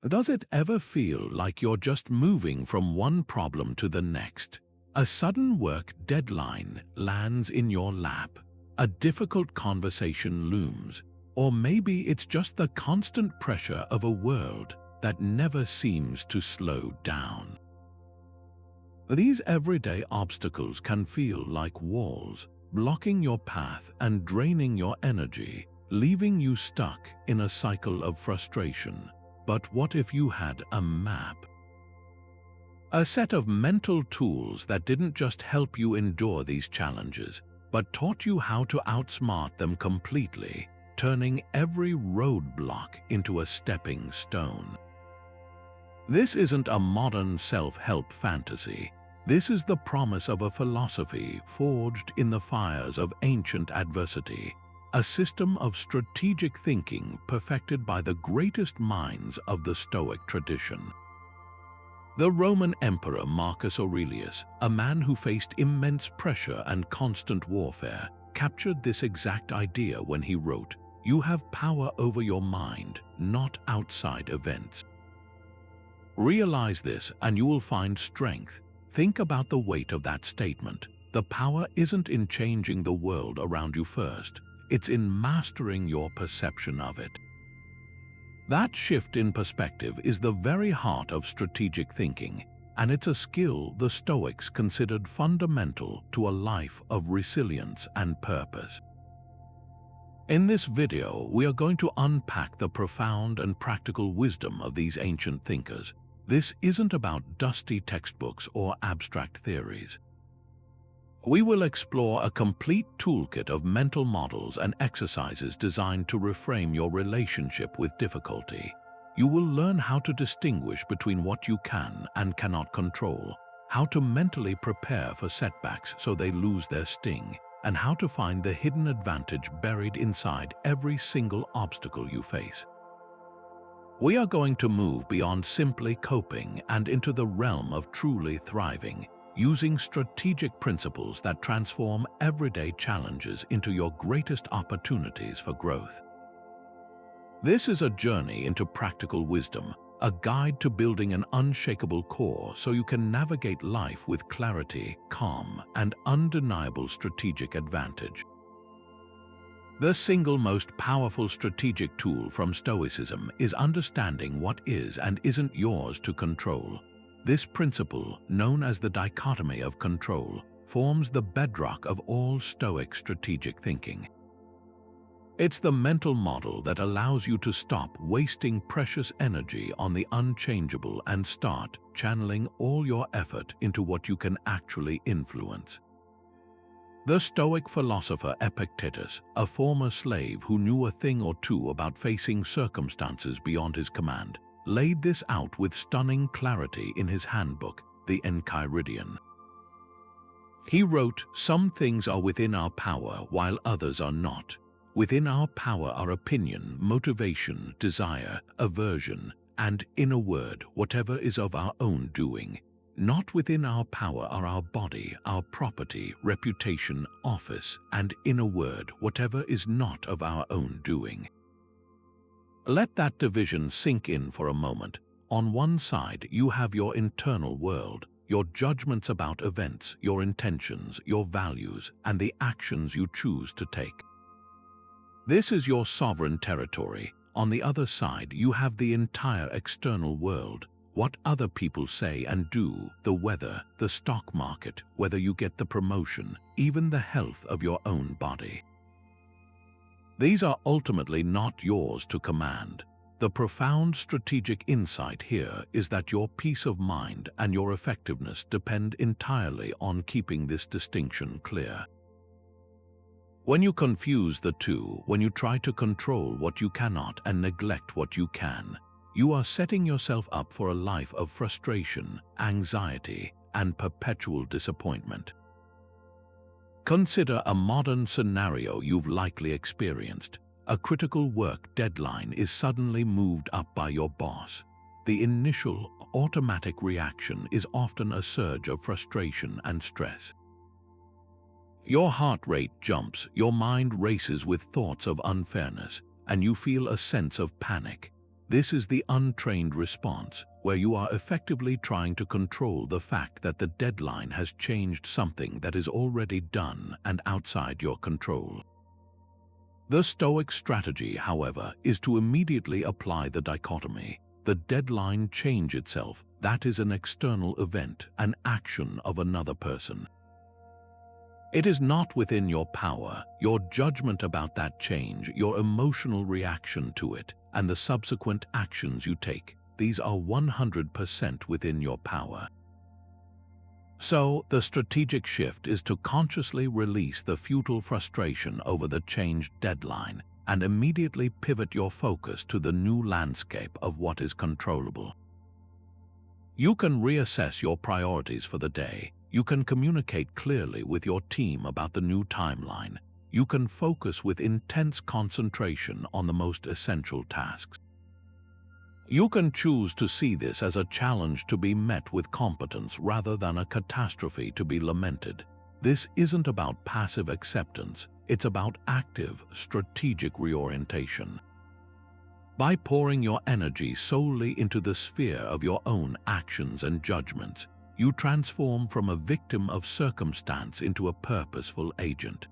Does it ever feel like you're just moving from one problem to the next? A sudden work deadline lands in your lap, a difficult conversation looms, or maybe it's just the constant pressure of a world that never seems to slow down. These everyday obstacles can feel like walls, blocking your path and draining your energy, leaving you stuck in a cycle of frustration. But what if you had a map? A set of mental tools that didn't just help you endure these challenges, but taught you how to outsmart them completely, turning every roadblock into a stepping stone. This isn't a modern self-help fantasy. This is the promise of a philosophy forged in the fires of ancient adversity, a system of strategic thinking perfected by the greatest minds of the Stoic tradition. The Roman Emperor Marcus Aurelius, a man who faced immense pressure and constant warfare, captured this exact idea when he wrote, "You have power over your mind, not outside events." Realize this and you will find strength. Think about the weight of that statement. The power isn't in changing the world around you first. It's in mastering your perception of it. That shift in perspective is the very heart of strategic thinking, and it's a skill the Stoics considered fundamental to a life of resilience and purpose. In this video, we are going to unpack the profound and practical wisdom of these ancient thinkers. This isn't about dusty textbooks or abstract theories. We will explore a complete toolkit of mental models and exercises designed to reframe your relationship with difficulty. You will learn how to distinguish between what you can and cannot control, how to mentally prepare for setbacks so they lose their sting, and how to find the hidden advantage buried inside every single obstacle you face. We are going to move beyond simply coping and into the realm of truly thriving, using strategic principles that transform everyday challenges into your greatest opportunities for growth. This is a journey into practical wisdom, a guide to building an unshakable core so you can navigate life with clarity, calm, and undeniable strategic advantage. The single most powerful strategic tool from Stoicism is understanding what is and isn't yours to control. This principle, known as the Dichotomy of Control, forms the bedrock of all Stoic strategic thinking. It's the mental model that allows you to stop wasting precious energy on the unchangeable and start channeling all your effort into what you can actually influence. The Stoic philosopher Epictetus, a former slave who knew a thing or two about facing circumstances beyond his command, laid this out with stunning clarity in his handbook, the Enchiridion. He wrote, "Some things are within our power while others are not. Within our power are opinion, motivation, desire, aversion, and, in a word, whatever is of our own doing. Not within our power are our body, our property, reputation, office, and, in a word, whatever is not of our own doing." Let that division sink in for a moment. On one side, you have your internal world, your judgments about events, your intentions, your values, and the actions you choose to take. This is your sovereign territory. On the other side, you have the entire external world, what other people say and do, the weather, the stock market, whether you get the promotion, even the health of your own body. These are ultimately not yours to command. The profound strategic insight here is that your peace of mind and your effectiveness depend entirely on keeping this distinction clear. When you confuse the two, when you try to control what you cannot and neglect what you can, you are setting yourself up for a life of frustration, anxiety, and perpetual disappointment. Consider a modern scenario you've likely experienced. A critical work deadline is suddenly moved up by your boss. The initial, automatic reaction is often a surge of frustration and stress. Your heart rate jumps, your mind races with thoughts of unfairness, and you feel a sense of panic. This is the untrained response, where you are effectively trying to control the fact that the deadline has changed something that is already done and outside your control. The Stoic strategy, however, is to immediately apply the dichotomy. The deadline change itself, that is an external event, an action of another person. It is not within your power. Your judgment about that change, your emotional reaction to it, and the subsequent actions you take, these are 100% within your power. So, the strategic shift is to consciously release the futile frustration over the changed deadline and immediately pivot your focus to the new landscape of what is controllable. You can reassess your priorities for the day. You can communicate clearly with your team about the new timeline. You can focus with intense concentration on the most essential tasks. You can choose to see this as a challenge to be met with competence rather than a catastrophe to be lamented. This isn't about passive acceptance, it's about active, strategic reorientation. By pouring your energy solely into the sphere of your own actions and judgments, you transform from a victim of circumstance into a purposeful agent.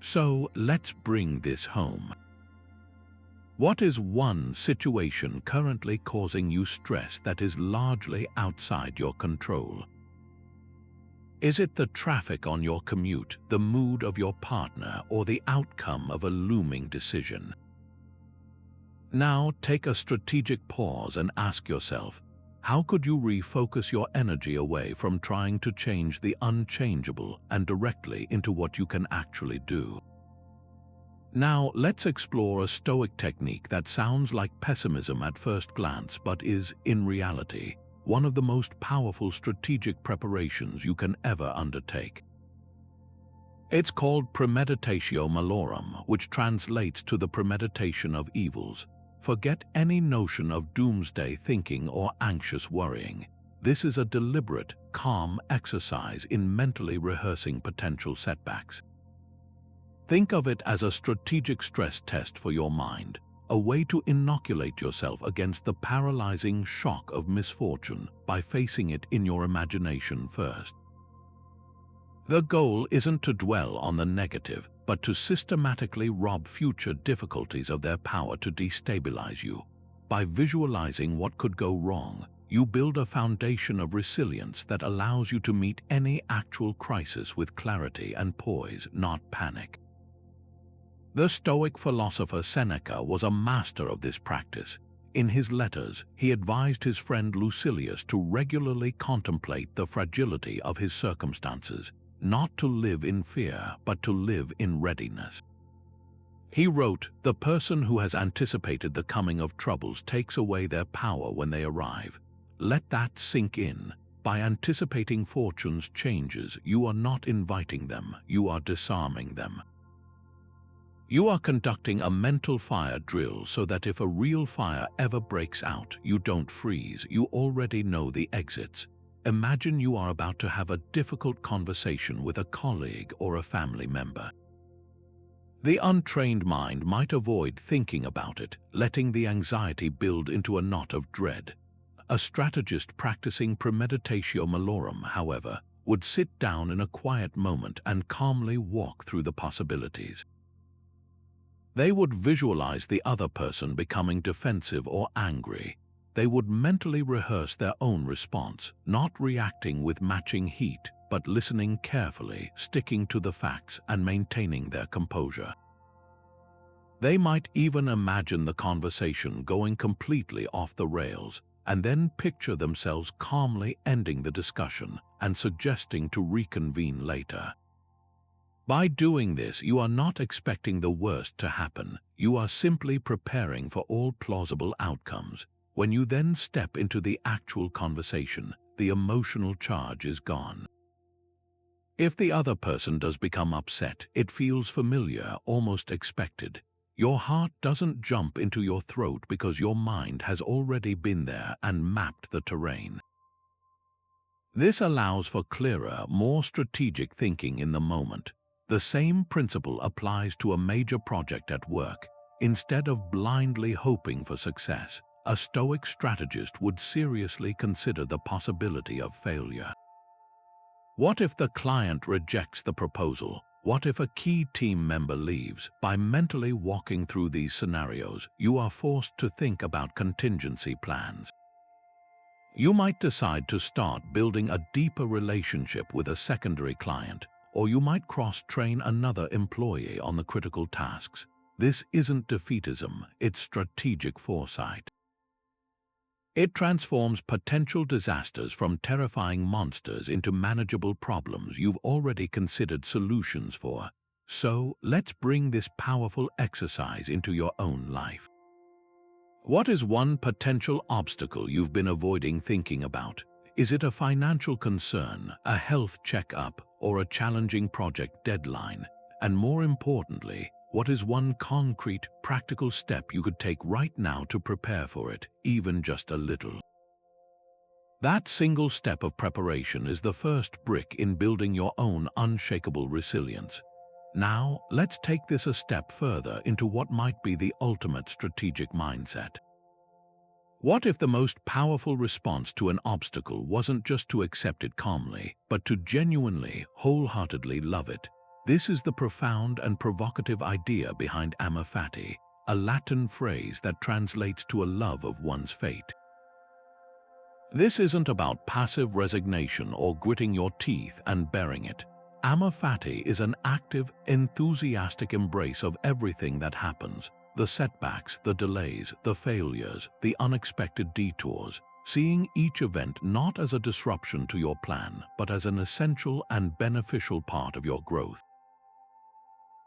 So, let's bring this home. What is one situation currently causing you stress that is largely outside your control? Is it the traffic on your commute, the mood of your partner, or the outcome of a looming decision? Now, take a strategic pause and ask yourself, how could you refocus your energy away from trying to change the unchangeable and directly into what you can actually do? Now, let's explore a Stoic technique that sounds like pessimism at first glance but is, in reality, one of the most powerful strategic preparations you can ever undertake. It's called Premeditatio Malorum, which translates to the premeditation of evils. Forget any notion of doomsday thinking or anxious worrying. This is a deliberate, calm exercise in mentally rehearsing potential setbacks. Think of it as a strategic stress test for your mind, a way to inoculate yourself against the paralyzing shock of misfortune by facing it in your imagination first. The goal isn't to dwell on the negative, but to systematically rob future difficulties of their power to destabilize you. By visualizing what could go wrong, you build a foundation of resilience that allows you to meet any actual crisis with clarity and poise, not panic. The Stoic philosopher Seneca was a master of this practice. In his letters, he advised his friend Lucilius to regularly contemplate the fragility of his circumstances, not to live in fear, but to live in readiness. He wrote, "The person who has anticipated the coming of troubles takes away their power when they arrive. Let that sink in. By anticipating fortune's changes, you are not inviting them, you are disarming them." You are conducting a mental fire drill so that if a real fire ever breaks out, you don't freeze, you already know the exits. Imagine you are about to have a difficult conversation with a colleague or a family member. The untrained mind might avoid thinking about it, letting the anxiety build into a knot of dread. A strategist practicing premeditatio malorum, however, would sit down in a quiet moment and calmly walk through the possibilities. They would visualize the other person becoming defensive or angry. They would mentally rehearse their own response, not reacting with matching heat, but listening carefully, sticking to the facts, and maintaining their composure. They might even imagine the conversation going completely off the rails, and then picture themselves calmly ending the discussion and suggesting to reconvene later. By doing this, you are not expecting the worst to happen. You are simply preparing for all plausible outcomes. When you then step into the actual conversation, the emotional charge is gone. If the other person does become upset, it feels familiar, almost expected. Your heart doesn't jump into your throat because your mind has already been there and mapped the terrain. This allows for clearer, more strategic thinking in the moment. The same principle applies to a major project at work. Instead of blindly hoping for success, a Stoic strategist would seriously consider the possibility of failure. What if the client rejects the proposal? What if a key team member leaves? By mentally walking through these scenarios, you are forced to think about contingency plans. You might decide to start building a deeper relationship with a secondary client, or you might cross-train another employee on the critical tasks. This isn't defeatism, it's strategic foresight. It transforms potential disasters from terrifying monsters into manageable problems you've already considered solutions for. So, let's bring this powerful exercise into your own life. What is one potential obstacle you've been avoiding thinking about? Is it a financial concern, a health checkup, or a challenging project deadline? And more importantly, what is one concrete, practical step you could take right now to prepare for it, even just a little? That single step of preparation is the first brick in building your own unshakable resilience. Now, let's take this a step further into what might be the ultimate strategic mindset. What if the most powerful response to an obstacle wasn't just to accept it calmly, but to genuinely, wholeheartedly love it? This is the profound and provocative idea behind amor fati, a Latin phrase that translates to a love of one's fate. This isn't about passive resignation or gritting your teeth and bearing it. Amor fati is an active, enthusiastic embrace of everything that happens, the setbacks, the delays, the failures, the unexpected detours, seeing each event not as a disruption to your plan, but as an essential and beneficial part of your growth.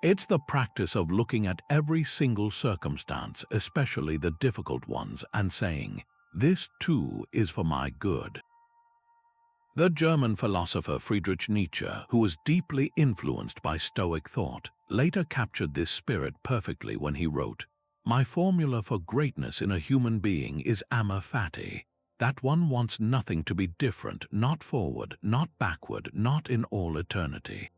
It's the practice of looking at every single circumstance, especially the difficult ones, and saying, "This too is for my good." The German philosopher Friedrich Nietzsche, who was deeply influenced by Stoic thought, later captured this spirit perfectly when he wrote, "My formula for greatness in a human being is amor fati, that one wants nothing to be different, not forward, not backward, not in all eternity.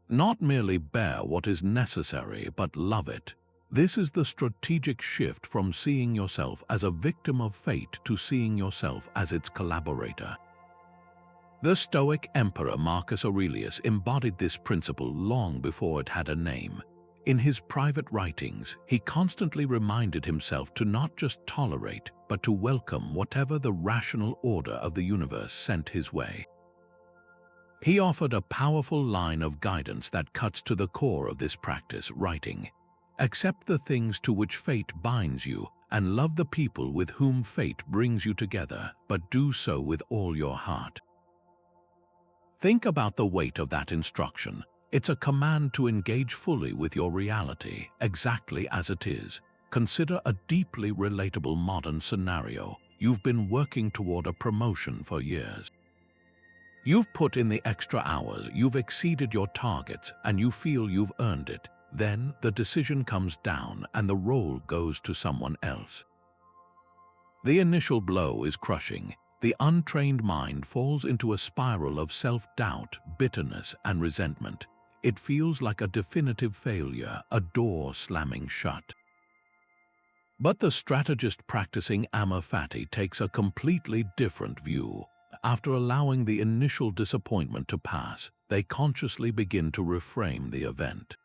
Not merely bear what is necessary, but love it." This is the strategic shift from seeing yourself as a victim of fate to seeing yourself as its collaborator. The Stoic emperor Marcus Aurelius embodied this principle long before it had a name. In his private writings, he constantly reminded himself to not just tolerate, but to welcome whatever the rational order of the universe sent his way. He offered a powerful line of guidance that cuts to the core of this practice, writing, "Accept the things to which fate binds you, and love the people with whom fate brings you together, but do so with all your heart." Think about the weight of that instruction. It's a command to engage fully with your reality, exactly as it is. Consider a deeply relatable modern scenario. You've been working toward a promotion for years. You've put in the extra hours, you've exceeded your targets, and you feel you've earned it. Then the decision comes down and the role goes to someone else. The initial blow is crushing. The untrained mind falls into a spiral of self-doubt, bitterness, and resentment. It feels like a definitive failure, a door slamming shut. But the strategist practicing amor fati takes a completely different view. After allowing the initial disappointment to pass, they consciously begin to reframe the event.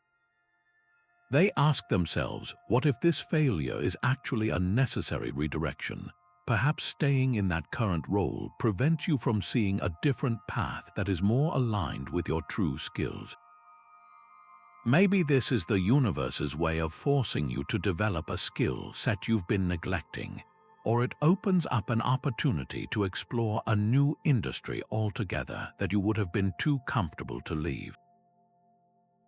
They ask themselves, what if this failure is actually a necessary redirection? Perhaps staying in that current role prevents you from seeing a different path that is more aligned with your true skills. Maybe this is the universe's way of forcing you to develop a skill set you've been neglecting, or it opens up an opportunity to explore a new industry altogether that you would have been too comfortable to leave.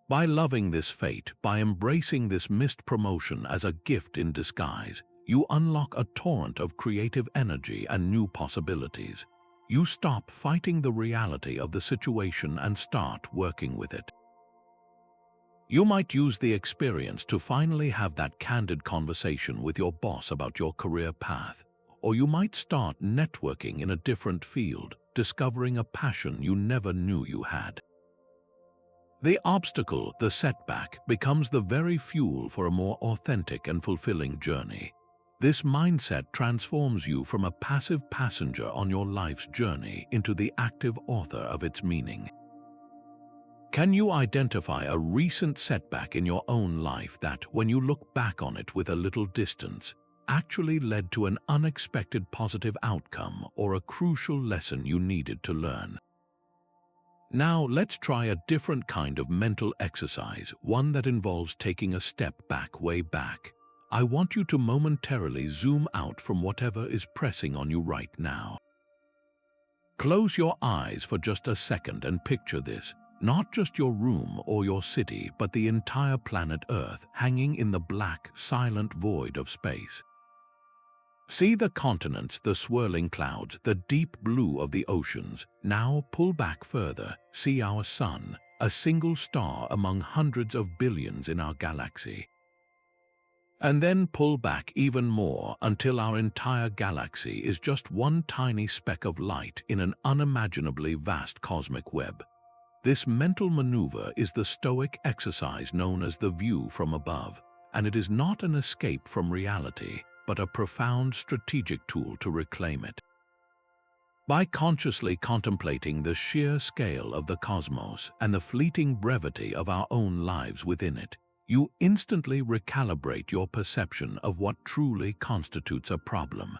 By loving this fate, by embracing this missed promotion as a gift in disguise, you unlock a torrent of creative energy and new possibilities. You stop fighting the reality of the situation and start working with it. You might use the experience to finally have that candid conversation with your boss about your career path, or you might start networking in a different field, discovering a passion you never knew you had. The obstacle, the setback, becomes the very fuel for a more authentic and fulfilling journey. This mindset transforms you from a passive passenger on your life's journey into the active author of its meaning. Can you identify a recent setback in your own life that, when you look back on it with a little distance, actually led to an unexpected positive outcome or a crucial lesson you needed to learn? Now let's try a different kind of mental exercise, one that involves taking a step back, way back. I want you to momentarily zoom out from whatever is pressing on you right now. Close your eyes for just a second and picture this, not just your room or your city, but the entire planet Earth hanging in the black, silent void of space. See the continents, the swirling clouds, the deep blue of the oceans. Now pull back further. See our sun, a single star among hundreds of billions in our galaxy. And then pull back even more until our entire galaxy is just one tiny speck of light in an unimaginably vast cosmic web. This mental maneuver is the Stoic exercise known as the view from above, and it is not an escape from reality, but a profound strategic tool to reclaim it. By consciously contemplating the sheer scale of the cosmos and the fleeting brevity of our own lives within it, you instantly recalibrate your perception of what truly constitutes a problem.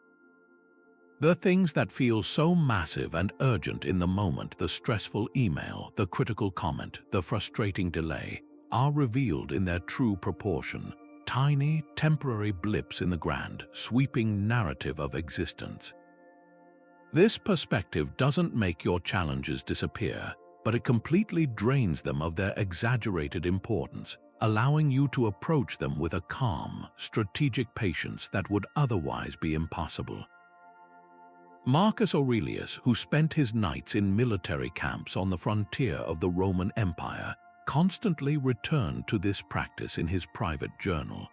The things that feel so massive and urgent in the moment, the stressful email, the critical comment, the frustrating delay, are revealed in their true proportion, tiny, temporary blips in the grand, sweeping narrative of existence. This perspective doesn't make your challenges disappear, but it completely drains them of their exaggerated importance, allowing you to approach them with a calm, strategic patience that would otherwise be impossible. Marcus Aurelius, who spent his nights in military camps on the frontier of the Roman Empire, constantly returned to this practice in his private journal.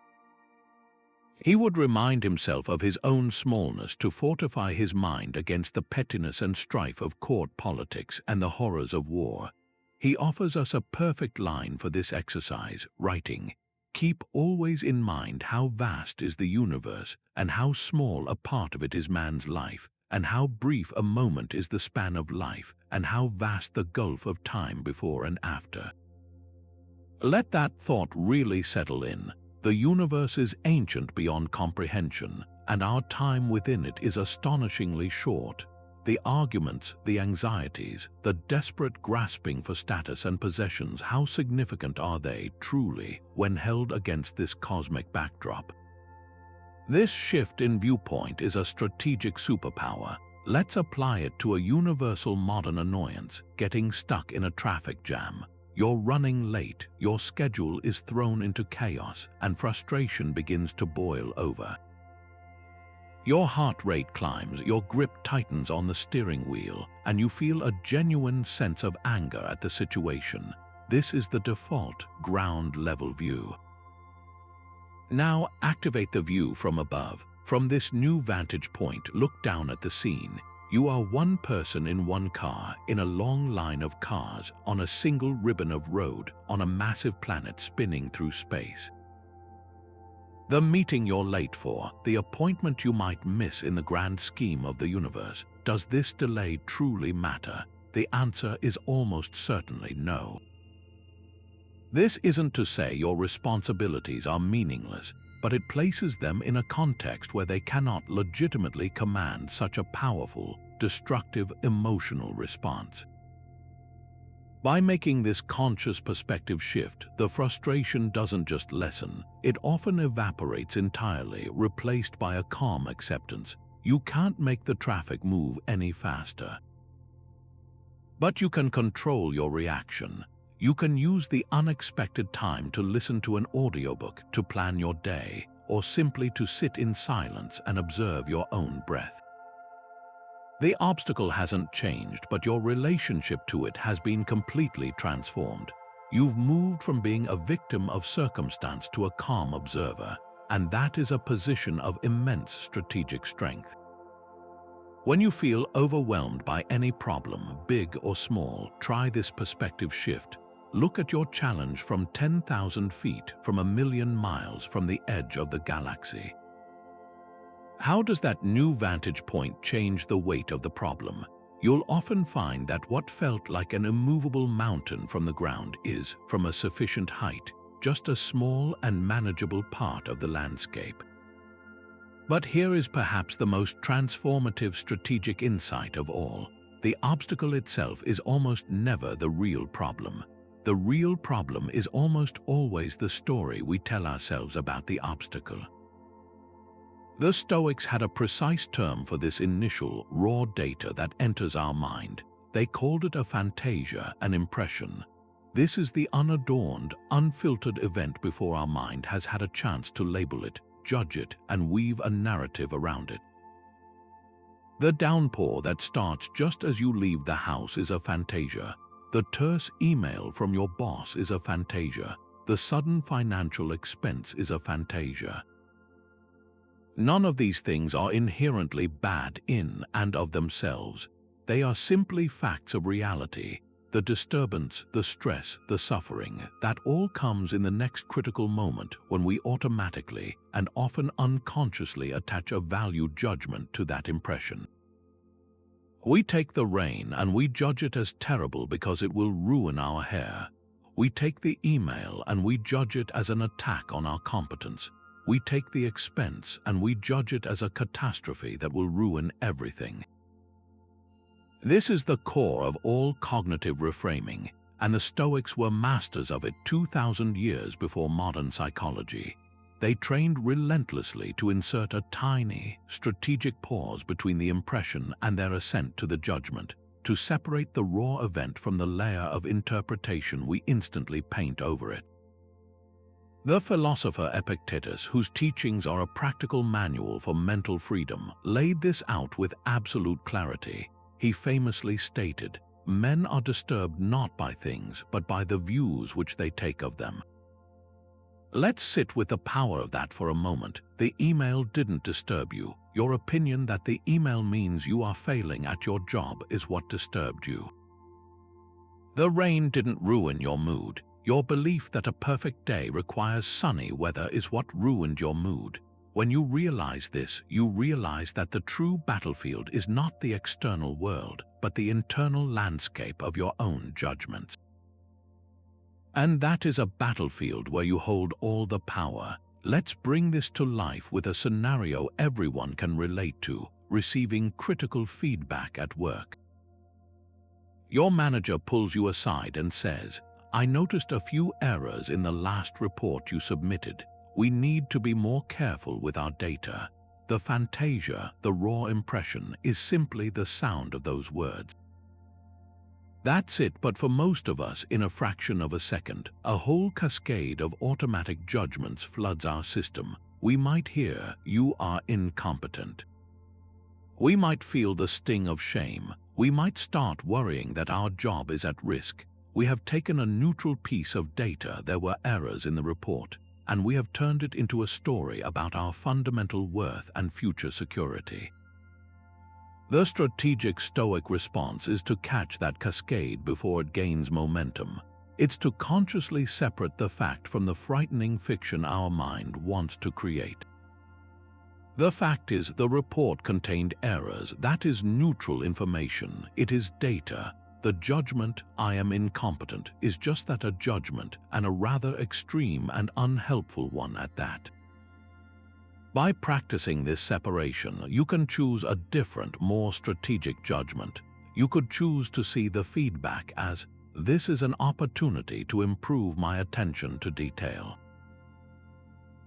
He would remind himself of his own smallness to fortify his mind against the pettiness and strife of court politics and the horrors of war. He offers us a perfect line for this exercise, writing, "Keep always in mind how vast is the universe, and how small a part of it is man's life, and how brief a moment is the span of life, and how vast the gulf of time before and after." Let that thought really settle in. The universe is ancient beyond comprehension, and our time within it is astonishingly short. The arguments, the anxieties, the desperate grasping for status and possessions, how significant are they truly when held against this cosmic backdrop? This shift in viewpoint is a strategic superpower. Let's apply it to a universal modern annoyance, getting stuck in a traffic jam. You're running late, your schedule is thrown into chaos, and frustration begins to boil over. Your heart rate climbs, your grip tightens on the steering wheel, and you feel a genuine sense of anger at the situation. This is the default ground-level view. Now activate the view from above. From this new vantage point, look down at the scene. You are one person in one car, in a long line of cars, on a single ribbon of road, on a massive planet spinning through space. The meeting you're late for, the appointment you might miss in the grand scheme of the universe, does this delay truly matter? The answer is almost certainly no. This isn't to say your responsibilities are meaningless, but it places them in a context where they cannot legitimately command such a powerful, destructive emotional response. By making this conscious perspective shift, the frustration doesn't just lessen, it often evaporates entirely, replaced by a calm acceptance. You can't make the traffic move any faster. But you can control your reaction. You can use the unexpected time to listen to an audiobook, to plan your day, or simply to sit in silence and observe your own breath. The obstacle hasn't changed, but your relationship to it has been completely transformed. You've moved from being a victim of circumstance to a calm observer, and that is a position of immense strategic strength. When you feel overwhelmed by any problem, big or small, try this perspective shift. Look at your challenge from 10,000 feet, from 1,000,000 miles from the edge of the galaxy. How does that new vantage point change the weight of the problem? You'll often find that what felt like an immovable mountain from the ground is, from a sufficient height, just a small and manageable part of the landscape. But here is perhaps the most transformative strategic insight of all. The obstacle itself is almost never the real problem. The real problem is almost always the story we tell ourselves about the obstacle. The Stoics had a precise term for this initial, raw data that enters our mind. They called it a fantasia, an impression. This is the unadorned, unfiltered event before our mind has had a chance to label it, judge it, and weave a narrative around it. The downpour that starts just as you leave the house is a fantasia. The terse email from your boss is a fantasia. The sudden financial expense is a fantasia. None of these things are inherently bad in and of themselves. They are simply facts of reality. The disturbance, the stress, the suffering, that all comes in the next critical moment when we automatically and often unconsciously attach a value judgment to that impression. We take the rain and we judge it as terrible because it will ruin our hair. We take the email and we judge it as an attack on our competence. We take the expense and we judge it as a catastrophe that will ruin everything. This is the core of all cognitive reframing, and the Stoics were masters of it 2,000 years before modern psychology. They trained relentlessly to insert a tiny, strategic pause between the impression and their assent to the judgment, to separate the raw event from the layer of interpretation we instantly paint over it. The philosopher Epictetus, whose teachings are a practical manual for mental freedom, laid this out with absolute clarity. He famously stated, "Men are disturbed not by things, but by the views which they take of them." Let's sit with the power of that for a moment. The email didn't disturb you. Your opinion that the email means you are failing at your job is what disturbed you. The rain didn't ruin your mood. Your belief that a perfect day requires sunny weather is what ruined your mood. When you realize this, you realize that the true battlefield is not the external world, but the internal landscape of your own judgments. And that is a battlefield where you hold all the power. Let's bring this to life with a scenario everyone can relate to: receiving critical feedback at work. Your manager pulls you aside and says, "I noticed a few errors in the last report you submitted. We need to be more careful with our data." The fantasia, the raw impression, is simply the sound of those words. That's it, but for most of us, in a fraction of a second, a whole cascade of automatic judgments floods our system. We might hear, "You are incompetent." We might feel the sting of shame. We might start worrying that our job is at risk. We have taken a neutral piece of data, there were errors in the report, and we have turned it into a story about our fundamental worth and future security. The strategic Stoic response is to catch that cascade before it gains momentum. It's to consciously separate the fact from the frightening fiction our mind wants to create. The fact is, the report contained errors. That is neutral information. It is data. The judgment, "I am incompetent," is just that, a judgment, and a rather extreme and unhelpful one at that. By practicing this separation, you can choose a different, more strategic judgment. You could choose to see the feedback as, "This is an opportunity to improve my attention to detail."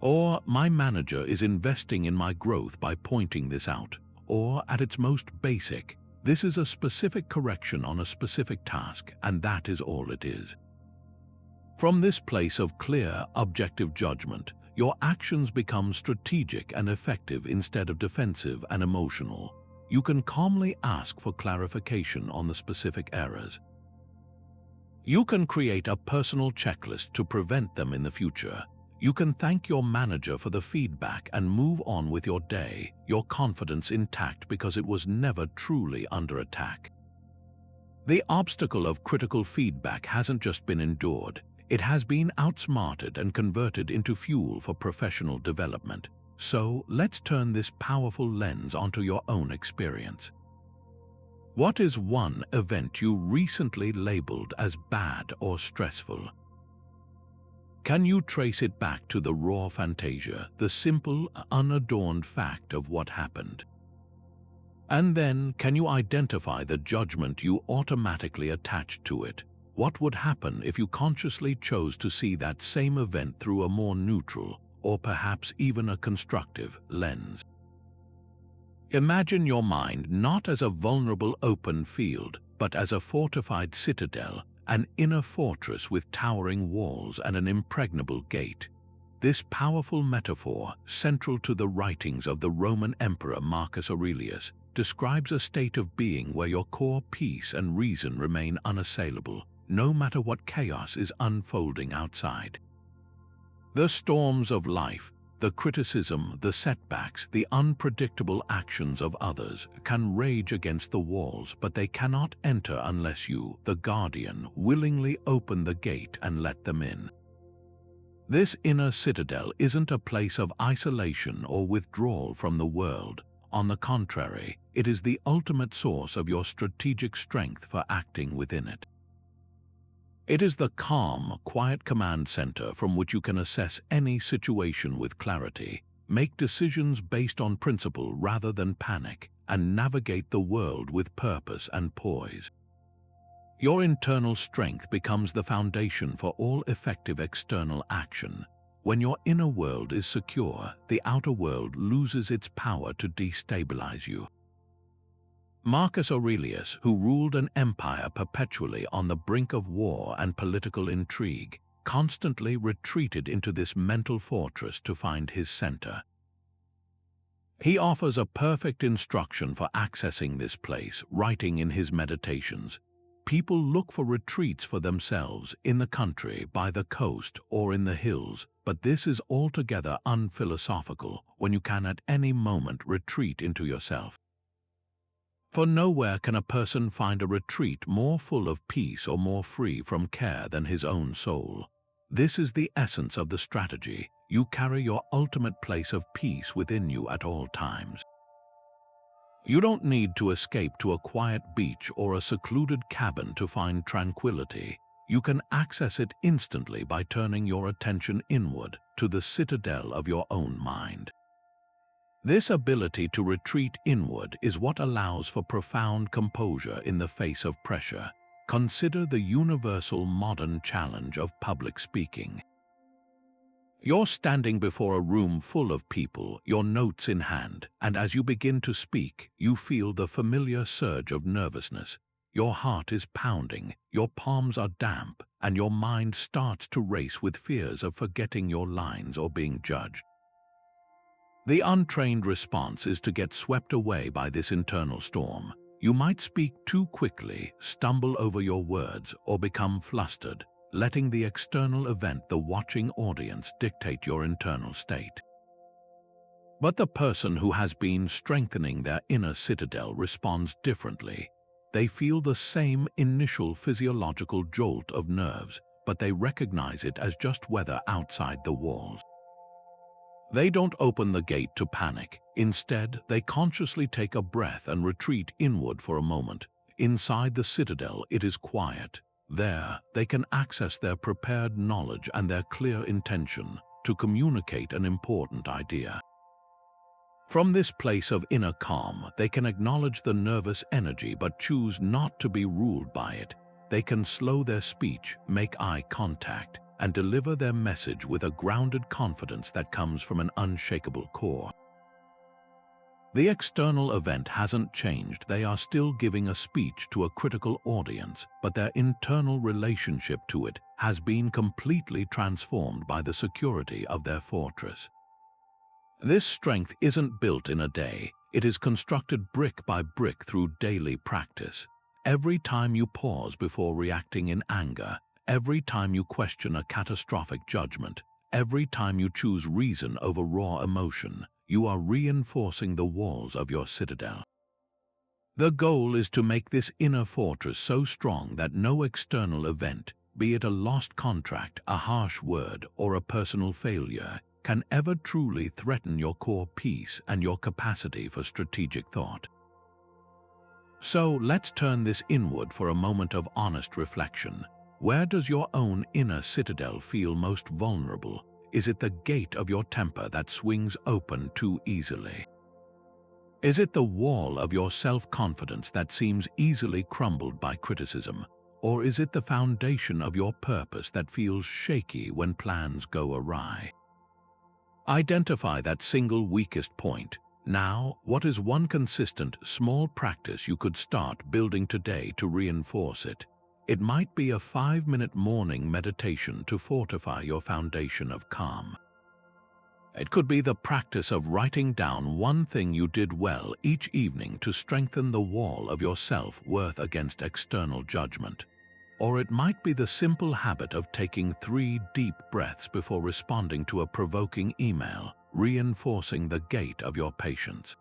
Or, "My manager is investing in my growth by pointing this out." Or, at its most basic, "This is a specific correction on a specific task, and that is all it is." From this place of clear, objective judgment, your actions become strategic and effective instead of defensive and emotional. You can calmly ask for clarification on the specific errors. You can create a personal checklist to prevent them in the future. You can thank your manager for the feedback and move on with your day, your confidence intact because it was never truly under attack. The obstacle of critical feedback hasn't just been endured, it has been outsmarted and converted into fuel for professional development. So, let's turn this powerful lens onto your own experience. What is one event you recently labeled as bad or stressful? Can you trace it back to the raw fantasia, the simple, unadorned fact of what happened? And then, can you identify the judgment you automatically attached to it? What would happen if you consciously chose to see that same event through a more neutral, or perhaps even a constructive, lens? Imagine your mind not as a vulnerable open field, but as a fortified citadel, an inner fortress with towering walls and an impregnable gate. This powerful metaphor, central to the writings of the Roman Emperor Marcus Aurelius, describes a state of being where your core peace and reason remain unassailable, no matter what chaos is unfolding outside. The storms of life, the criticism, the setbacks, the unpredictable actions of others can rage against the walls, but they cannot enter unless you, the guardian, willingly open the gate and let them in. This inner citadel isn't a place of isolation or withdrawal from the world. On the contrary, it is the ultimate source of your strategic strength for acting within it. It is the calm, quiet command center from which you can assess any situation with clarity, make decisions based on principle rather than panic, and navigate the world with purpose and poise. Your internal strength becomes the foundation for all effective external action. When your inner world is secure, the outer world loses its power to destabilize you. Marcus Aurelius, who ruled an empire perpetually on the brink of war and political intrigue, constantly retreated into this mental fortress to find his center. He offers a perfect instruction for accessing this place, writing in his Meditations. People look for retreats for themselves in the country, by the coast, or in the hills, but this is altogether unphilosophical when you can at any moment retreat into yourself. For nowhere can a person find a retreat more full of peace or more free from care than his own soul. This is the essence of the strategy. You carry your ultimate place of peace within you at all times. You don't need to escape to a quiet beach or a secluded cabin to find tranquility. You can access it instantly by turning your attention inward to the citadel of your own mind. This ability to retreat inward is what allows for profound composure in the face of pressure. Consider the universal modern challenge of public speaking. You're standing before a room full of people, your notes in hand, and as you begin to speak, you feel the familiar surge of nervousness. Your heart is pounding, your palms are damp, and your mind starts to race with fears of forgetting your lines or being judged. The untrained response is to get swept away by this internal storm. You might speak too quickly, stumble over your words, or become flustered, letting the external event, the watching audience, dictate your internal state. But the person who has been strengthening their inner citadel responds differently. They feel the same initial physiological jolt of nerves, but they recognize it as just weather outside the walls. They don't open the gate to panic. Instead, they consciously take a breath and retreat inward for a moment. Inside the citadel, it is quiet. There, they can access their prepared knowledge and their clear intention to communicate an important idea. From this place of inner calm, they can acknowledge the nervous energy but choose not to be ruled by it. They can slow their speech, make eye contact, and deliver their message with a grounded confidence that comes from an unshakable core. The external event hasn't changed. They are still giving a speech to a critical audience, but their internal relationship to it has been completely transformed by the security of their fortress. This strength isn't built in a day. It is constructed brick by brick through daily practice. Every time you pause before reacting in anger, every time you question a catastrophic judgment, every time you choose reason over raw emotion, you are reinforcing the walls of your citadel. The goal is to make this inner fortress so strong that no external event, be it a lost contract, a harsh word, or a personal failure, can ever truly threaten your core peace and your capacity for strategic thought. So let's turn this inward for a moment of honest reflection. Where does your own inner citadel feel most vulnerable? Is it the gate of your temper that swings open too easily? Is it the wall of your self-confidence that seems easily crumbled by criticism? Or is it the foundation of your purpose that feels shaky when plans go awry? Identify that single weakest point. Now, what is one consistent, small practice you could start building today to reinforce it? It might be a 5-minute morning meditation to fortify your foundation of calm. It could be the practice of writing down one thing you did well each evening to strengthen the wall of your self-worth against external judgment. Or it might be the simple habit of taking 3 deep breaths before responding to a provoking email, reinforcing the gate of your patience.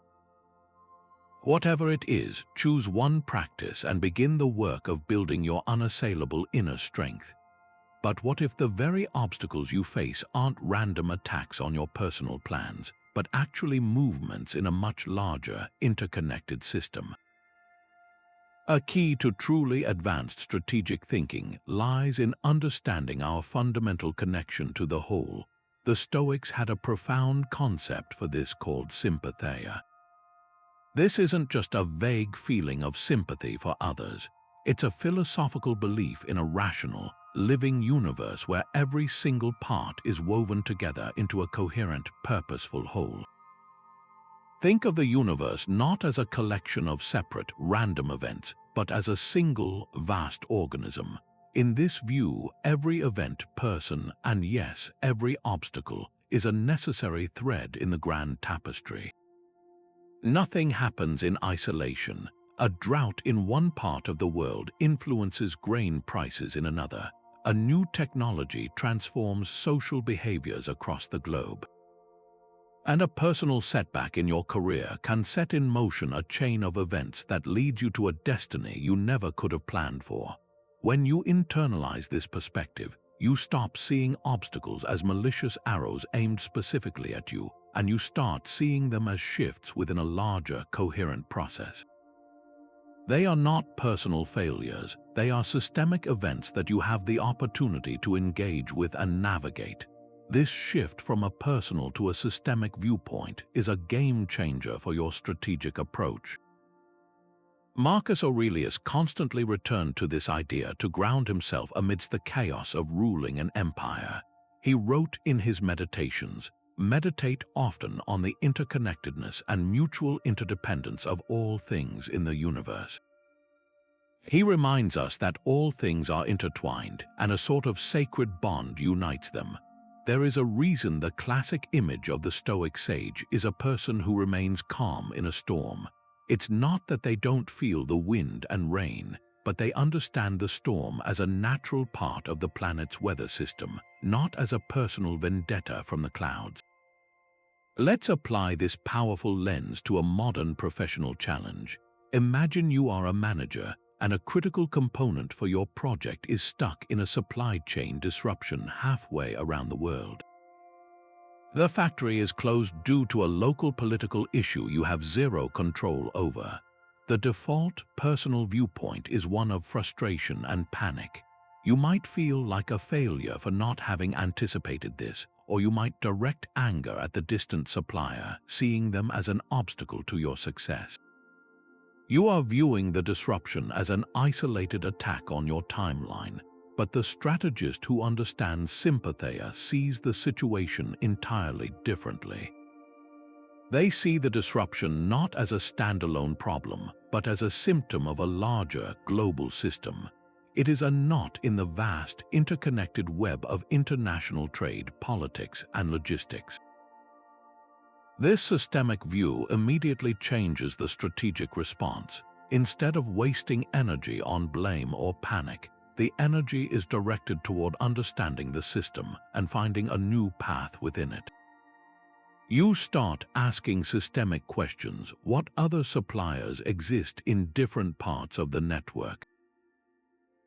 Whatever it is, choose one practice and begin the work of building your unassailable inner strength. But what if the very obstacles you face aren't random attacks on your personal plans, but actually movements in a much larger, interconnected system? A key to truly advanced strategic thinking lies in understanding our fundamental connection to the whole. The Stoics had a profound concept for this called sympathy. This isn't just a vague feeling of sympathy for others. It's a philosophical belief in a rational, living universe where every single part is woven together into a coherent, purposeful whole. Think of the universe not as a collection of separate, random events, but as a single, vast organism. In this view, every event, person, and yes, every obstacle is a necessary thread in the grand tapestry. Nothing happens in isolation. A drought in one part of the world influences grain prices in another. A new technology transforms social behaviors across the globe. And a personal setback in your career can set in motion a chain of events that leads you to a destiny you never could have planned for. When you internalize this perspective, you stop seeing obstacles as malicious arrows aimed specifically at you, and you start seeing them as shifts within a larger, coherent process. They are not personal failures, they are systemic events that you have the opportunity to engage with and navigate. This shift from a personal to a systemic viewpoint is a game changer for your strategic approach. Marcus Aurelius constantly returned to this idea to ground himself amidst the chaos of ruling an empire. He wrote in his Meditations, "Meditate often on the interconnectedness and mutual interdependence of all things in the universe." He reminds us that all things are intertwined, and a sort of sacred bond unites them. There is a reason the classic image of the Stoic sage is a person who remains calm in a storm. It's not that they don't feel the wind and rain, but they understand the storm as a natural part of the planet's weather system, not as a personal vendetta from the clouds. Let's apply this powerful lens to a modern professional challenge. Imagine you are a manager, and a critical component for your project is stuck in a supply chain disruption halfway around the world. The factory is closed due to a local political issue you have zero control over. The default personal viewpoint is one of frustration and panic. You might feel like a failure for not having anticipated this, or you might direct anger at the distant supplier, seeing them as an obstacle to your success. You are viewing the disruption as an isolated attack on your timeline, but the strategist who understands sympathy sees the situation entirely differently. They see the disruption not as a standalone problem, but as a symptom of a larger global system. It is a knot in the vast, interconnected web of international trade, politics, and logistics. This systemic view immediately changes the strategic response. Instead of wasting energy on blame or panic, the energy is directed toward understanding the system and finding a new path within it. You start asking systemic questions. What other suppliers exist in different parts of the network?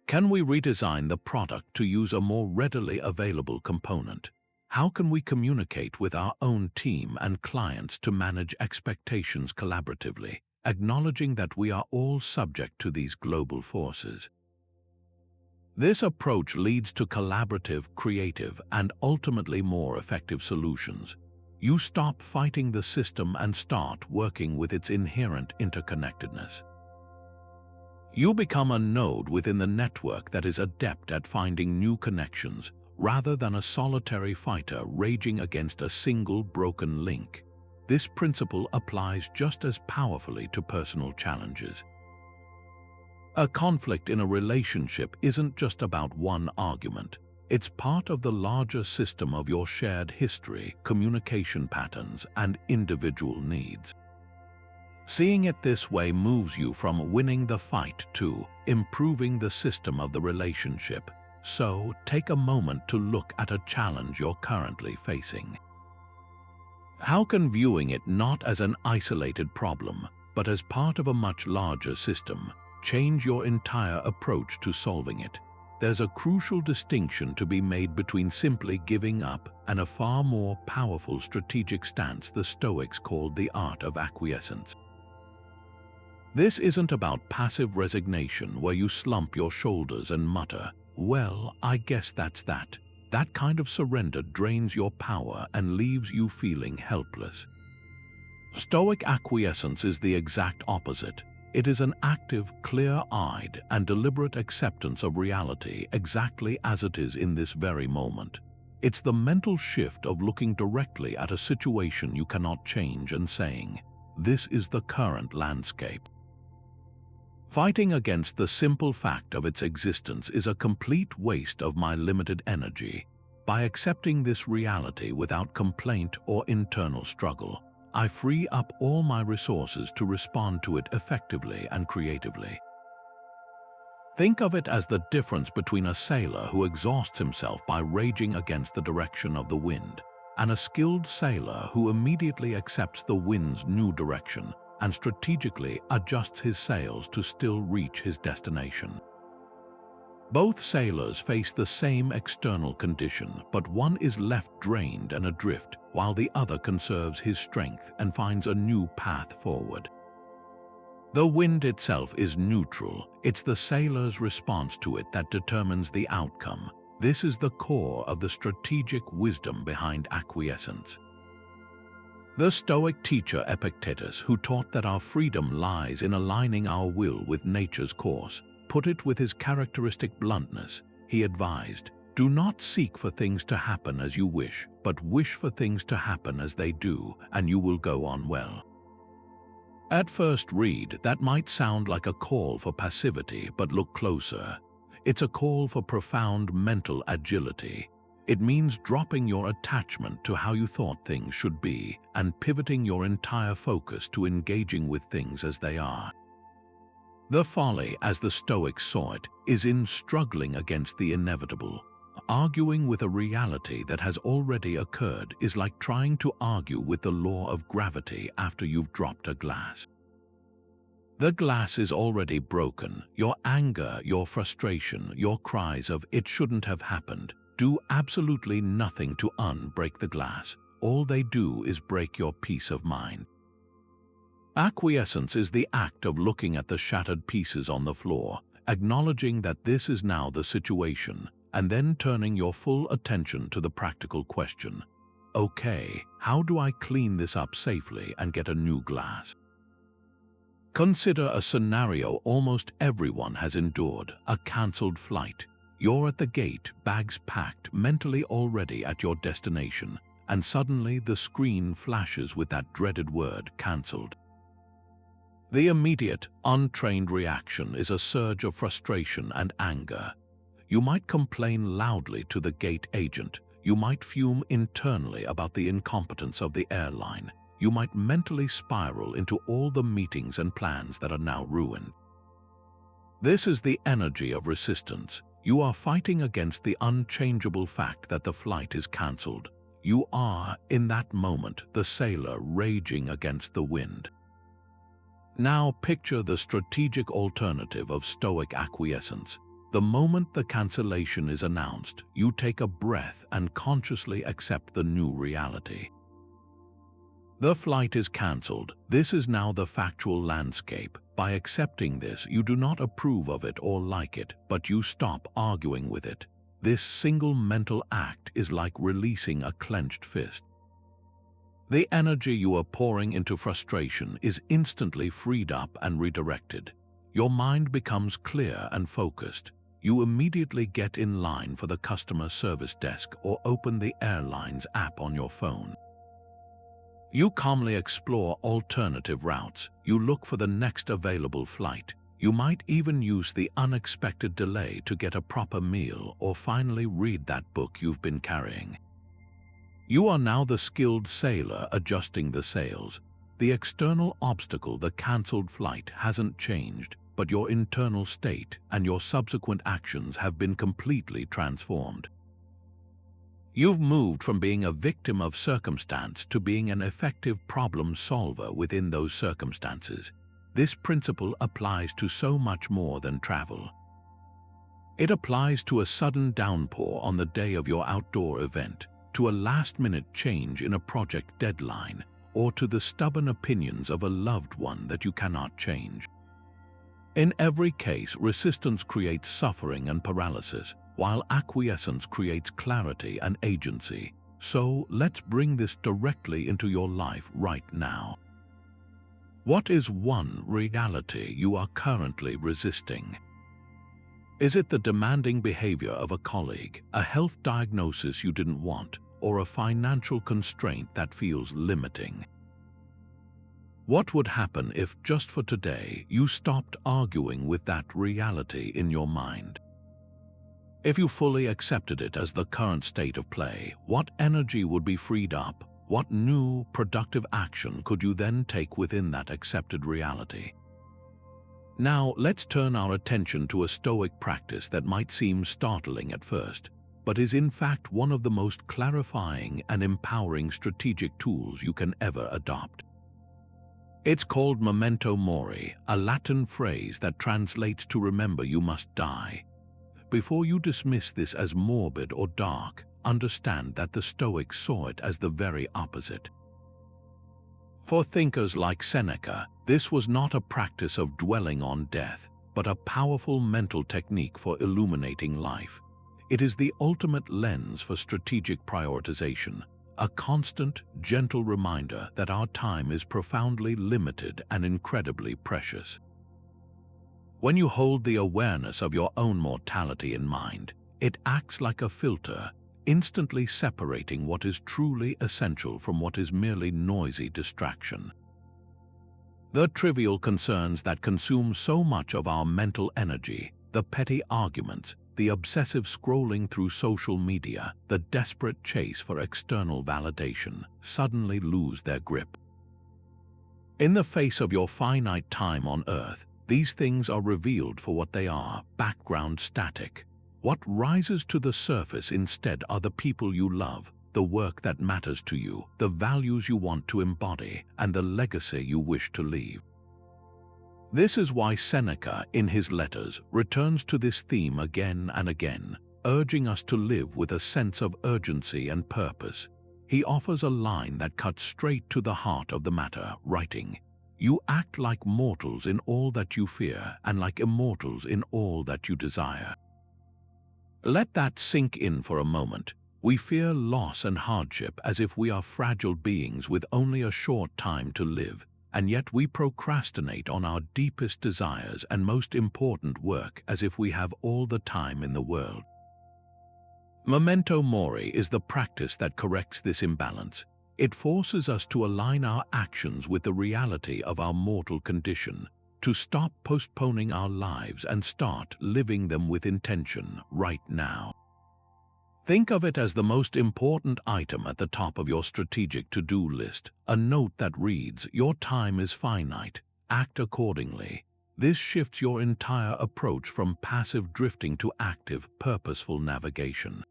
Can we redesign the product to use a more readily available component? How can we communicate with our own team and clients to manage expectations collaboratively, acknowledging that we are all subject to these global forces? This approach leads to collaborative, creative, and ultimately more effective solutions. You stop fighting the system and start working with its inherent interconnectedness. You become a node within the network that is adept at finding new connections, rather than a solitary fighter raging against a single broken link. This principle applies just as powerfully to personal challenges. A conflict in a relationship isn't just about one argument. It's part of the larger system of your shared history, communication patterns, and individual needs. Seeing it this way moves you from winning the fight to improving the system of the relationship. So, take a moment to look at a challenge you're currently facing. How can viewing it not as an isolated problem, but as part of a much larger system, change your entire approach to solving it? There's a crucial distinction to be made between simply giving up and a far more powerful strategic stance the Stoics called the Art of Acquiescence. This isn't about passive resignation where you slump your shoulders and mutter, "Well, I guess that's that." That kind of surrender drains your power and leaves you feeling helpless. Stoic acquiescence is the exact opposite. It is an active, clear-eyed, and deliberate acceptance of reality exactly as it is in this very moment. It's the mental shift of looking directly at a situation you cannot change and saying, "This is the current landscape." Fighting against the simple fact of its existence is a complete waste of my limited energy. By accepting this reality without complaint or internal struggle, I free up all my resources to respond to it effectively and creatively. Think of it as the difference between a sailor who exhausts himself by raging against the direction of the wind, and a skilled sailor who immediately accepts the wind's new direction and strategically adjusts his sails to still reach his destination. Both sailors face the same external condition, but one is left drained and adrift, while the other conserves his strength and finds a new path forward. The wind itself is neutral. It's the sailor's response to it that determines the outcome. This is the core of the strategic wisdom behind acquiescence. The Stoic teacher Epictetus, who taught that our freedom lies in aligning our will with nature's course, put it with his characteristic bluntness. He advised, "Do not seek for things to happen as you wish, but wish for things to happen as they do, and you will go on well." At first read, that might sound like a call for passivity, but look closer. It's a call for profound mental agility. It means dropping your attachment to how you thought things should be and pivoting your entire focus to engaging with things as they are. The folly, as the Stoics saw it, is in struggling against the inevitable. Arguing with a reality that has already occurred is like trying to argue with the law of gravity after you've dropped a glass. The glass is already broken. Your anger, your frustration, your cries of "it shouldn't have happened" do absolutely nothing to unbreak the glass. All they do is break your peace of mind. Acquiescence is the act of looking at the shattered pieces on the floor, acknowledging that this is now the situation, and then turning your full attention to the practical question, "Okay, how do I clean this up safely and get a new glass?" Consider a scenario almost everyone has endured: a cancelled flight. You're at the gate, bags packed, mentally already at your destination, and suddenly the screen flashes with that dreaded word, "cancelled." The immediate, untrained reaction is a surge of frustration and anger. You might complain loudly to the gate agent. You might fume internally about the incompetence of the airline. You might mentally spiral into all the meetings and plans that are now ruined. This is the energy of resistance. You are fighting against the unchangeable fact that the flight is cancelled. You are, in that moment, the sailor raging against the wind. Now picture the strategic alternative of Stoic acquiescence. The moment the cancellation is announced, you take a breath and consciously accept the new reality. The flight is cancelled. This is now the factual landscape. By accepting this, you do not approve of it or like it, but you stop arguing with it. This single mental act is like releasing a clenched fist. The energy you are pouring into frustration is instantly freed up and redirected. Your mind becomes clear and focused. You immediately get in line for the customer service desk or open the airline's app on your phone. You calmly explore alternative routes. You look for the next available flight. You might even use the unexpected delay to get a proper meal or finally read that book you've been carrying. You are now the skilled sailor adjusting the sails. The external obstacle, the cancelled flight, hasn't changed, but your internal state and your subsequent actions have been completely transformed. You've moved from being a victim of circumstance to being an effective problem solver within those circumstances. This principle applies to so much more than travel. It applies to a sudden downpour on the day of your outdoor event, to a last-minute change in a project deadline, or to the stubborn opinions of a loved one that you cannot change. In every case, resistance creates suffering and paralysis, while acquiescence creates clarity and agency. So let's bring this directly into your life right now. What is one reality you are currently resisting? Is it the demanding behavior of a colleague, a health diagnosis you didn't want, or a financial constraint that feels limiting? What would happen if, just for today, you stopped arguing with that reality in your mind? If you fully accepted it as the current state of play, what energy would be freed up? What new, productive action could you then take within that accepted reality? Now, let's turn our attention to a Stoic practice that might seem startling at first, but is in fact one of the most clarifying and empowering strategic tools you can ever adopt. It's called Memento Mori, a Latin phrase that translates to remember you must die. Before you dismiss this as morbid or dark, understand that the Stoics saw it as the very opposite. For thinkers like Seneca, this was not a practice of dwelling on death, but a powerful mental technique for illuminating life. It is the ultimate lens for strategic prioritization, a constant, gentle reminder that our time is profoundly limited and incredibly precious. When you hold the awareness of your own mortality in mind, it acts like a filter, instantly separating what is truly essential from what is merely noisy distraction. The trivial concerns that consume so much of our mental energy, the petty arguments, the obsessive scrolling through social media, the desperate chase for external validation, suddenly lose their grip. In the face of your finite time on Earth, these things are revealed for what they are: background static. What rises to the surface instead are the people you love, the work that matters to you, the values you want to embody, and the legacy you wish to leave. This is why Seneca, in his letters, returns to this theme again and again, urging us to live with a sense of urgency and purpose. He offers a line that cuts straight to the heart of the matter, writing, "You act like mortals in all that you fear, and like immortals in all that you desire." Let that sink in for a moment. We fear loss and hardship as if we are fragile beings with only a short time to live, and yet we procrastinate on our deepest desires and most important work as if we have all the time in the world. Memento Mori is the practice that corrects this imbalance. It forces us to align our actions with the reality of our mortal condition, to stop postponing our lives and start living them with intention right now. Think of it as the most important item at the top of your strategic to-do list, a note that reads, "Your time is finite. Act accordingly." This shifts your entire approach from passive drifting to active, purposeful navigation.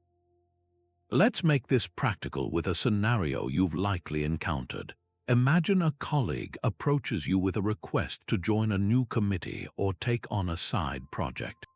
Let's make this practical with a scenario you've likely encountered. Imagine a colleague approaches you with a request to join a new committee or take on a side project.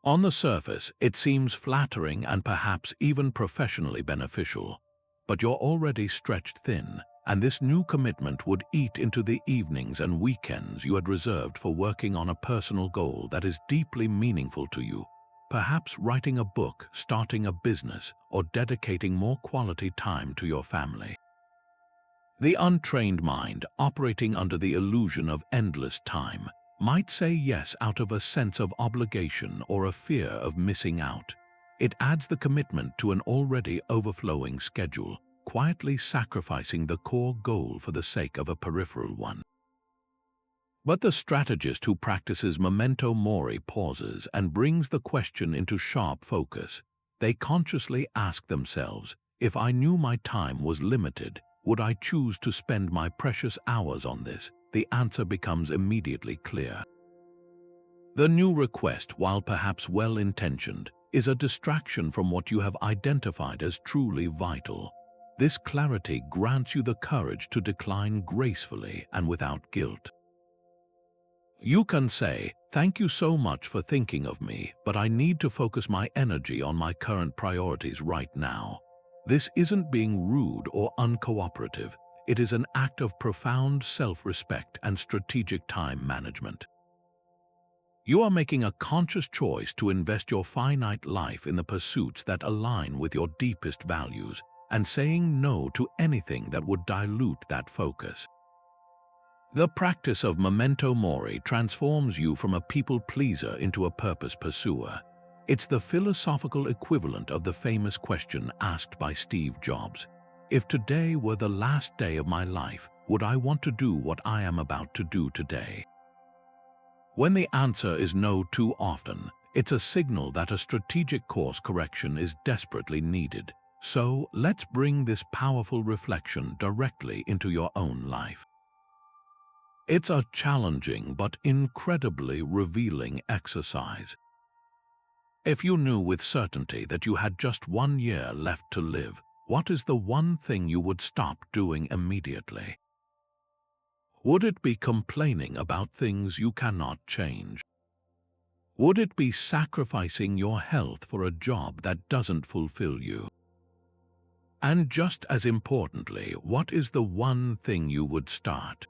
On the surface, it seems flattering and perhaps even professionally beneficial, but you're already stretched thin, and this new commitment would eat into the evenings and weekends you had reserved for working on a personal goal that is deeply meaningful to you, perhaps writing a book, starting a business, or dedicating more quality time to your family. The untrained mind, operating under the illusion of endless time, might say yes out of a sense of obligation or a fear of missing out. It adds the commitment to an already overflowing schedule, quietly sacrificing the core goal for the sake of a peripheral one. But the strategist who practices Memento Mori pauses and brings the question into sharp focus. They consciously ask themselves, if I knew my time was limited, would I choose to spend my precious hours on this? The answer becomes immediately clear. The new request, while perhaps well-intentioned, is a distraction from what you have identified as truly vital. This clarity grants you the courage to decline gracefully and without guilt. You can say, "Thank you so much for thinking of me, but I need to focus my energy on my current priorities right now." This isn't being rude or uncooperative. It is an act of profound self-respect and strategic time management. You are making a conscious choice to invest your finite life in the pursuits that align with your deepest values, and saying no to anything that would dilute that focus. The practice of Memento Mori transforms you from a people-pleaser into a purpose pursuer. It's the philosophical equivalent of the famous question asked by Steve Jobs. If today were the last day of my life, would I want to do what I am about to do today? When the answer is no too often, it's a signal that a strategic course correction is desperately needed. So, let's bring this powerful reflection directly into your own life. It's a challenging but incredibly revealing exercise. If you knew with certainty that you had just 1 year left to live, what is the one thing you would stop doing immediately? Would it be complaining about things you cannot change? Would it be sacrificing your health for a job that doesn't fulfill you? And just as importantly, what is the one thing you would start?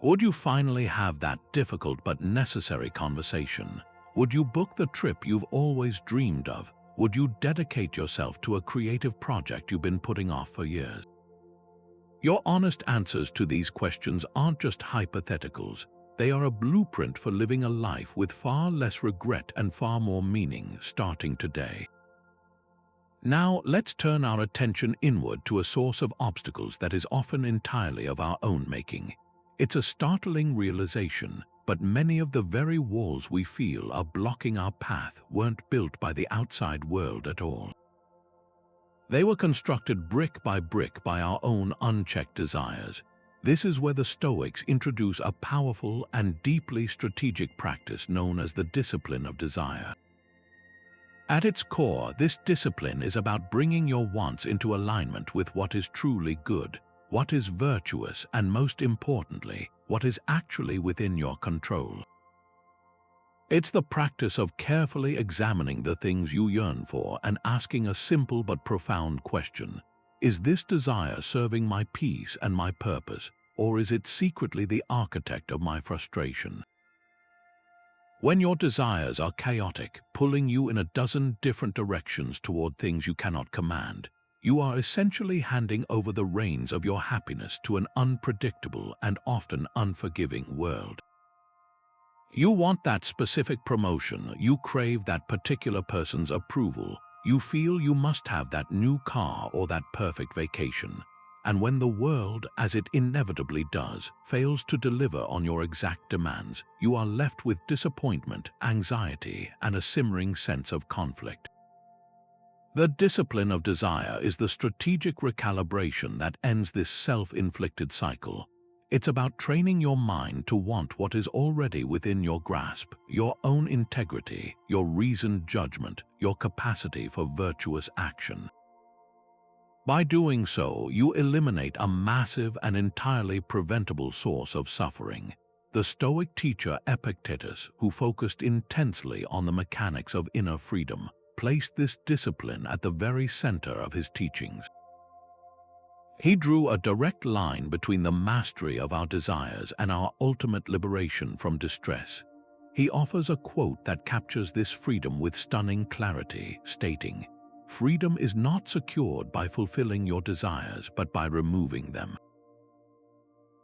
Would you finally have that difficult but necessary conversation? Would you book the trip you've always dreamed of? Would you dedicate yourself to a creative project you've been putting off for years? Your honest answers to these questions aren't just hypotheticals. They are a blueprint for living a life with far less regret and far more meaning starting today. Now, let's turn our attention inward to a source of obstacles that is often entirely of our own making. It's a startling realization, but many of the very walls we feel are blocking our path weren't built by the outside world at all. They were constructed brick by our own unchecked desires. This is where the Stoics introduce a powerful and deeply strategic practice known as the discipline of desire. At its core, this discipline is about bringing your wants into alignment with what is truly good, what is virtuous, and most importantly, what is actually within your control. It's the practice of carefully examining the things you yearn for and asking a simple but profound question. Is this desire serving my peace and my purpose, or is it secretly the architect of my frustration? When your desires are chaotic, pulling you in a dozen different directions toward things you cannot command, you are essentially handing over the reins of your happiness to an unpredictable and often unforgiving world. You want that specific promotion, you crave that particular person's approval, you feel you must have that new car or that perfect vacation. And when the world, as it inevitably does, fails to deliver on your exact demands, you are left with disappointment, anxiety, and a simmering sense of conflict. The discipline of desire is the strategic recalibration that ends this self-inflicted cycle. It's about training your mind to want what is already within your grasp, your own integrity, your reasoned judgment, your capacity for virtuous action. By doing so, you eliminate a massive and entirely preventable source of suffering. The Stoic teacher Epictetus, who focused intensely on the mechanics of inner freedom, placed this discipline at the very center of his teachings. He drew a direct line between the mastery of our desires and our ultimate liberation from distress. He offers a quote that captures this freedom with stunning clarity, stating, "Freedom is not secured by fulfilling your desires, but by removing them."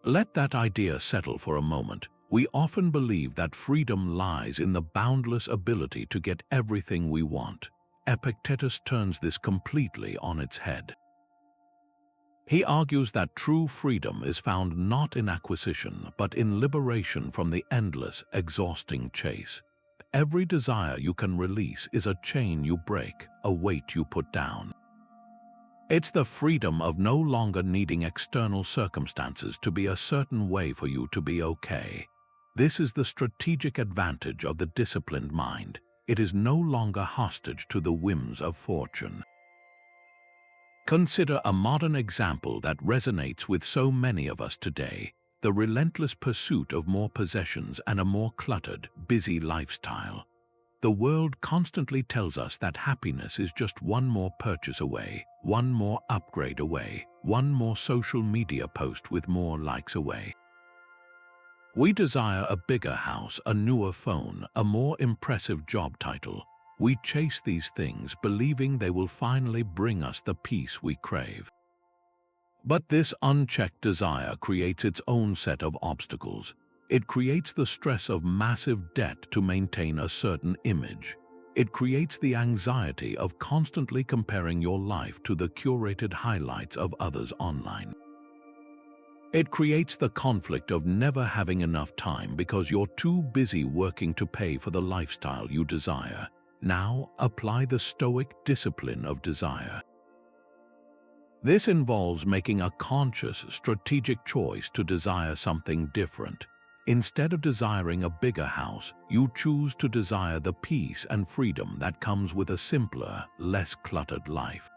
Let that idea settle for a moment. We often believe that freedom lies in the boundless ability to get everything we want. Epictetus turns this completely on its head. He argues that true freedom is found not in acquisition, but in liberation from the endless, exhausting chase. Every desire you can release is a chain you break, a weight you put down. It's the freedom of no longer needing external circumstances to be a certain way for you to be okay. This is the strategic advantage of the disciplined mind. It is no longer hostage to the whims of fortune. Consider a modern example that resonates with so many of us today: the relentless pursuit of more possessions and a more cluttered, busy lifestyle. The world constantly tells us that happiness is just one more purchase away, one more upgrade away, one more social media post with more likes away. We desire a bigger house, a newer phone, a more impressive job title. We chase these things believing they will finally bring us the peace we crave. But this unchecked desire creates its own set of obstacles. It creates the stress of massive debt to maintain a certain image. It creates the anxiety of constantly comparing your life to the curated highlights of others online. It creates the conflict of never having enough time because you're too busy working to pay for the lifestyle you desire. Now, apply the Stoic discipline of desire. This involves making a conscious, strategic choice to desire something different. Instead of desiring a bigger house, you choose to desire the peace and freedom that comes with a simpler, less cluttered life.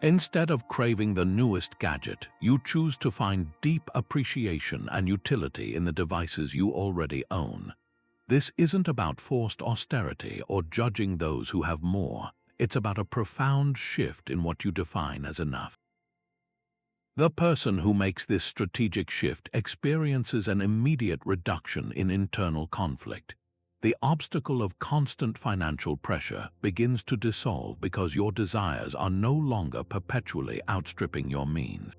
Instead of craving the newest gadget, you choose to find deep appreciation and utility in the devices you already own. This isn't about forced austerity or judging those who have more. It's about a profound shift in what you define as enough. The person who makes this strategic shift experiences an immediate reduction in internal conflict. The obstacle of constant financial pressure begins to dissolve because your desires are no longer perpetually outstripping your means.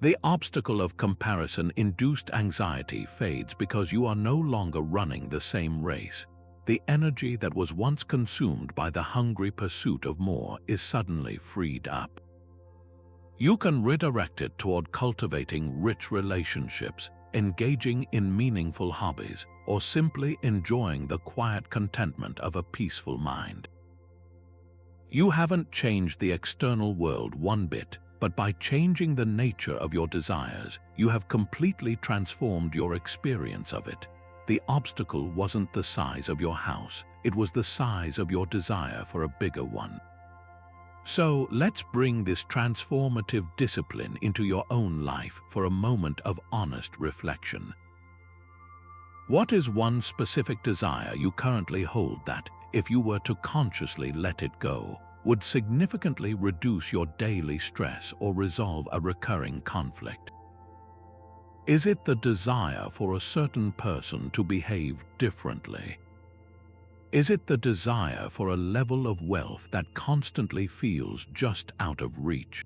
The obstacle of comparison-induced anxiety fades because you are no longer running the same race. The energy that was once consumed by the hungry pursuit of more is suddenly freed up. You can redirect it toward cultivating rich relationships, engaging in meaningful hobbies, or simply enjoying the quiet contentment of a peaceful mind. You haven't changed the external world one bit, but by changing the nature of your desires, you have completely transformed your experience of it. The obstacle wasn't the size of your house, it was the size of your desire for a bigger one. So let's bring this transformative discipline into your own life for a moment of honest reflection. What is one specific desire you currently hold that, if you were to consciously let it go, would significantly reduce your daily stress or resolve a recurring conflict? Is it the desire for a certain person to behave differently? Is it the desire for a level of wealth that constantly feels just out of reach?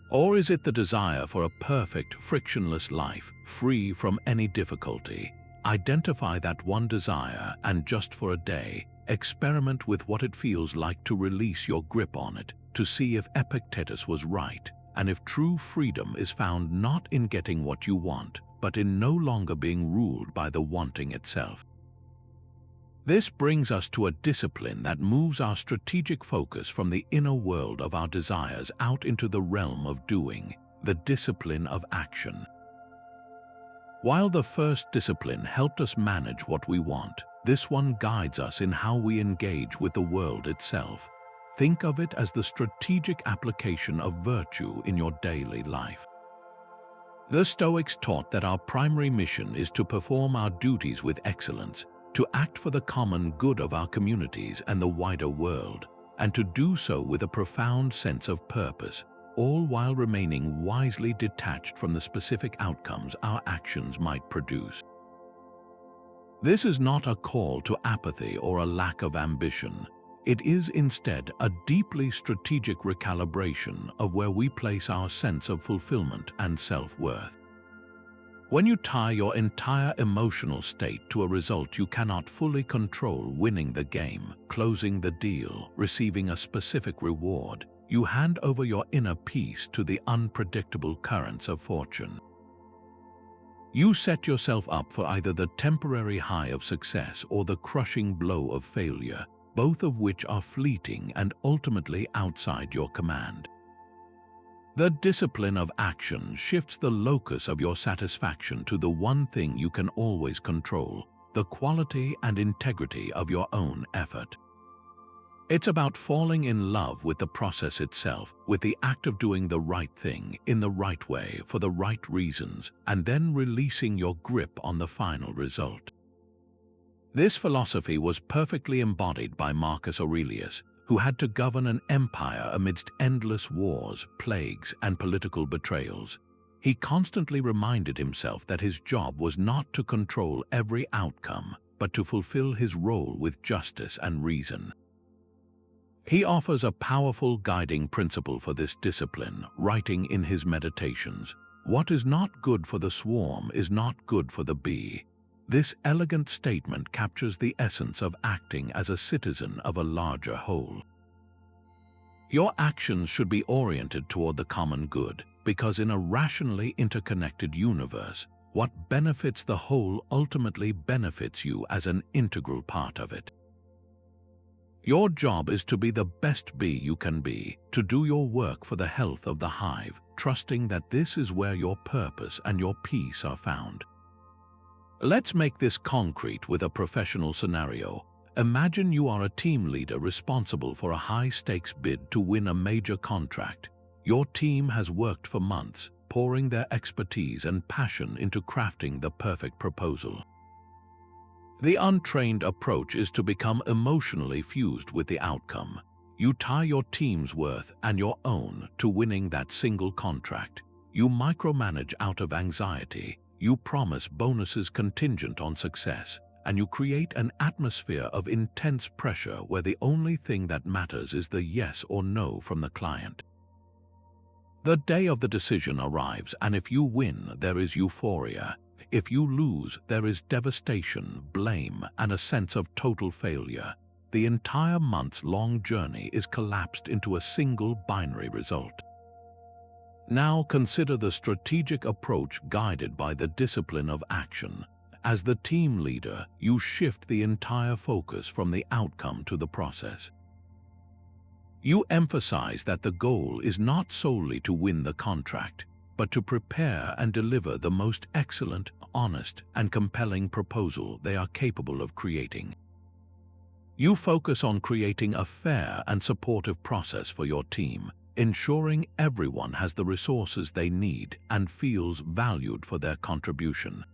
Or is it the desire for a perfect, frictionless life, free from any difficulty? Identify that one desire and just for a day, experiment with what it feels like to release your grip on it, to see if Epictetus was right, and if true freedom is found not in getting what you want, but in no longer being ruled by the wanting itself. This brings us to a discipline that moves our strategic focus from the inner world of our desires out into the realm of doing. the discipline of action. While the first discipline helped us manage what we want, this one guides us in how we engage with the world itself. Think of it as the strategic application of virtue in your daily life. The Stoics taught that our primary mission is to perform our duties with excellence, to act for the common good of our communities and the wider world, and to do so with a profound sense of purpose, all while remaining wisely detached from the specific outcomes our actions might produce. This is not a call to apathy or a lack of ambition. It is instead a deeply strategic recalibration of where we place our sense of fulfillment and self-worth. When you tie your entire emotional state to a result you cannot fully control, winning the game, closing the deal, receiving a specific reward, you hand over your inner peace to the unpredictable currents of fortune. You set yourself up for either the temporary high of success or the crushing blow of failure, both of which are fleeting and ultimately outside your command. The discipline of action shifts the locus of your satisfaction to the one thing you can always control, the quality and integrity of your own effort. It's about falling in love with the process itself, with the act of doing the right thing in the right way for the right reasons, and then releasing your grip on the final result. This philosophy was perfectly embodied by Marcus Aurelius, who had to govern an empire amidst endless wars, plagues, and political betrayals. He constantly reminded himself that his job was not to control every outcome, but to fulfill his role with justice and reason. He offers a powerful guiding principle for this discipline, writing in his Meditations, "What is not good for the swarm is not good for the bee." This elegant statement captures the essence of acting as a citizen of a larger whole. Your actions should be oriented toward the common good, because in a rationally interconnected universe, what benefits the whole ultimately benefits you as an integral part of it. Your job is to be the best bee you can be, to do your work for the health of the hive, trusting that this is where your purpose and your peace are found. Let's make this concrete with a professional scenario. Imagine you are a team leader responsible for a high-stakes bid to win a major contract. Your team has worked for months, pouring their expertise and passion into crafting the perfect proposal. The untrained approach is to become emotionally fused with the outcome. You tie your team's worth and your own to winning that single contract. You micromanage out of anxiety. You promise bonuses contingent on success, and you create an atmosphere of intense pressure where the only thing that matters is the yes or no from the client. The day of the decision arrives, and if you win, there is euphoria. If you lose, there is devastation, blame, and a sense of total failure. The entire months-long journey is collapsed into a single binary result. Now consider the strategic approach guided by the discipline of action. As the team leader, you shift the entire focus from the outcome to the process. You emphasize that the goal is not solely to win the contract, but to prepare and deliver the most excellent, honest, and compelling proposal they are capable of creating. You focus on creating a fair and supportive process for your team, ensuring everyone has the resources they need and feels valued for their contribution.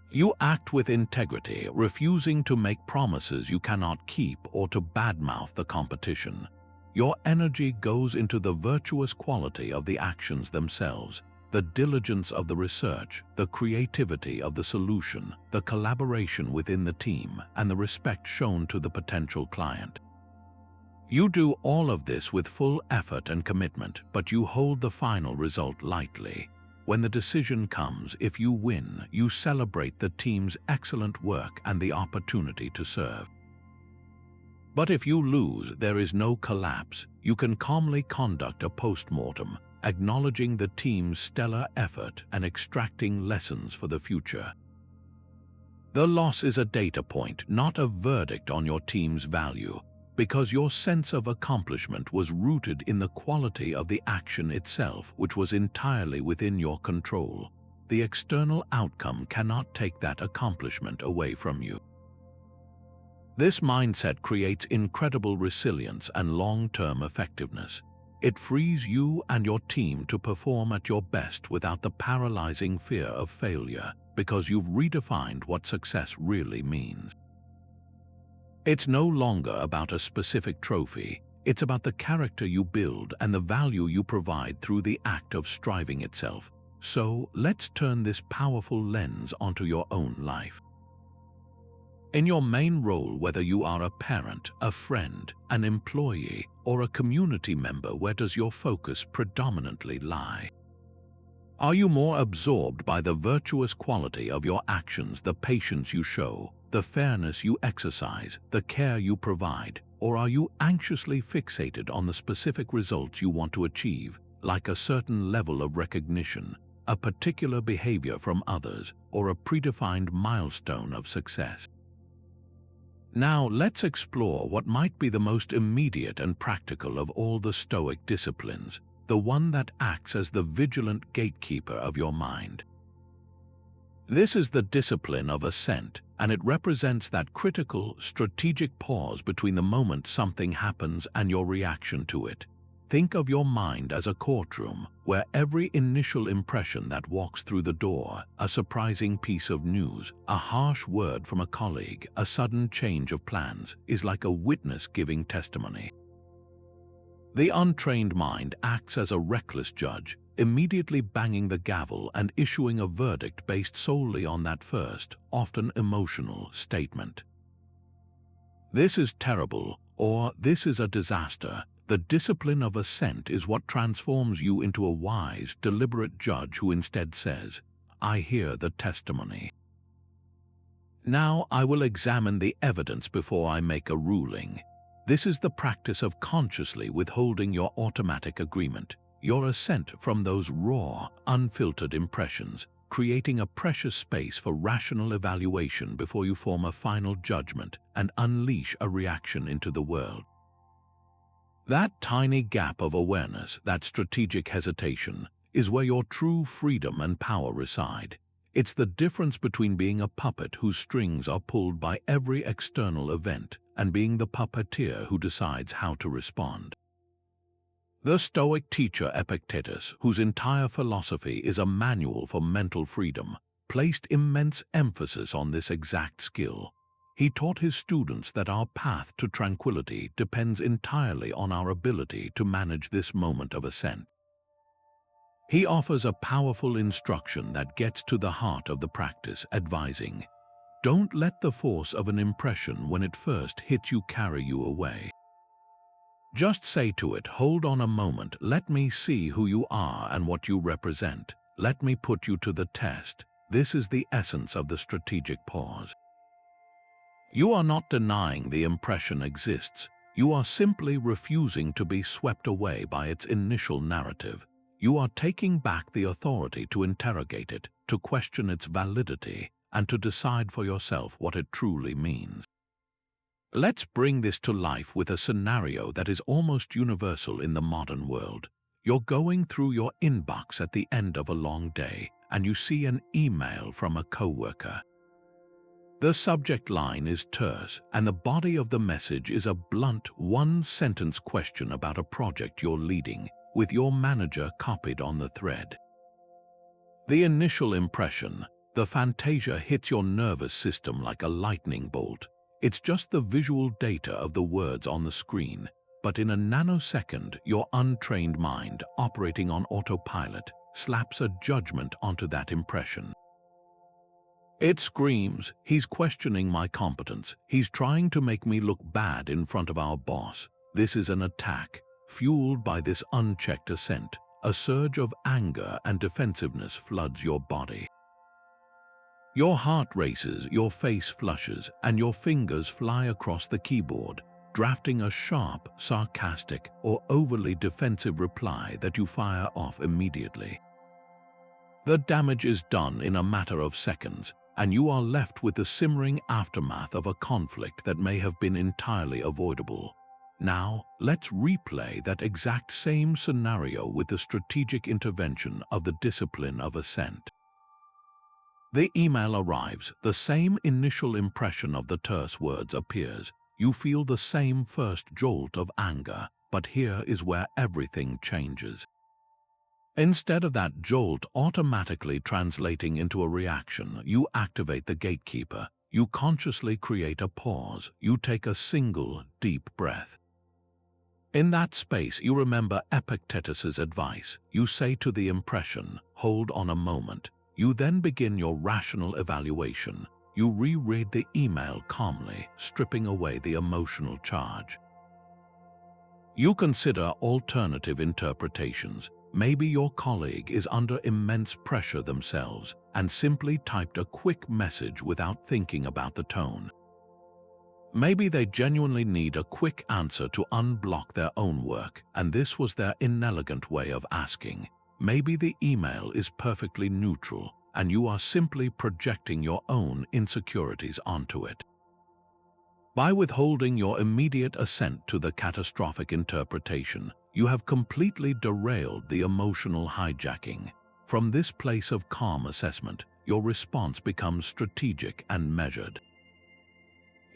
You act with integrity, refusing to make promises you cannot keep or to badmouth the competition. Your energy goes into the virtuous quality of the actions themselves, the diligence of the research, the creativity of the solution, the collaboration within the team, and the respect shown to the potential client. You do all of this with full effort and commitment, but you hold the final result lightly. When the decision comes, if you win, you celebrate the team's excellent work and the opportunity to serve. But if you lose, there is no collapse. You can calmly conduct a post-mortem, acknowledging the team's stellar effort and extracting lessons for the future. The loss is a data point, not a verdict on your team's value, because your sense of accomplishment was rooted in the quality of the action itself, which was entirely within your control. The external outcome cannot take that accomplishment away from you. This mindset creates incredible resilience and long-term effectiveness. It frees you and your team to perform at your best without the paralyzing fear of failure, because you've redefined what success really means. It's no longer about a specific trophy. It's about the character you build and the value you provide through the act of striving itself. So let's turn this powerful lens onto your own life. In your main role, whether you are a parent, a friend, an employee, or a community member, where does your focus predominantly lie? Are you more absorbed by the virtuous quality of your actions, the patience you show, the fairness you exercise, the care you provide, or are you anxiously fixated on the specific results you want to achieve, like a certain level of recognition, a particular behavior from others, or a predefined milestone of success? Now let's explore what might be the most immediate and practical of all the Stoic disciplines, the one that acts as the vigilant gatekeeper of your mind. This is the Discipline of Assent, and it represents that critical, strategic pause between the moment something happens and your reaction to it. Think of your mind as a courtroom, where every initial impression that walks through the door, a surprising piece of news, a harsh word from a colleague, a sudden change of plans, is like a witness giving testimony. The untrained mind acts as a reckless judge, immediately banging the gavel and issuing a verdict based solely on that first, often emotional, statement. This is terrible, or this is a disaster. The discipline of assent is what transforms you into a wise, deliberate judge who instead says, "I hear the testimony. Now I will examine the evidence before I make a ruling." This is the practice of consciously withholding your automatic agreement, your assent from those raw, unfiltered impressions, creating a precious space for rational evaluation before you form a final judgment and unleash a reaction into the world. That tiny gap of awareness, that strategic hesitation, is where your true freedom and power reside. It's the difference between being a puppet whose strings are pulled by every external event and being the puppeteer who decides how to respond. The Stoic teacher Epictetus, whose entire philosophy is a manual for mental freedom, placed immense emphasis on this exact skill. He taught his students that our path to tranquility depends entirely on our ability to manage this moment of assent. He offers a powerful instruction that gets to the heart of the practice, advising, "Don't let the force of an impression when it first hits you carry you away. Just say to it, 'Hold on a moment, let me see who you are and what you represent. Let me put you to the test.' This is the essence of the strategic pause. You are not denying the impression exists. You are simply refusing to be swept away by its initial narrative. You are taking back the authority to interrogate it, to question its validity, and to decide for yourself what it truly means." Let's bring this to life with a scenario that is almost universal in the modern world. You're going through your inbox at the end of a long day, and you see an email from a coworker. The subject line is terse, and the body of the message is a blunt, one-sentence question about a project you're leading, with your manager copied on the thread. The initial impression, the fantasia, hits your nervous system like a lightning bolt. It's just the visual data of the words on the screen, but in a nanosecond, your untrained mind, operating on autopilot, slaps a judgment onto that impression. It screams, "He's questioning my competence. He's trying to make me look bad in front of our boss." This is an attack, fueled by this unchecked assent. A surge of anger and defensiveness floods your body. Your heart races, your face flushes, and your fingers fly across the keyboard, drafting a sharp, sarcastic, or overly defensive reply that you fire off immediately. The damage is done in a matter of seconds, and you are left with the simmering aftermath of a conflict that may have been entirely avoidable. Now, let's replay that exact same scenario with the strategic intervention of the Discipline of Assent. The email arrives, the same initial impression of the terse words appears. You feel the same first jolt of anger, but here is where everything changes. Instead of that jolt automatically translating into a reaction, you activate the gatekeeper. You consciously create a pause. You take a single, deep breath. In that space, you remember Epictetus's advice. You say to the impression, "Hold on a moment." You then begin your rational evaluation. You reread the email calmly, stripping away the emotional charge. You consider alternative interpretations. Maybe your colleague is under immense pressure themselves and simply typed a quick message without thinking about the tone. Maybe they genuinely need a quick answer to unblock their own work, and this was their inelegant way of asking. Maybe the email is perfectly neutral, and you are simply projecting your own insecurities onto it. By withholding your immediate assent to the catastrophic interpretation, you have completely derailed the emotional hijacking. From this place of calm assessment, your response becomes strategic and measured.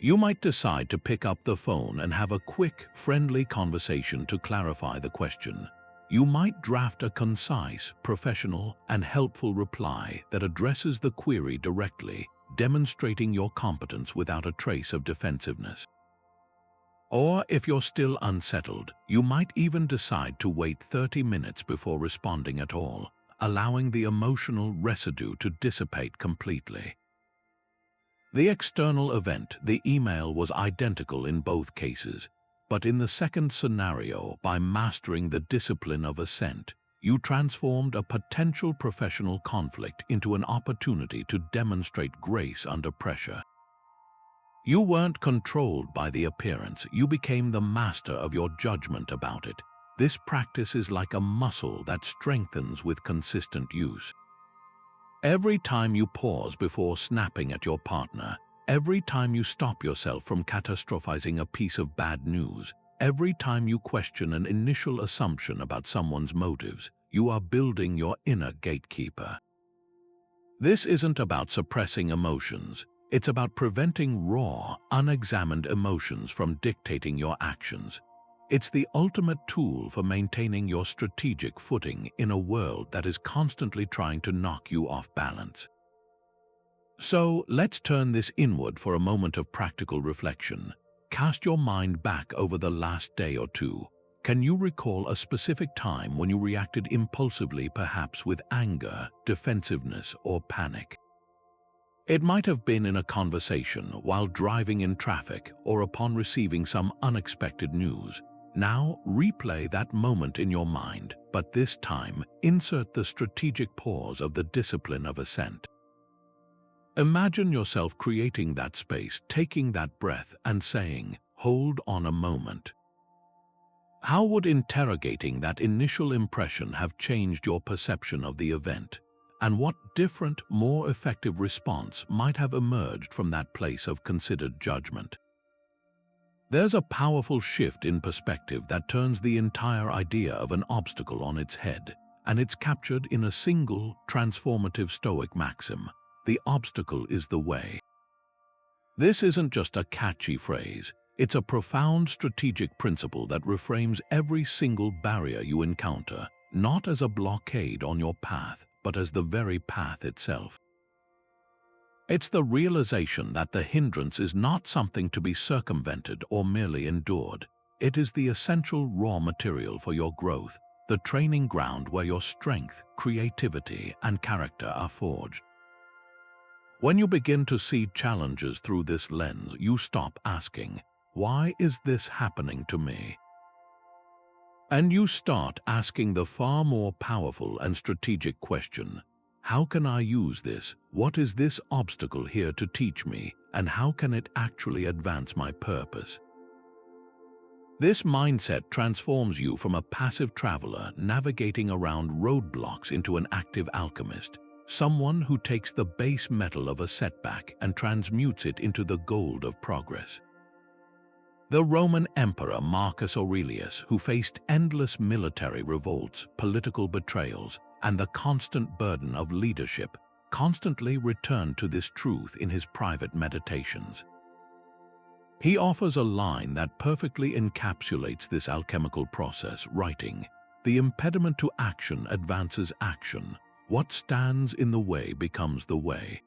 You might decide to pick up the phone and have a quick, friendly conversation to clarify the question. You might draft a concise, professional, and helpful reply that addresses the query directly, demonstrating your competence without a trace of defensiveness. Or, if you're still unsettled, you might even decide to wait 30 minutes before responding at all, allowing the emotional residue to dissipate completely. The external event, the email, was identical in both cases. But in the second scenario, by mastering the discipline of assent, you transformed a potential professional conflict into an opportunity to demonstrate grace under pressure. You weren't controlled by the appearance, you became the master of your judgment about it. This practice is like a muscle that strengthens with consistent use. Every time you pause before snapping at your partner, every time you stop yourself from catastrophizing a piece of bad news, every time you question an initial assumption about someone's motives, you are building your inner gatekeeper. This isn't about suppressing emotions, it's about preventing raw, unexamined emotions from dictating your actions. It's the ultimate tool for maintaining your strategic footing in a world that is constantly trying to knock you off balance. So, let's turn this inward for a moment of practical reflection. Cast your mind back over the last day or two. Can you recall a specific time when you reacted impulsively, perhaps with anger, defensiveness, or panic? It might have been in a conversation, while driving in traffic, or upon receiving some unexpected news. Now, replay that moment in your mind, but this time, insert the strategic pause of the discipline of assent. Imagine yourself creating that space, taking that breath, and saying, "Hold on a moment." How would interrogating that initial impression have changed your perception of the event? And what different, more effective response might have emerged from that place of considered judgment? There's a powerful shift in perspective that turns the entire idea of an obstacle on its head, and it's captured in a single, transformative Stoic maxim: the obstacle is the way. This isn't just a catchy phrase, it's a profound strategic principle that reframes every single barrier you encounter, not as a blockade on your path, but as the very path itself. It's the realization that the hindrance is not something to be circumvented or merely endured. It is the essential raw material for your growth, the training ground where your strength, creativity, and character are forged. When you begin to see challenges through this lens, you stop asking, "Why is this happening to me?" And you start asking the far more powerful and strategic question, "How can I use this? What is this obstacle here to teach me? And how can it actually advance my purpose?" This mindset transforms you from a passive traveler navigating around roadblocks into an active alchemist, someone who takes the base metal of a setback and transmutes it into the gold of progress. The Roman Emperor Marcus Aurelius, who faced endless military revolts, political betrayals, and the constant burden of leadership, constantly returned to this truth in his private meditations. He offers a line that perfectly encapsulates this alchemical process, writing, "The impediment to action advances action. What stands in the way becomes the way."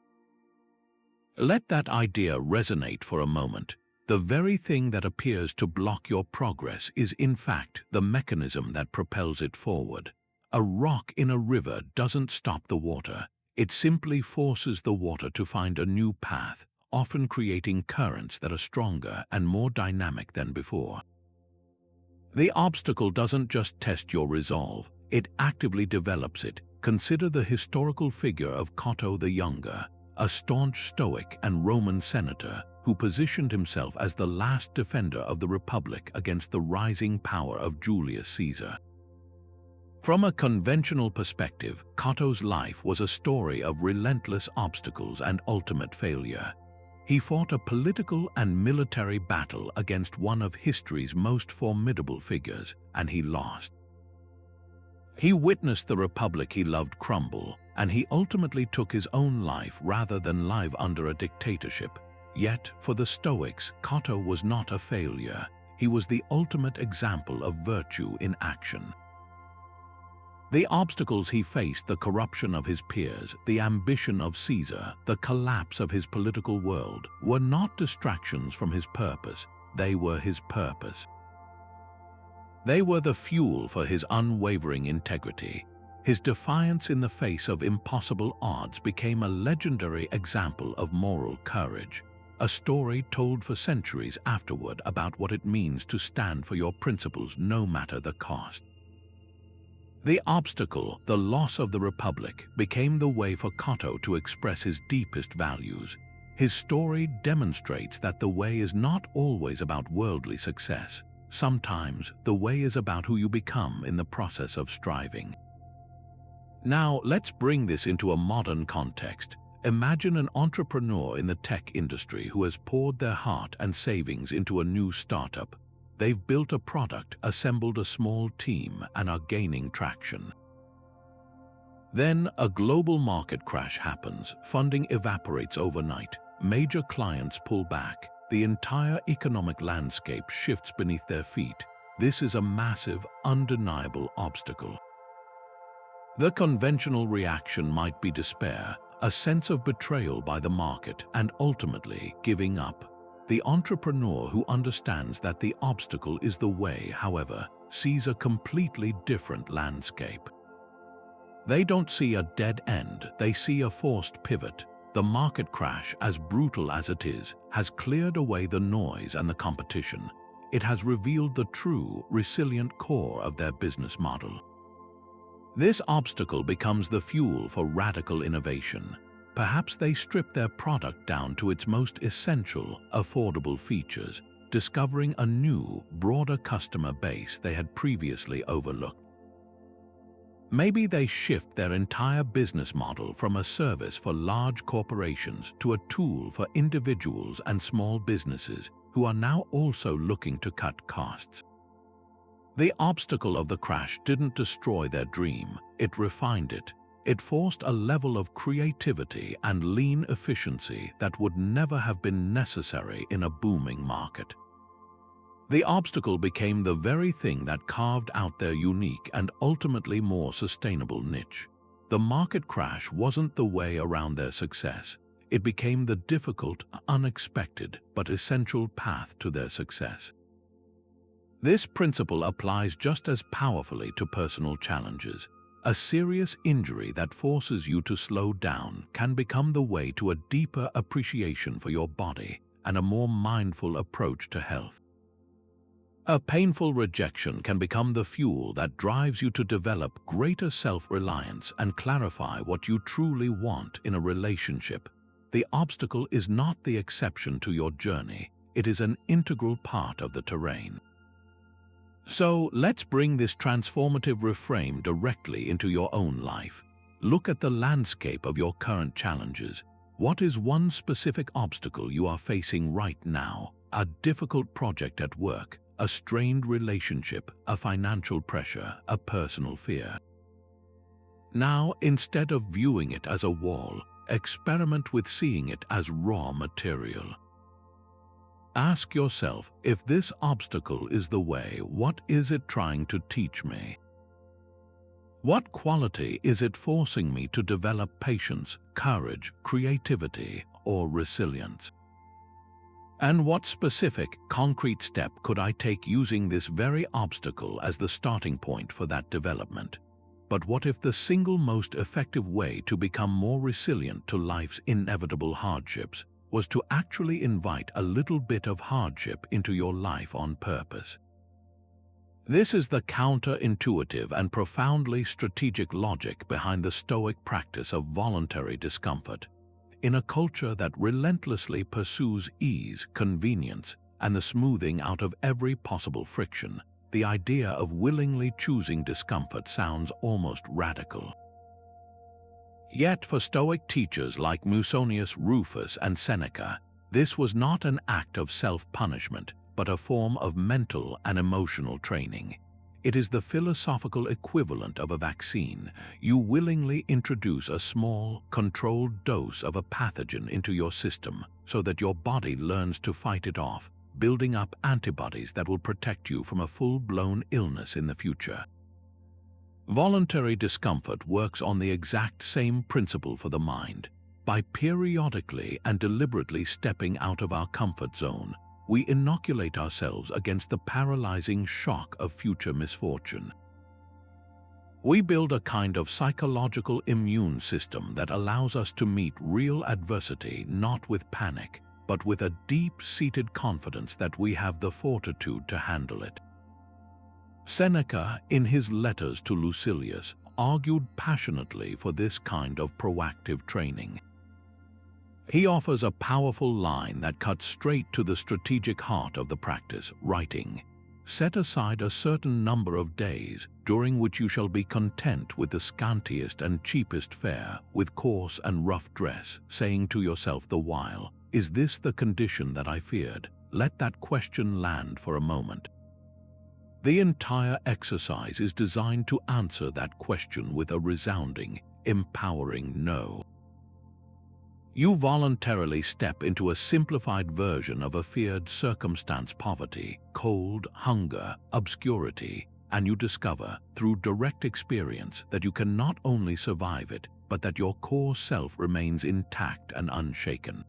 Let that idea resonate for a moment. The very thing that appears to block your progress is in fact the mechanism that propels it forward. A rock in a river doesn't stop the water. It simply forces the water to find a new path, often creating currents that are stronger and more dynamic than before. The obstacle doesn't just test your resolve, it actively develops it. Consider the historical figure of Cato the Younger, a staunch Stoic and Roman senator who positioned himself as the last defender of the Republic against the rising power of Julius Caesar. From a conventional perspective, Cato's life was a story of relentless obstacles and ultimate failure. He fought a political and military battle against one of history's most formidable figures, and he lost. He witnessed the republic he loved crumble, and he ultimately took his own life rather than live under a dictatorship. Yet, for the Stoics, Cato was not a failure. He was the ultimate example of virtue in action. The obstacles he faced, the corruption of his peers, the ambition of Caesar, the collapse of his political world, were not distractions from his purpose. They were his purpose. They were the fuel for his unwavering integrity. His defiance in the face of impossible odds became a legendary example of moral courage, a story told for centuries afterward about what it means to stand for your principles no matter the cost. The obstacle, the loss of the Republic, became the way for Cato to express his deepest values. His story demonstrates that the way is not always about worldly success. Sometimes, the way is about who you become in the process of striving. Now, let's bring this into a modern context. Imagine an entrepreneur in the tech industry who has poured their heart and savings into a new startup. They've built a product, assembled a small team, and are gaining traction. Then, a global market crash happens. Funding evaporates overnight. Major clients pull back. The entire economic landscape shifts beneath their feet. This is a massive, undeniable obstacle. The conventional reaction might be despair, a sense of betrayal by the market, and ultimately giving up. The entrepreneur who understands that the obstacle is the way, however, sees a completely different landscape. They don't see a dead end, they see a forced pivot. The market crash, as brutal as it is, has cleared away the noise and the competition. It has revealed the true, resilient core of their business model. This obstacle becomes the fuel for radical innovation. Perhaps they strip their product down to its most essential, affordable features, discovering a new, broader customer base they had previously overlooked. Maybe they shift their entire business model from a service for large corporations to a tool for individuals and small businesses who are now also looking to cut costs. The obstacle of the crash didn't destroy their dream, it refined it. It forced a level of creativity and lean efficiency that would never have been necessary in a booming market. The obstacle became the very thing that carved out their unique and ultimately more sustainable niche. The market crash wasn't the way around their success. It became the difficult, unexpected, but essential path to their success. This principle applies just as powerfully to personal challenges. A serious injury that forces you to slow down can become the way to a deeper appreciation for your body and a more mindful approach to health. A painful rejection can become the fuel that drives you to develop greater self-reliance and clarify what you truly want in a relationship. The obstacle is not the exception to your journey, it is an integral part of the terrain. So let's bring this transformative reframe directly into your own life. Look at the landscape of your current challenges. What is one specific obstacle you are facing right now? a difficult project at work, a strained relationship, a financial pressure, a personal fear. Now, instead of viewing it as a wall, experiment with seeing it as raw material. Ask yourself, if this obstacle is the way, what is it trying to teach me? What quality is it forcing me to develop patience, courage, creativity, or resilience? And what specific, concrete step could I take using this very obstacle as the starting point for that development? But what if the single most effective way to become more resilient to life's inevitable hardships was to actually invite a little bit of hardship into your life on purpose? This is the counterintuitive and profoundly strategic logic behind the Stoic practice of voluntary discomfort. In a culture that relentlessly pursues ease, convenience, and the smoothing out of every possible friction, the idea of willingly choosing discomfort sounds almost radical. Yet for Stoic teachers like Musonius Rufus and Seneca, this was not an act of self-punishment, but a form of mental and emotional training. It is the philosophical equivalent of a vaccine. You willingly introduce a small, controlled dose of a pathogen into your system so that your body learns to fight it off, building up antibodies that will protect you from a full-blown illness in the future. Voluntary discomfort works on the exact same principle for the mind. By periodically and deliberately stepping out of our comfort zone, we inoculate ourselves against the paralyzing shock of future misfortune. We build a kind of psychological immune system that allows us to meet real adversity not with panic, but with a deep-seated confidence that we have the fortitude to handle it. Seneca, in his letters to Lucilius, argued passionately for this kind of proactive training. He offers a powerful line that cuts straight to the strategic heart of the practice, writing, "Set aside a certain number of days during which you shall be content with the scantiest and cheapest fare, with coarse and rough dress, saying to yourself the while, 'Is this the condition that I feared?' Let that question land for a moment." The entire exercise is designed to answer that question with a resounding, empowering no. You voluntarily step into a simplified version of a feared circumstance: poverty, cold, hunger, obscurity, and you discover, through direct experience, that you can not only survive it, but that your core self remains intact and unshaken.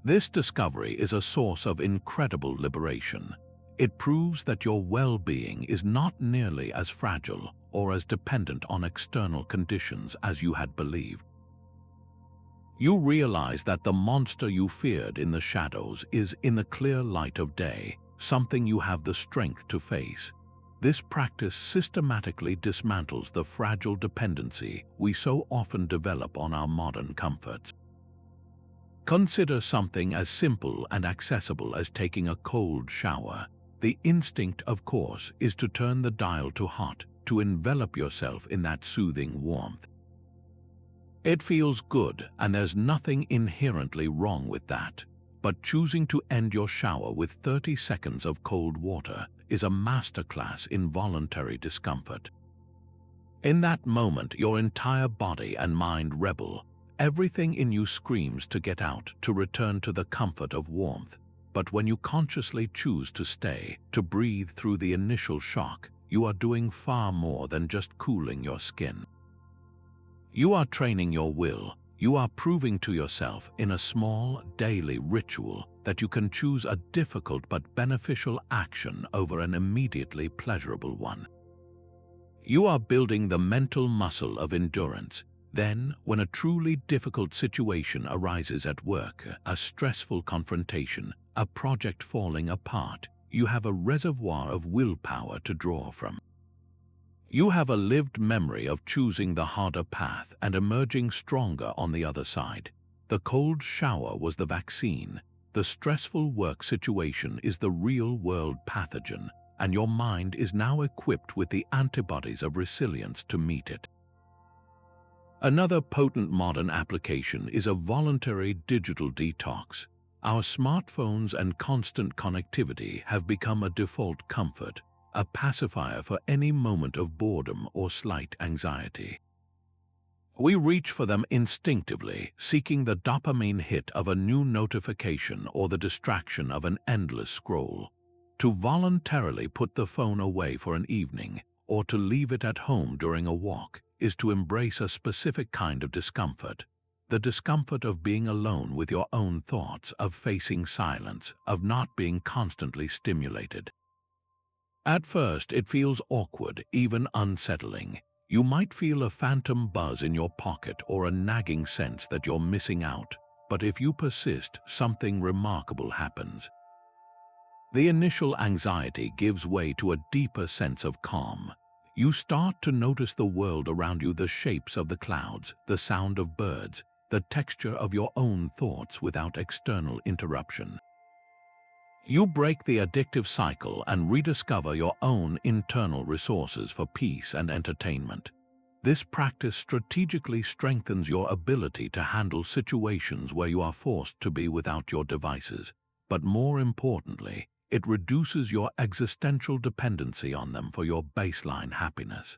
This discovery is a source of incredible liberation. It proves that your well-being is not nearly as fragile or as dependent on external conditions as you had believed. You realize that the monster you feared in the shadows is, in the clear light of day, something you have the strength to face. This practice systematically dismantles the fragile dependency we so often develop on our modern comforts. Consider something as simple and accessible as taking a cold shower. The instinct, of course, is to turn the dial to hot, to envelop yourself in that soothing warmth. It feels good, and there's nothing inherently wrong with that. But choosing to end your shower with 30 seconds of cold water is a masterclass in voluntary discomfort. In that moment, your entire body and mind rebel. Everything in you screams to get out, to return to the comfort of warmth. But when you consciously choose to stay, to breathe through the initial shock, you are doing far more than just cooling your skin. You are training your will. You are proving to yourself in a small, daily ritual that you can choose a difficult but beneficial action over an immediately pleasurable one. You are building the mental muscle of endurance. Then, when a truly difficult situation arises at work, a stressful confrontation, a project falling apart, you have a reservoir of willpower to draw from. You have a lived memory of choosing the harder path and emerging stronger on the other side. The cold shower was the vaccine. The stressful work situation is the real-world pathogen, and your mind is now equipped with the antibodies of resilience to meet it. Another potent modern application is a voluntary digital detox. Our smartphones and constant connectivity have become a default comfort, a pacifier for any moment of boredom or slight anxiety. We reach for them instinctively, seeking the dopamine hit of a new notification or the distraction of an endless scroll. To voluntarily put the phone away for an evening, or to leave it at home during a walk, is to embrace a specific kind of discomfort. The discomfort of being alone with your own thoughts, of facing silence, of not being constantly stimulated. At first, it feels awkward, even unsettling. You might feel a phantom buzz in your pocket or a nagging sense that you're missing out, but if you persist, something remarkable happens. The initial anxiety gives way to a deeper sense of calm. You start to notice the world around you, the shapes of the clouds, the sound of birds, the texture of your own thoughts without external interruption. You break the addictive cycle and rediscover your own internal resources for peace and entertainment. This practice strategically strengthens your ability to handle situations where you are forced to be without your devices, but more importantly, it reduces your existential dependency on them for your baseline happiness.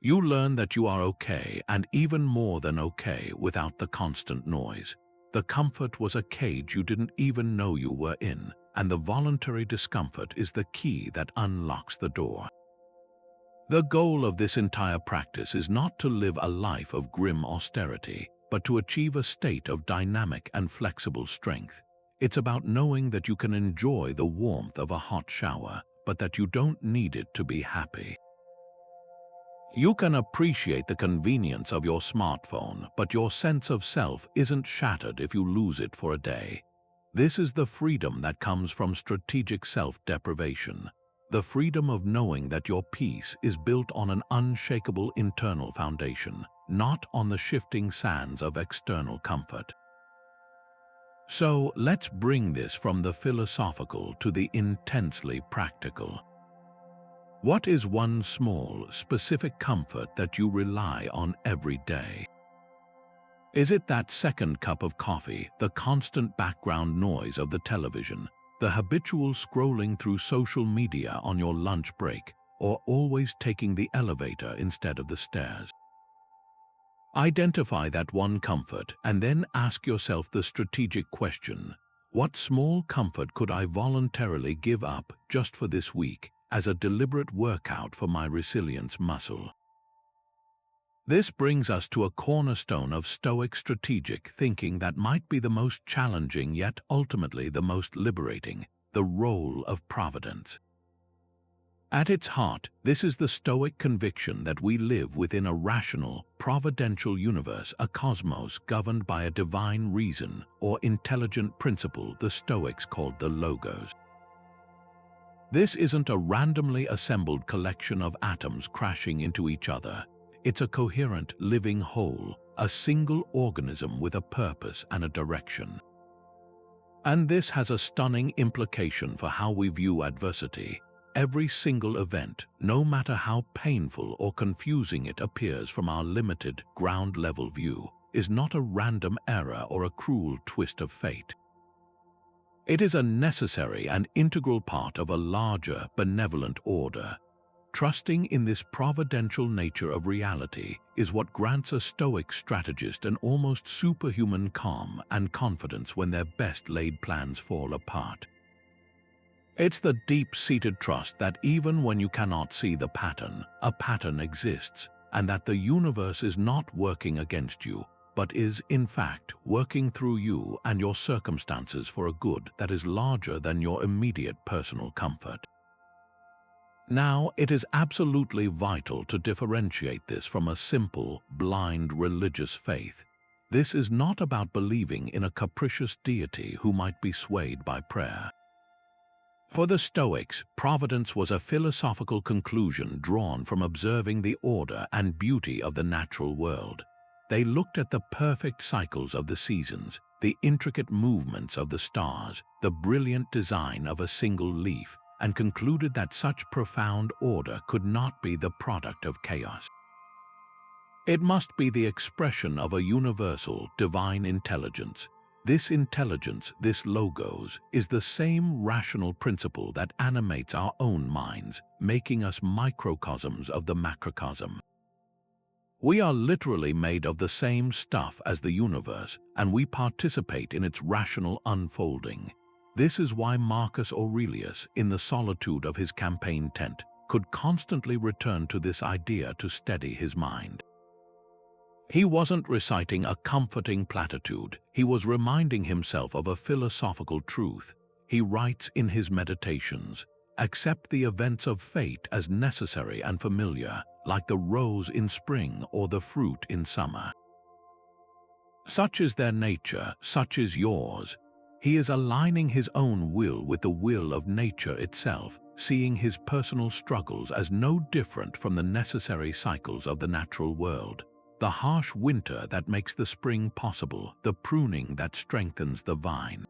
You learn that you are okay, and even more than okay, without the constant noise. The comfort was a cage you didn't even know you were in, and the voluntary discomfort is the key that unlocks the door. The goal of this entire practice is not to live a life of grim austerity, but to achieve a state of dynamic and flexible strength. It's about knowing that you can enjoy the warmth of a hot shower, but that you don't need it to be happy. You can appreciate the convenience of your smartphone, but your sense of self isn't shattered if you lose it for a day. This is the freedom that comes from strategic self-deprivation, the freedom of knowing that your peace is built on an unshakable internal foundation, not on the shifting sands of external comfort. So let's bring this from the philosophical to the intensely practical. What is one small, specific comfort that you rely on every day? Is it that second cup of coffee, the constant background noise of the television, the habitual scrolling through social media on your lunch break, or always taking the elevator instead of the stairs? Identify that one comfort and then ask yourself the strategic question: what small comfort could I voluntarily give up just for this week, as a deliberate workout for my resilience muscle? This brings us to a cornerstone of Stoic strategic thinking that might be the most challenging yet ultimately the most liberating: the role of Providence. At its heart, this is the Stoic conviction that we live within a rational, providential universe, a cosmos governed by a divine reason or intelligent principle the Stoics called the Logos. This isn't a randomly assembled collection of atoms crashing into each other. It's a coherent, living whole, a single organism with a purpose and a direction. And this has a stunning implication for how we view adversity. Every single event, no matter how painful or confusing it appears from our limited, ground-level view, is not a random error or a cruel twist of fate. It is a necessary and integral part of a larger, benevolent order. Trusting in this providential nature of reality is what grants a Stoic strategist an almost superhuman calm and confidence when their best-laid plans fall apart. It's the deep-seated trust that even when you cannot see the pattern, a pattern exists, and that the universe is not working against you, but is, in fact, working through you and your circumstances for a good that is larger than your immediate personal comfort. Now, it is absolutely vital to differentiate this from a simple, blind religious faith. This is not about believing in a capricious deity who might be swayed by prayer. For the Stoics, providence was a philosophical conclusion drawn from observing the order and beauty of the natural world. They looked at the perfect cycles of the seasons, the intricate movements of the stars, the brilliant design of a single leaf, and concluded that such profound order could not be the product of chaos. It must be the expression of a universal, divine intelligence. This intelligence, this logos, is the same rational principle that animates our own minds, making us microcosms of the macrocosm. We are literally made of the same stuff as the universe, and we participate in its rational unfolding. This is why Marcus Aurelius, in the solitude of his campaign tent, could constantly return to this idea to steady his mind. He wasn't reciting a comforting platitude, he was reminding himself of a philosophical truth. He writes in his meditations, "Accept the events of fate as necessary and familiar, like the rose in spring or the fruit in summer. Such is their nature, such is yours." He is aligning his own will with the will of nature itself, seeing his personal struggles as no different from the necessary cycles of the natural world. The harsh winter that makes the spring possible, the pruning that strengthens the vine.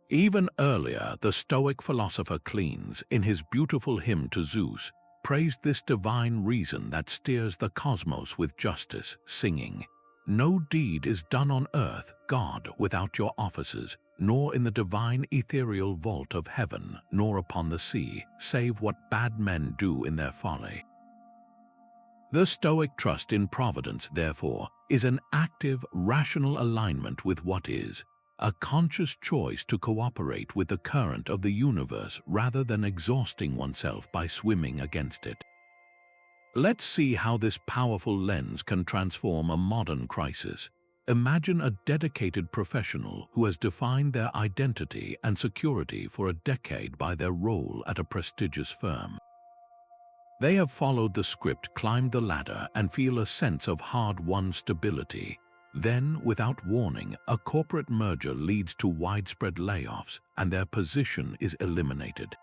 Even earlier, the Stoic philosopher Cleans, in his beautiful hymn to Zeus, praised this divine reason that steers the cosmos with justice, singing, "No deed is done on earth, God, without your offices, nor in the divine ethereal vault of heaven, nor upon the sea, save what bad men do in their folly." The Stoic trust in Providence, therefore, is an active, rational alignment with what is, a conscious choice to cooperate with the current of the universe rather than exhausting oneself by swimming against it. Let's see how this powerful lens can transform a modern crisis. Imagine a dedicated professional who has defined their identity and security for a decade by their role at a prestigious firm. They have followed the script, climbed the ladder, and feel a sense of hard-won stability. Then, without warning, a corporate merger leads to widespread layoffs, and their position is eliminated.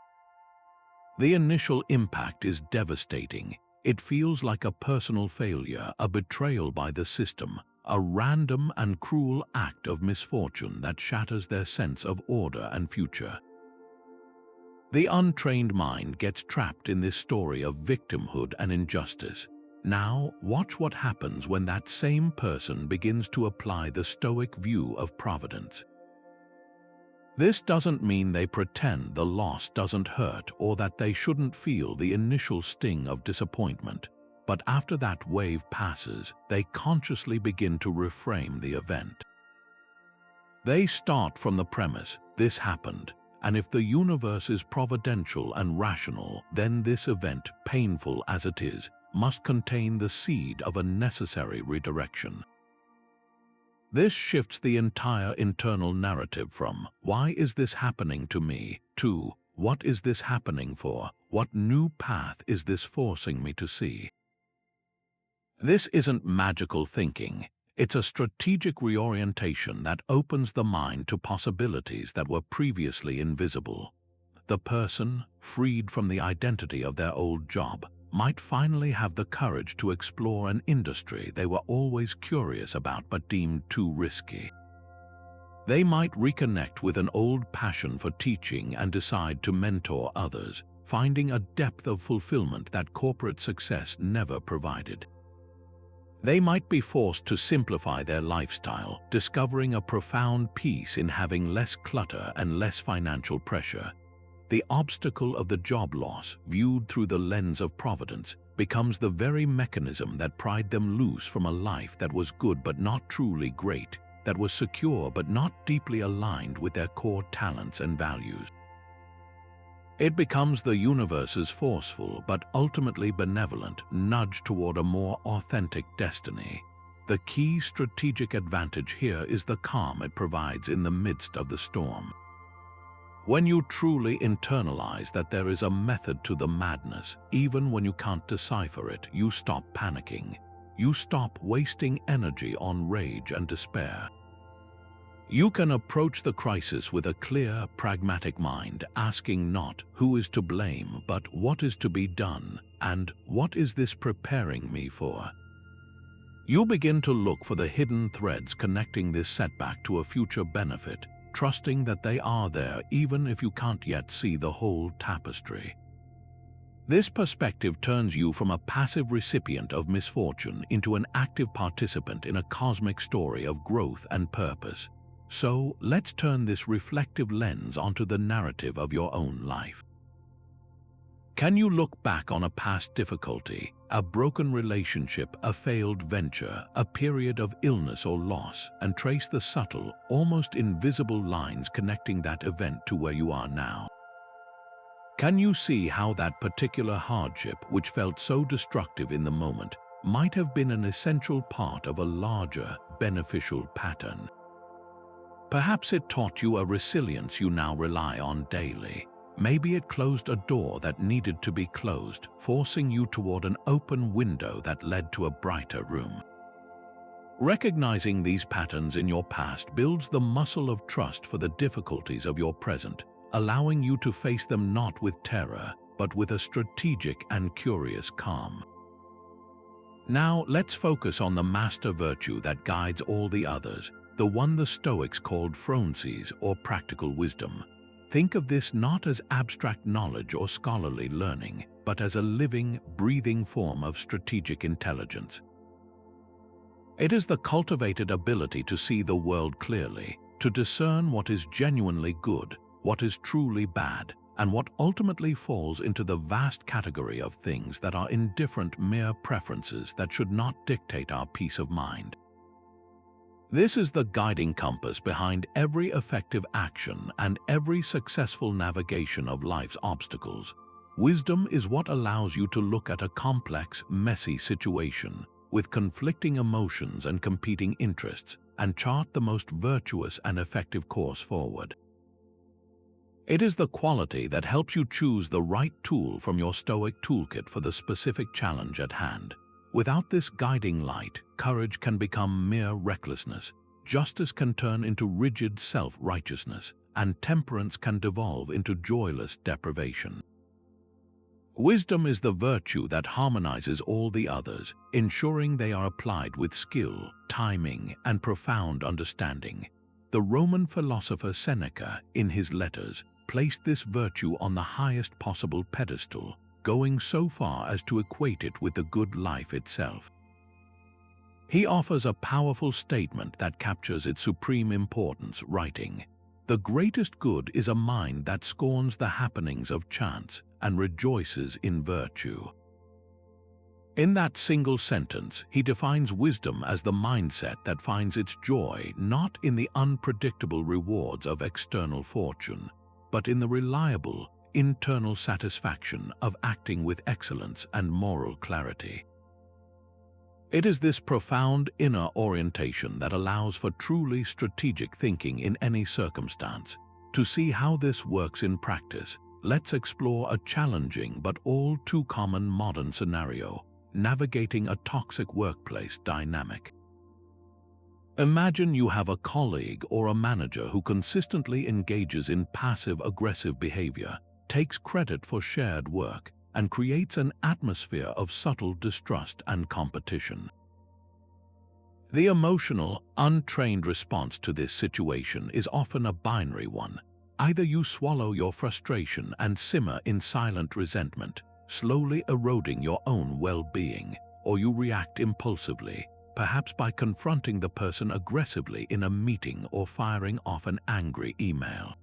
The initial impact is devastating. It feels like a personal failure, a betrayal by the system, a random and cruel act of misfortune that shatters their sense of order and future. The untrained mind gets trapped in this story of victimhood and injustice. Now, watch what happens when that same person begins to apply the Stoic view of providence. This doesn't mean they pretend the loss doesn't hurt or that they shouldn't feel the initial sting of disappointment, but after that wave passes, they consciously begin to reframe the event. They start from the premise, "This happened," and if the universe is providential and rational, then this event, painful as it is, must contain the seed of a necessary redirection. This shifts the entire internal narrative from, "Why is this happening to me?" to, "What is this happening for? What new path is this forcing me to see?" This isn't magical thinking. It's a strategic reorientation that opens the mind to possibilities that were previously invisible. The person, freed from the identity of their old job, might finally have the courage to explore an industry they were always curious about but deemed too risky. They might reconnect with an old passion for teaching and decide to mentor others, finding a depth of fulfillment that corporate success never provided. They might be forced to simplify their lifestyle, discovering a profound peace in having less clutter and less financial pressure. The obstacle of the job loss, viewed through the lens of providence, becomes the very mechanism that pried them loose from a life that was good but not truly great, that was secure but not deeply aligned with their core talents and values. It becomes the universe's forceful but ultimately benevolent nudge toward a more authentic destiny. The key strategic advantage here is the calm it provides in the midst of the storm. When you truly internalize that there is a method to the madness, even when you can't decipher it, you stop panicking. You stop wasting energy on rage and despair. You can approach the crisis with a clear, pragmatic mind, asking not who is to blame, but what is to be done, and what is this preparing me for? You begin to look for the hidden threads connecting this setback to a future benefit, trusting that they are there even if you can't yet see the whole tapestry. This perspective turns you from a passive recipient of misfortune into an active participant in a cosmic story of growth and purpose. So let's turn this reflective lens onto the narrative of your own life. Can you look back on a past difficulty, a broken relationship, a failed venture, a period of illness or loss, and trace the subtle, almost invisible lines connecting that event to where you are now? Can you see how that particular hardship, which felt so destructive in the moment, might have been an essential part of a larger, beneficial pattern? Perhaps it taught you a resilience you now rely on daily. Maybe it closed a door that needed to be closed, forcing you toward an open window that led to a brighter room. Recognizing these patterns in your past builds the muscle of trust for the difficulties of your present, allowing you to face them not with terror, but with a strategic and curious calm. Now let's focus on the master virtue that guides all the others, the one the Stoics called phronses, or practical wisdom. Think of this not as abstract knowledge or scholarly learning, but as a living, breathing form of strategic intelligence. It is the cultivated ability to see the world clearly, to discern what is genuinely good, what is truly bad, and what ultimately falls into the vast category of things that are indifferent mere preferences that should not dictate our peace of mind. This is the guiding compass behind every effective action and every successful navigation of life's obstacles. Wisdom is what allows you to look at a complex, messy situation with conflicting emotions and competing interests and chart the most virtuous and effective course forward. It is the quality that helps you choose the right tool from your Stoic toolkit for the specific challenge at hand. Without this guiding light, courage can become mere recklessness, justice can turn into rigid self-righteousness, and temperance can devolve into joyless deprivation. Wisdom is the virtue that harmonizes all the others, ensuring they are applied with skill, timing, and profound understanding. The Roman philosopher Seneca, in his letters, placed this virtue on the highest possible pedestal, going so far as to equate it with the good life itself. He offers a powerful statement that captures its supreme importance, writing, "The greatest good is a mind that scorns the happenings of chance and rejoices in virtue." In that single sentence, he defines wisdom as the mindset that finds its joy not in the unpredictable rewards of external fortune, but in the reliable, internal satisfaction of acting with excellence and moral clarity. It is this profound inner orientation that allows for truly strategic thinking in any circumstance. To see how this works in practice, let's explore a challenging but all too common modern scenario: navigating a toxic workplace dynamic. Imagine you have a colleague or a manager who consistently engages in passive-aggressive behavior, takes credit for shared work, and creates an atmosphere of subtle distrust and competition. The emotional, untrained response to this situation is often a binary one. Either you swallow your frustration and simmer in silent resentment, slowly eroding your own well-being, or you react impulsively, perhaps by confronting the person aggressively in a meeting or firing off an angry email.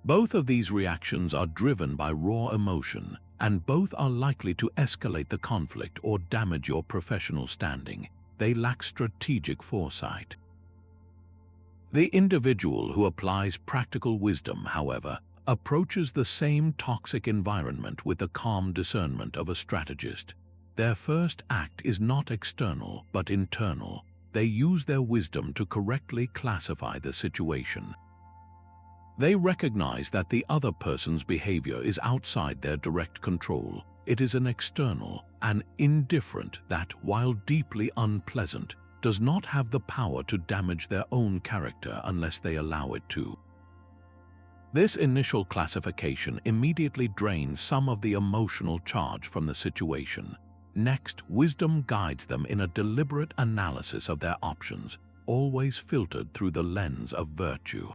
Both of these reactions are driven by raw emotion, and both are likely to escalate the conflict or damage your professional standing. They lack strategic foresight. The individual who applies practical wisdom, however, approaches the same toxic environment with the calm discernment of a strategist. Their first act is not external but internal. They use their wisdom to correctly classify the situation. They recognize that the other person's behavior is outside their direct control. It is an external, an indifferent that, while deeply unpleasant, does not have the power to damage their own character unless they allow it to. This initial classification immediately drains some of the emotional charge from the situation. Next, wisdom guides them in a deliberate analysis of their options, always filtered through the lens of virtue.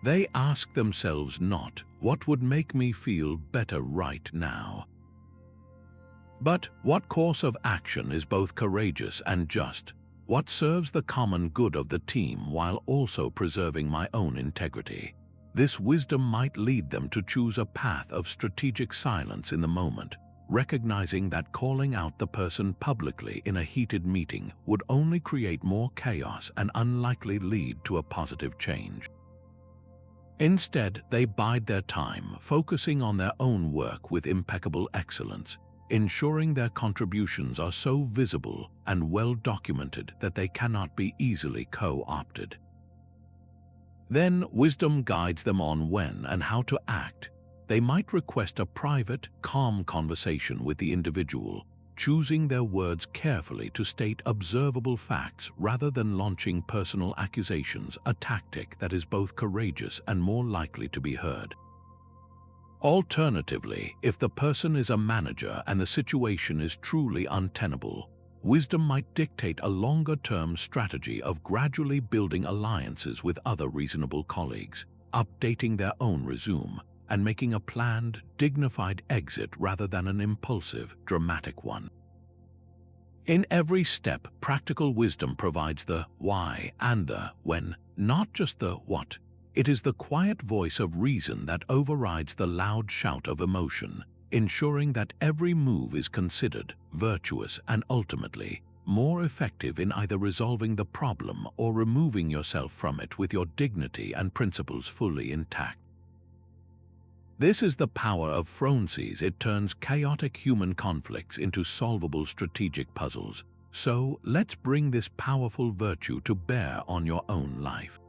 They ask themselves not, "What would make me feel better right now?" but "What course of action is both courageous and just? What serves the common good of the team while also preserving my own integrity? This wisdom might lead them to choose a path of strategic silence in the moment, recognizing that calling out the person publicly in a heated meeting would only create more chaos and unlikely lead to a positive change. Instead, they bide their time, focusing on their own work with impeccable excellence, ensuring their contributions are so visible and well documented that they cannot be easily co-opted. Then, wisdom guides them on when and how to act. They might request a private, calm conversation with the individual, choosing their words carefully to state observable facts rather than launching personal accusations, a tactic that is both courageous and more likely to be heard. Alternatively, if the person is a manager and the situation is truly untenable, wisdom might dictate a longer-term strategy of gradually building alliances with other reasonable colleagues, updating their own resume, and making a planned, dignified exit rather than an impulsive, dramatic one. In every step, practical wisdom provides the why and the when, not just the what. It is the quiet voice of reason that overrides the loud shout of emotion, ensuring that every move is considered, virtuous, and ultimately more effective in either resolving the problem or removing yourself from it with your dignity and principles fully intact. This is the power of phronses. It turns chaotic human conflicts into solvable strategic puzzles. So, let's bring this powerful virtue to bear on your own life.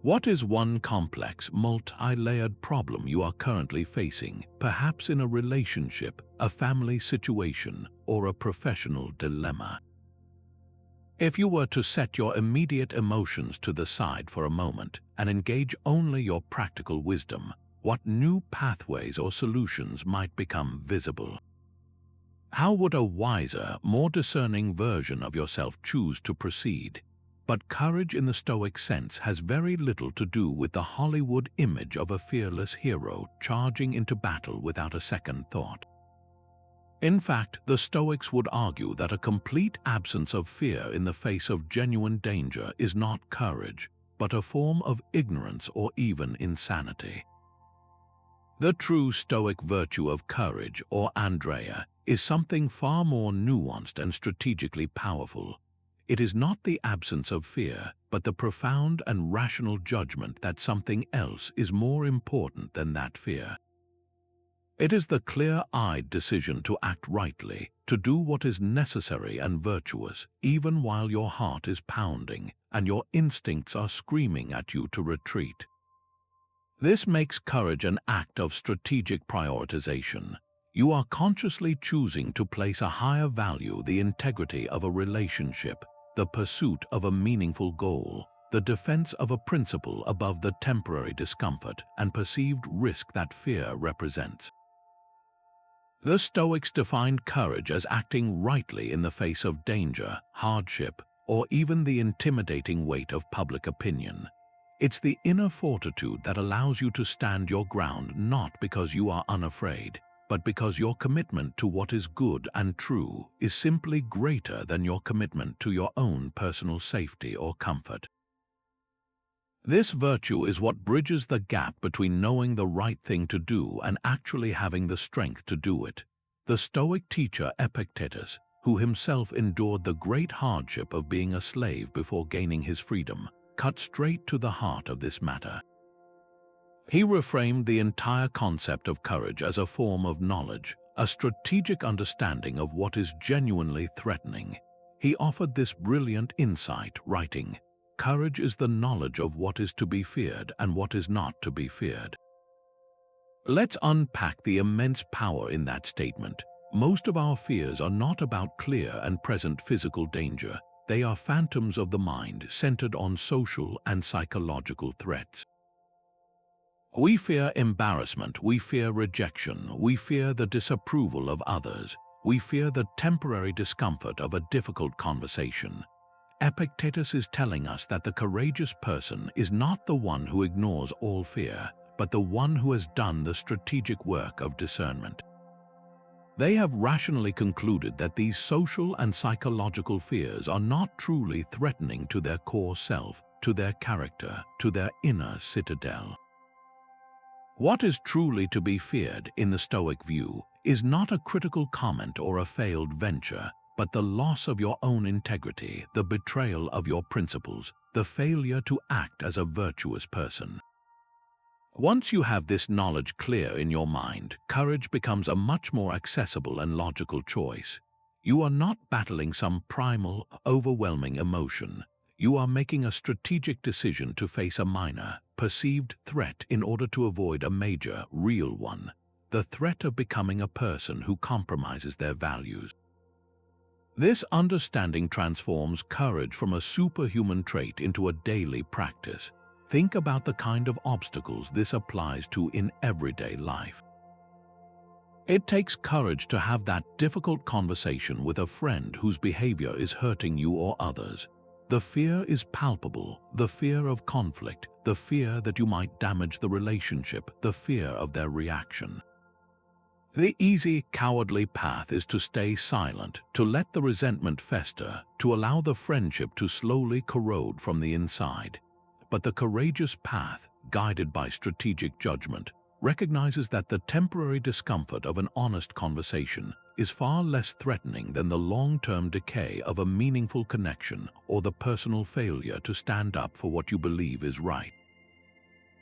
What is one complex, multi-layered problem you are currently facing, perhaps in a relationship, a family situation, or a professional dilemma? If you were to set your immediate emotions to the side for a moment and engage only your practical wisdom, what new pathways or solutions might become visible? How would a wiser, more discerning version of yourself choose to proceed? But courage in the Stoic sense has very little to do with the Hollywood image of a fearless hero charging into battle without a second thought. In fact, the Stoics would argue that a complete absence of fear in the face of genuine danger is not courage, but a form of ignorance or even insanity. The true Stoic virtue of courage, or Andrea, is something far more nuanced and strategically powerful. It is not the absence of fear, but the profound and rational judgment that something else is more important than that fear. It is the clear-eyed decision to act rightly, to do what is necessary and virtuous, even while your heart is pounding and your instincts are screaming at you to retreat. This makes courage an act of strategic prioritization. You are consciously choosing to place a higher value the integrity of a relationship, the pursuit of a meaningful goal, the defense of a principle above the temporary discomfort and perceived risk that fear represents. The Stoics defined courage as acting rightly in the face of danger, hardship, or even the intimidating weight of public opinion. It's the inner fortitude that allows you to stand your ground not because you are unafraid, but because your commitment to what is good and true is simply greater than your commitment to your own personal safety or comfort. This virtue is what bridges the gap between knowing the right thing to do and actually having the strength to do it. The Stoic teacher Epictetus, who himself endured the great hardship of being a slave before gaining his freedom, cut straight to the heart of this matter. He reframed the entire concept of courage as a form of knowledge, a strategic understanding of what is genuinely threatening. He offered this brilliant insight, writing, "Courage is the knowledge of what is to be feared and what is not to be feared." Let's unpack the immense power in that statement. Most of our fears are not about clear and present physical danger. They are phantoms of the mind centered on social and psychological threats. We fear embarrassment, we fear rejection, we fear the disapproval of others, we fear the temporary discomfort of a difficult conversation. Epictetus is telling us that the courageous person is not the one who ignores all fear, but the one who has done the strategic work of discernment. They have rationally concluded that these social and psychological fears are not truly threatening to their core self, to their character, to their inner citadel. What is truly to be feared in the Stoic view is not a critical comment or a failed venture, but the loss of your own integrity, the betrayal of your principles, the failure to act as a virtuous person. Once you have this knowledge clear in your mind, courage becomes a much more accessible and logical choice. You are not battling some primal, overwhelming emotion. You are making a strategic decision to face a minor, perceived threat in order to avoid a major, real one, the threat of becoming a person who compromises their values. This understanding transforms courage from a superhuman trait into a daily practice. Think about the kind of obstacles this applies to in everyday life. It takes courage to have that difficult conversation with a friend whose behavior is hurting you or others. The fear is palpable, the fear of conflict, the fear that you might damage the relationship, the fear of their reaction. The easy, cowardly path is to stay silent, to let the resentment fester, to allow the friendship to slowly corrode from the inside. But the courageous path, guided by strategic judgment, recognizes that the temporary discomfort of an honest conversation is far less threatening than the long-term decay of a meaningful connection or the personal failure to stand up for what you believe is right.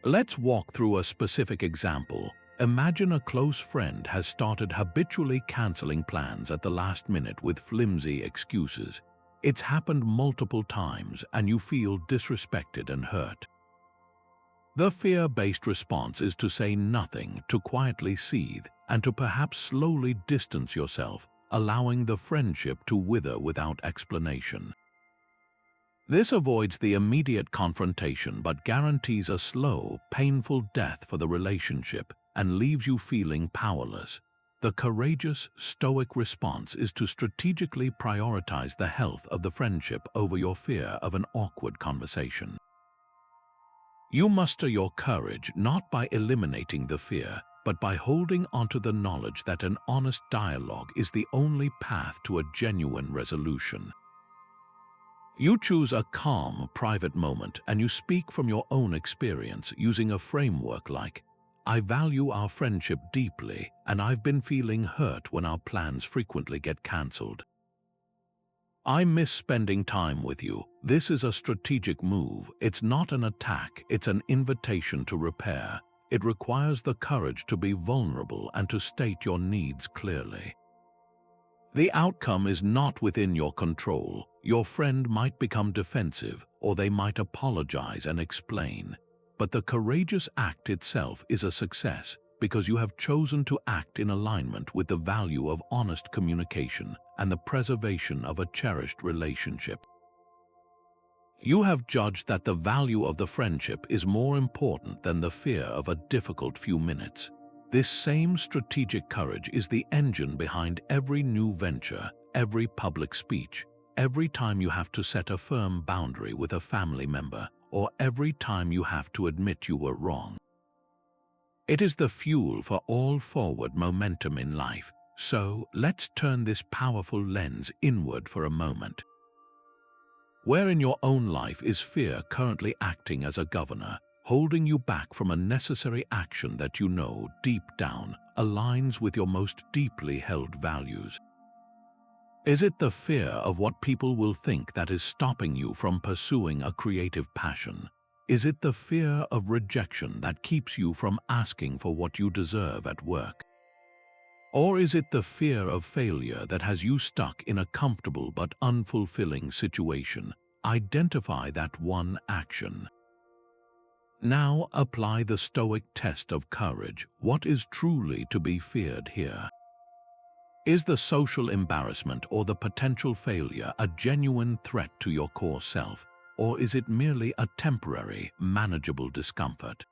Let's walk through a specific example. Imagine a close friend has started habitually canceling plans at the last minute with flimsy excuses. It's happened multiple times and you feel disrespected and hurt. The fear-based response is to say nothing, to quietly seethe, and to perhaps slowly distance yourself, allowing the friendship to wither without explanation. This avoids the immediate confrontation but guarantees a slow, painful death for the relationship and leaves you feeling powerless. The courageous, stoic response is to strategically prioritize the health of the friendship over your fear of an awkward conversation. You muster your courage not by eliminating the fear, but by holding onto the knowledge that an honest dialogue is the only path to a genuine resolution. You choose a calm, private moment and you speak from your own experience using a framework like, "I value our friendship deeply, and I've been feeling hurt when our plans frequently get cancelled. I miss spending time with you. This is a strategic move. It's not an attack, it's an invitation to repair. It requires the courage to be vulnerable and to state your needs clearly. The outcome is not within your control. Your friend might become defensive, or they might apologize and explain. But the courageous act itself is a success because you have chosen to act in alignment with the value of honest communication and the preservation of a cherished relationship. You have judged that the value of the friendship is more important than the fear of a difficult few minutes. This same strategic courage is the engine behind every new venture, every public speech, every time you have to set a firm boundary with a family member, or every time you have to admit you were wrong. It is the fuel for all forward momentum in life, so let's turn this powerful lens inward for a moment. Where in your own life is fear currently acting as a governor, holding you back from a necessary action that you know deep down aligns with your most deeply held values? Is it the fear of what people will think that is stopping you from pursuing a creative passion? Is it the fear of rejection that keeps you from asking for what you deserve at work? Or is it the fear of failure that has you stuck in a comfortable but unfulfilling situation? Identify that one action. Now apply the Stoic test of courage. What is truly to be feared here? Is the social embarrassment or the potential failure a genuine threat to your core self, or is it merely a temporary, manageable discomfort?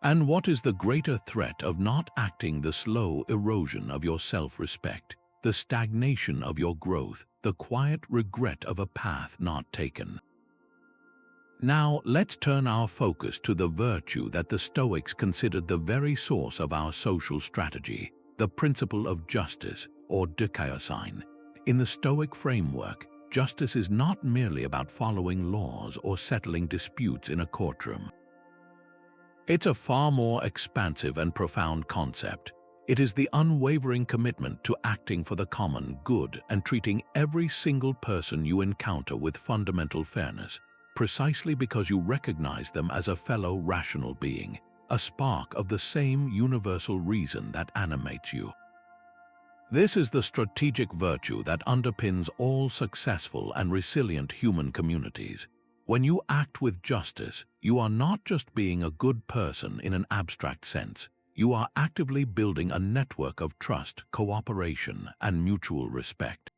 And what is the greater threat of not acting? The slow erosion of your self-respect, the stagnation of your growth, the quiet regret of a path not taken. Now let's turn our focus to the virtue that the Stoics considered the very source of our social strategy, the principle of justice, or dikaiosine. In the Stoic framework, justice is not merely about following laws or settling disputes in a courtroom. It's a far more expansive and profound concept. It is the unwavering commitment to acting for the common good and treating every single person you encounter with fundamental fairness, precisely because you recognize them as a fellow rational being, a spark of the same universal reason that animates you. This is the strategic virtue that underpins all successful and resilient human communities. When you act with justice, you are not just being a good person in an abstract sense. You are actively building a network of trust, cooperation, and mutual respect.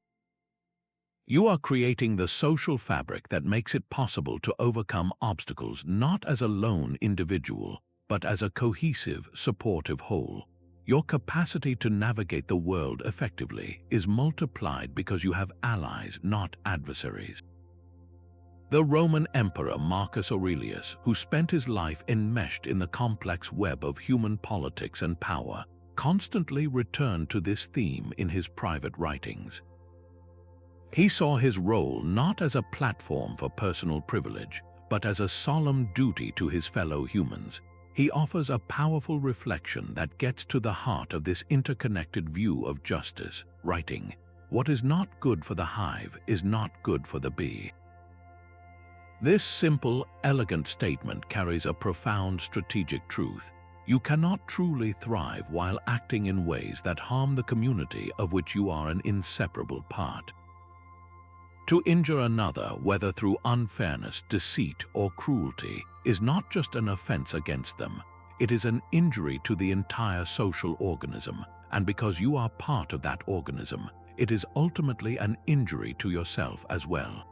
You are creating the social fabric that makes it possible to overcome obstacles not as a lone individual, but as a cohesive, supportive whole. Your capacity to navigate the world effectively is multiplied because you have allies, not adversaries. The Roman Emperor Marcus Aurelius, who spent his life enmeshed in the complex web of human politics and power, constantly returned to this theme in his private writings. He saw his role not as a platform for personal privilege, but as a solemn duty to his fellow humans. He offers a powerful reflection that gets to the heart of this interconnected view of justice, writing, "What is not good for the hive is not good for the bee." This simple, elegant statement carries a profound strategic truth. You cannot truly thrive while acting in ways that harm the community of which you are an inseparable part. To injure another, whether through unfairness, deceit, or cruelty, is not just an offense against them. It is an injury to the entire social organism, and because you are part of that organism, it is ultimately an injury to yourself as well.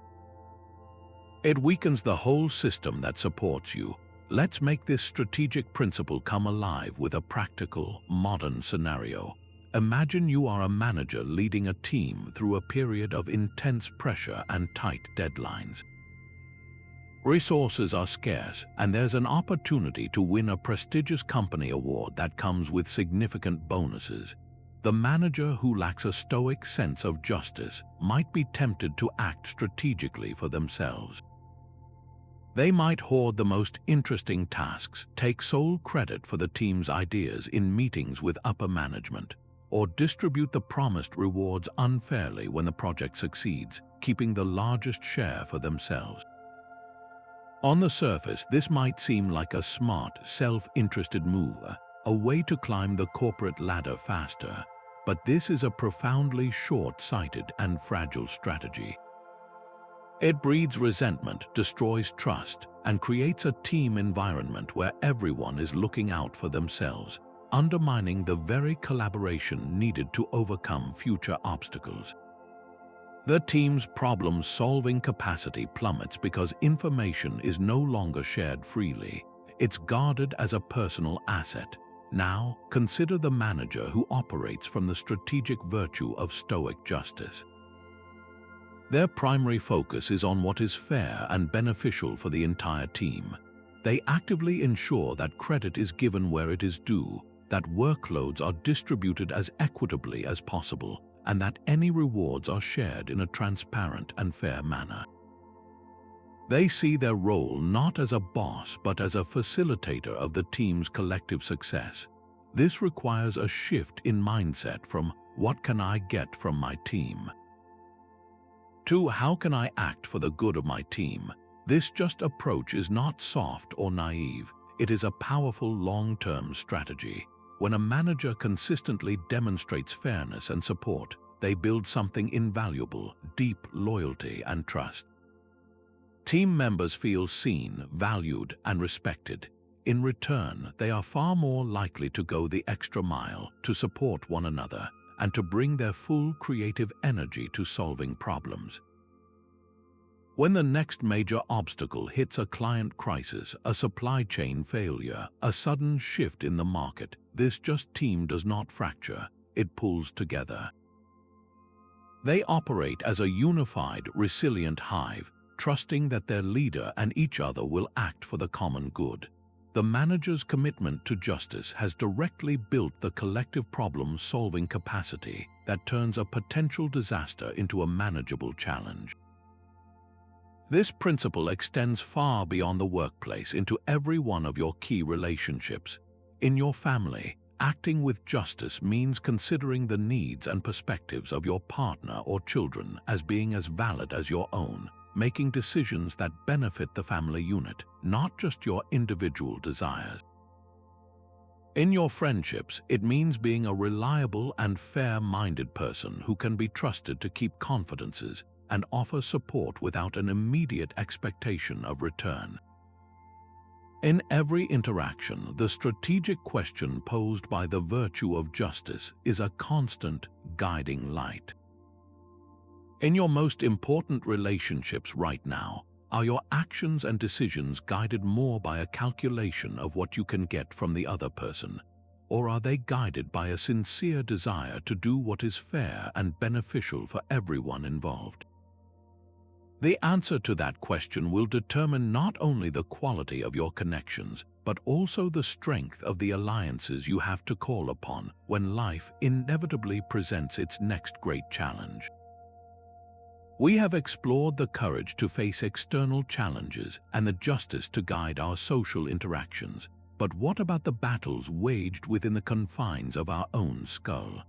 It weakens the whole system that supports you. Let's make this strategic principle come alive with a practical, modern scenario. Imagine you are a manager leading a team through a period of intense pressure and tight deadlines. Resources are scarce, and there's an opportunity to win a prestigious company award that comes with significant bonuses. The manager who lacks a stoic sense of justice might be tempted to act strategically for themselves. They might hoard the most interesting tasks, take sole credit for the team's ideas in meetings with upper management, or distribute the promised rewards unfairly when the project succeeds, keeping the largest share for themselves. On the surface, this might seem like a smart, self-interested move, a way to climb the corporate ladder faster, but this is a profoundly short-sighted and fragile strategy. It breeds resentment, destroys trust, and creates a team environment where everyone is looking out for themselves, undermining the very collaboration needed to overcome future obstacles. The team's problem-solving capacity plummets because information is no longer shared freely. It's guarded as a personal asset. Now, consider the manager who operates from the strategic virtue of Stoic justice. Their primary focus is on what is fair and beneficial for the entire team. They actively ensure that credit is given where it is due, that workloads are distributed as equitably as possible, and that any rewards are shared in a transparent and fair manner. They see their role not as a boss but as a facilitator of the team's collective success. This requires a shift in mindset from "what can I get from my team?" to "how can I act for the good of my team?" This just approach is not soft or naive. It is a powerful long-term strategy. When a manager consistently demonstrates fairness and support, they build something invaluable: deep loyalty and trust. Team members feel seen, valued, and respected. In return, they are far more likely to go the extra mile, to support one another, and to bring their full creative energy to solving problems. When the next major obstacle hits a client crisis, a supply chain failure, a sudden shift in the market, this just team does not fracture, it pulls together. They operate as a unified, resilient hive, trusting that their leader and each other will act for the common good. The manager's commitment to justice has directly built the collective problem-solving capacity that turns a potential disaster into a manageable challenge. This principle extends far beyond the workplace into every one of your key relationships. In your family, acting with justice means considering the needs and perspectives of your partner or children as being as valid as your own, making decisions that benefit the family unit, not just your individual desires. In your friendships, it means being a reliable and fair-minded person who can be trusted to keep confidences and offer support without an immediate expectation of return. In every interaction, the strategic question posed by the virtue of justice is a constant guiding light. In your most important relationships right now, are your actions and decisions guided more by a calculation of what you can get from the other person, or are they guided by a sincere desire to do what is fair and beneficial for everyone involved? The answer to that question will determine not only the quality of your connections, but also the strength of the alliances you have to call upon when life inevitably presents its next great challenge. We have explored the courage to face external challenges and the justice to guide our social interactions, but what about the battles waged within the confines of our own skull?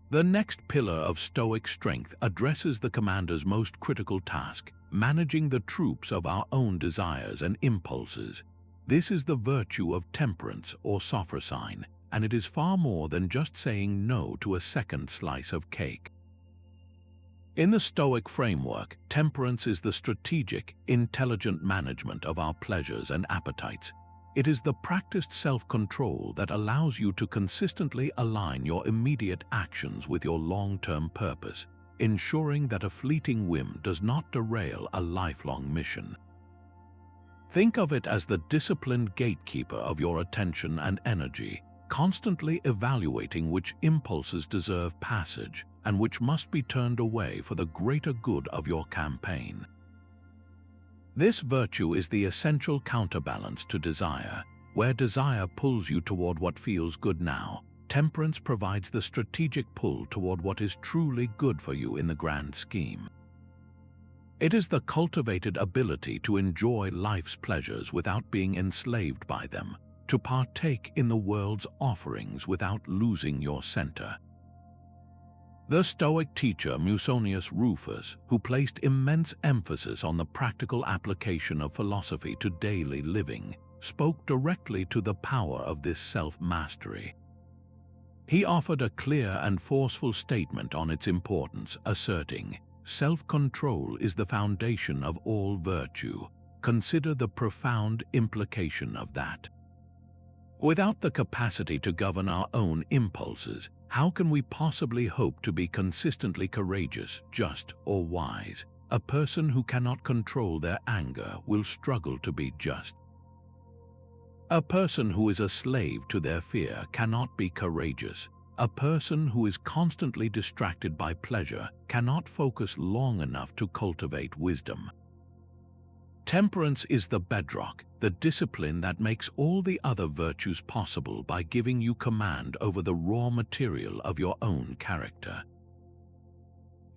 The next pillar of Stoic strength addresses the commander's most critical task, managing the troops of our own desires and impulses. This is the virtue of temperance or sophrosyne, and it is far more than just saying no to a second slice of cake. In the Stoic framework, temperance is the strategic, intelligent management of our pleasures and appetites. It is the practiced self-control that allows you to consistently align your immediate actions with your long-term purpose, ensuring that a fleeting whim does not derail a lifelong mission. Think of it as the disciplined gatekeeper of your attention and energy, constantly evaluating which impulses deserve passage and which must be turned away for the greater good of your campaign. This virtue is the essential counterbalance to desire. Where desire pulls you toward what feels good now, temperance provides the strategic pull toward what is truly good for you in the grand scheme. It is the cultivated ability to enjoy life's pleasures without being enslaved by them, to partake in the world's offerings without losing your center. The Stoic teacher Musonius Rufus, who placed immense emphasis on the practical application of philosophy to daily living, spoke directly to the power of this self-mastery. He offered a clear and forceful statement on its importance, asserting, "Self-control is the foundation of all virtue. Consider the profound implication of that." Without the capacity to govern our own impulses, how can we possibly hope to be consistently courageous, just, or wise? A person who cannot control their anger will struggle to be just. A person who is a slave to their fear cannot be courageous. A person who is constantly distracted by pleasure cannot focus long enough to cultivate wisdom. Temperance is the bedrock, the discipline that makes all the other virtues possible by giving you command over the raw material of your own character.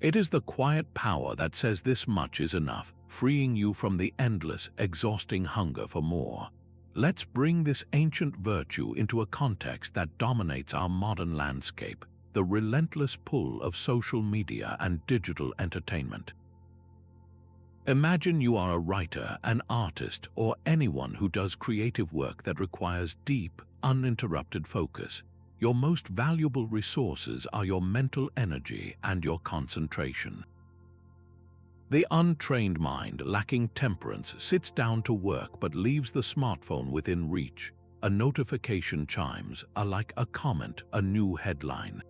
It is the quiet power that says this much is enough, freeing you from the endless, exhausting hunger for more. Let's bring this ancient virtue into a context that dominates our modern landscape, the relentless pull of social media and digital entertainment. Imagine you are a writer, an artist, or anyone who does creative work that requires deep, uninterrupted focus. Your most valuable resources are your mental energy and your concentration. The untrained mind, lacking temperance, sits down to work but leaves the smartphone within reach. A notification chimes, like a comment, a new headline.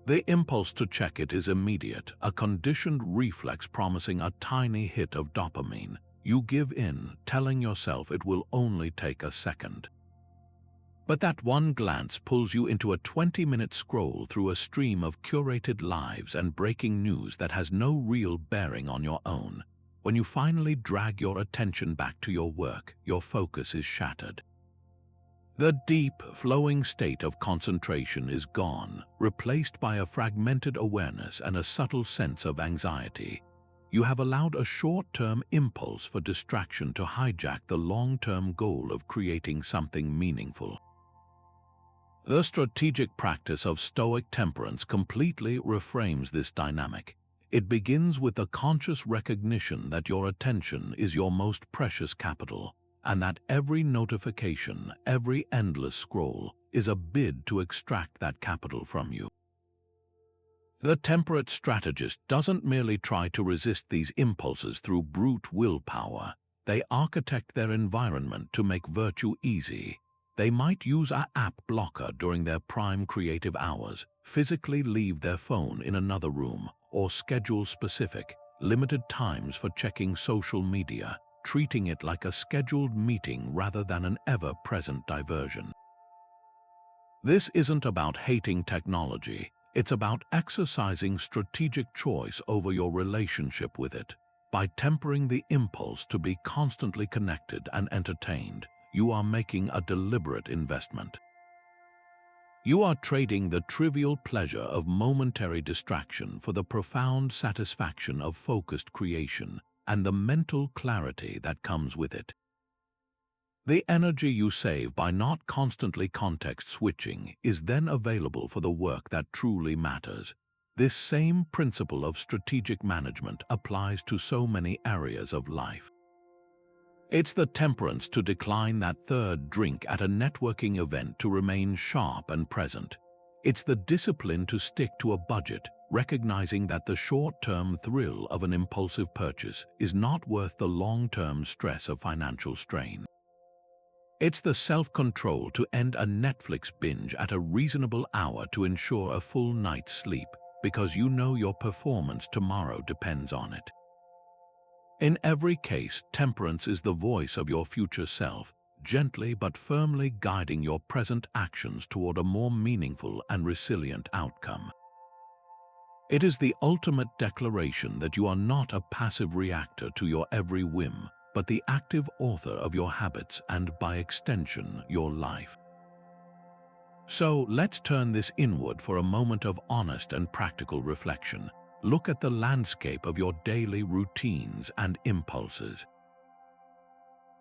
The impulse to check it is immediate, a conditioned reflex promising a tiny hit of dopamine. You give in, telling yourself it will only take a second. But that one glance pulls you into a 20-minute scroll through a stream of curated lives and breaking news that has no real bearing on your own. When you finally drag your attention back to your work, your focus is shattered. The deep, flowing state of concentration is gone, replaced by a fragmented awareness and a subtle sense of anxiety. You have allowed a short-term impulse for distraction to hijack the long-term goal of creating something meaningful. The strategic practice of Stoic temperance completely reframes this dynamic. It begins with the conscious recognition that your attention is your most precious capital, and that every notification, every endless scroll, is a bid to extract that capital from you. The temperate strategist doesn't merely try to resist these impulses through brute willpower. They architect their environment to make virtue easy. They might use an app blocker during their prime creative hours, physically leave their phone in another room, or schedule specific, limited times for checking social media, treating it like a scheduled meeting rather than an ever-present diversion. This isn't about hating technology, it's about exercising strategic choice over your relationship with it. By tempering the impulse to be constantly connected and entertained, you are making a deliberate investment. You are trading the trivial pleasure of momentary distraction for the profound satisfaction of focused creation and the mental clarity that comes with it. The energy you save by not constantly context switching is then available for the work that truly matters. This same principle of strategic management applies to so many areas of life. It's the temperance to decline that third drink at a networking event to remain sharp and present. It's the discipline to stick to a budget, recognizing that the short-term thrill of an impulsive purchase is not worth the long-term stress of financial strain. It's the self-control to end a Netflix binge at a reasonable hour to ensure a full night's sleep, because you know your performance tomorrow depends on it. In every case, temperance is the voice of your future self, gently but firmly guiding your present actions toward a more meaningful and resilient outcome. It is the ultimate declaration that you are not a passive reactor to your every whim, but the active author of your habits and, by extension, your life. So, let's turn this inward for a moment of honest and practical reflection. Look at the landscape of your daily routines and impulses.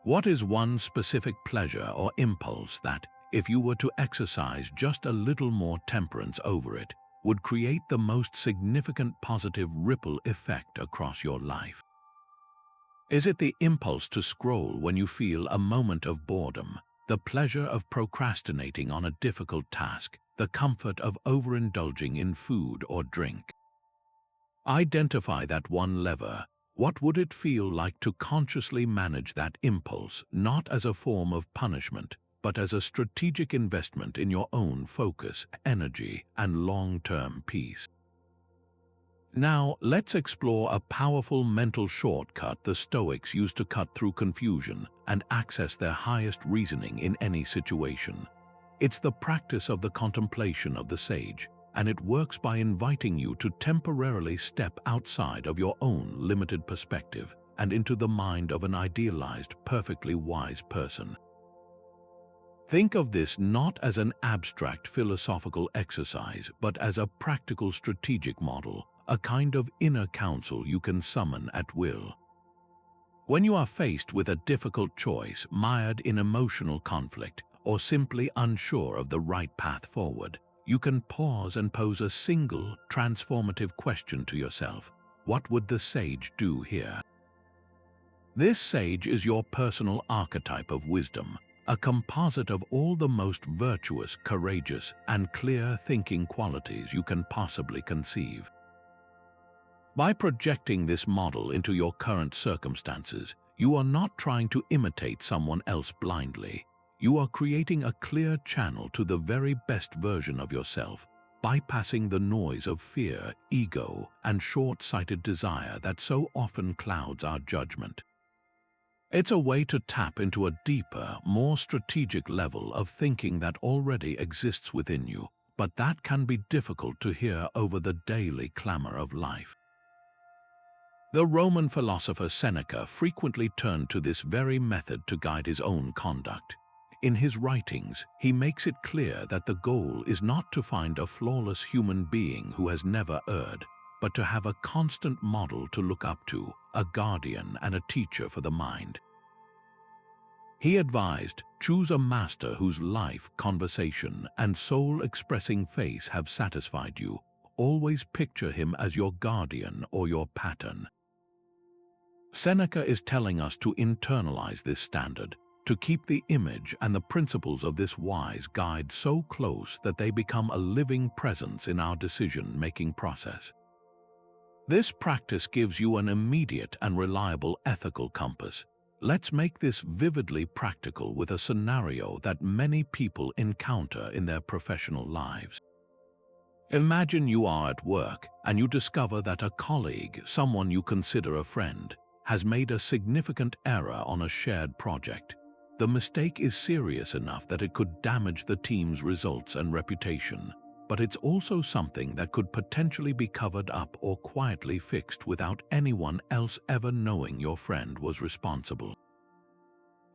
What is one specific pleasure or impulse that, if you were to exercise just a little more temperance over it, would create the most significant positive ripple effect across your life? Is it the impulse to scroll when you feel a moment of boredom, the pleasure of procrastinating on a difficult task, the comfort of overindulging in food or drink? Identify that one lever. What would it feel like to consciously manage that impulse, not as a form of punishment, but as a strategic investment in your own focus, energy, and long-term peace? Now, let's explore a powerful mental shortcut the Stoics used to cut through confusion and access their highest reasoning in any situation. It's the practice of the contemplation of the sage, and it works by inviting you to temporarily step outside of your own limited perspective and into the mind of an idealized, perfectly wise person. Think of this not as an abstract philosophical exercise, but as a practical strategic model, a kind of inner counsel you can summon at will. When you are faced with a difficult choice, mired in emotional conflict, or simply unsure of the right path forward, you can pause and pose a single, transformative question to yourself. What would the sage do here? This sage is your personal archetype of wisdom, a composite of all the most virtuous, courageous, and clear-thinking qualities you can possibly conceive. By projecting this model into your current circumstances, you are not trying to imitate someone else blindly. You are creating a clear channel to the very best version of yourself, bypassing the noise of fear, ego, and short-sighted desire that so often clouds our judgment. It's a way to tap into a deeper, more strategic level of thinking that already exists within you, but that can be difficult to hear over the daily clamor of life. The Roman philosopher Seneca frequently turned to this very method to guide his own conduct. In his writings, he makes it clear that the goal is not to find a flawless human being who has never erred, but to have a constant model to look up to, a guardian and a teacher for the mind. He advised, choose a master whose life, conversation, and soul-expressing face have satisfied you. Always picture him as your guardian or your pattern. Seneca is telling us to internalize this standard, to keep the image and the principles of this wise guide so close that they become a living presence in our decision-making process. This practice gives you an immediate and reliable ethical compass. Let's make this vividly practical with a scenario that many people encounter in their professional lives. Imagine you are at work and you discover that a colleague, someone you consider a friend, has made a significant error on a shared project. The mistake is serious enough that it could damage the team's results and reputation, but it's also something that could potentially be covered up or quietly fixed without anyone else ever knowing your friend was responsible.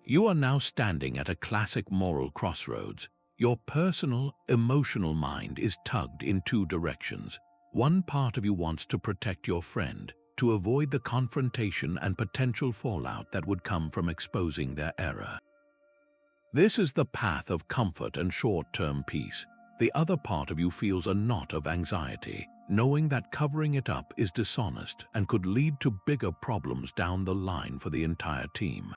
You are now standing at a classic moral crossroads. Your personal, emotional mind is tugged in two directions. One part of you wants to protect your friend, to avoid the confrontation and potential fallout that would come from exposing their error. This is the path of comfort and short-term peace. The other part of you feels a knot of anxiety, knowing that covering it up is dishonest and could lead to bigger problems down the line for the entire team.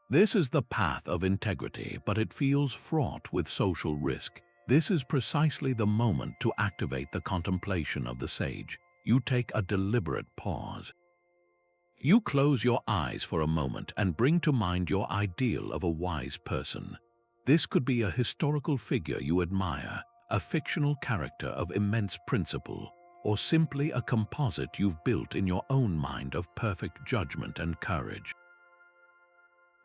This is the path of integrity, but it feels fraught with social risk. This is precisely the moment to activate the contemplation of the sage. You take a deliberate pause. You close your eyes for a moment and bring to mind your ideal of a wise person. This could be a historical figure you admire, a fictional character of immense principle, or simply a composite you've built in your own mind of perfect judgment and courage.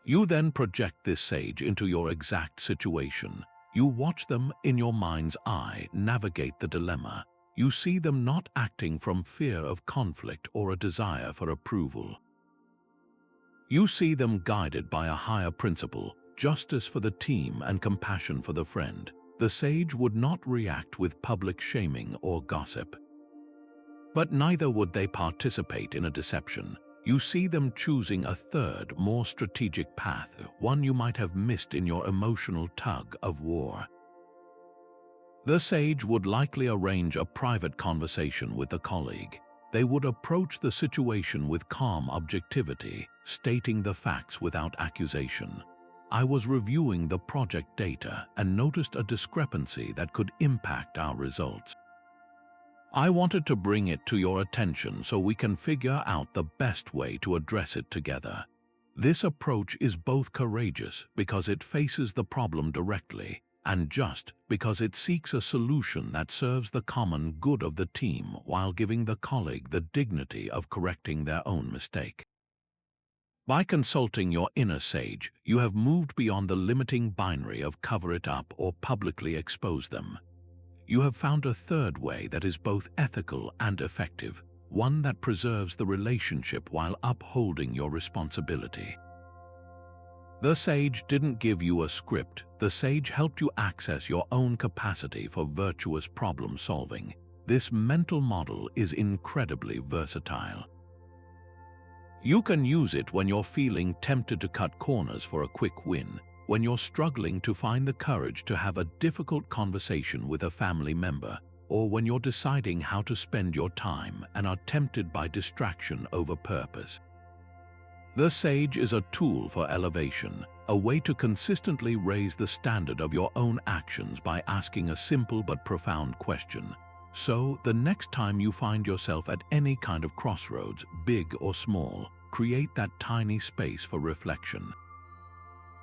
You then project this sage into your exact situation. You watch them in your mind's eye navigate the dilemma. You see them not acting from fear of conflict or a desire for approval. You see them guided by a higher principle, justice for the team and compassion for the friend. The sage would not react with public shaming or gossip. But neither would they participate in a deception. You see them choosing a third, more strategic path, one you might have missed in your emotional tug of war. The sage would likely arrange a private conversation with a colleague. They would approach the situation with calm objectivity, stating the facts without accusation. I was reviewing the project data and noticed a discrepancy that could impact our results. I wanted to bring it to your attention so we can figure out the best way to address it together. This approach is both courageous because it faces the problem directly, and just because it seeks a solution that serves the common good of the team while giving the colleague the dignity of correcting their own mistake. By consulting your inner sage, you have moved beyond the limiting binary of cover it up or publicly expose them. You have found a third way that is both ethical and effective, one that preserves the relationship while upholding your responsibility. The sage didn't give you a script. The sage helped you access your own capacity for virtuous problem solving. This mental model is incredibly versatile. You can use it when you're feeling tempted to cut corners for a quick win, when you're struggling to find the courage to have a difficult conversation with a family member, or when you're deciding how to spend your time and are tempted by distraction over purpose. The sage is a tool for elevation, a way to consistently raise the standard of your own actions by asking a simple but profound question. So, the next time you find yourself at any kind of crossroads, big or small, create that tiny space for reflection.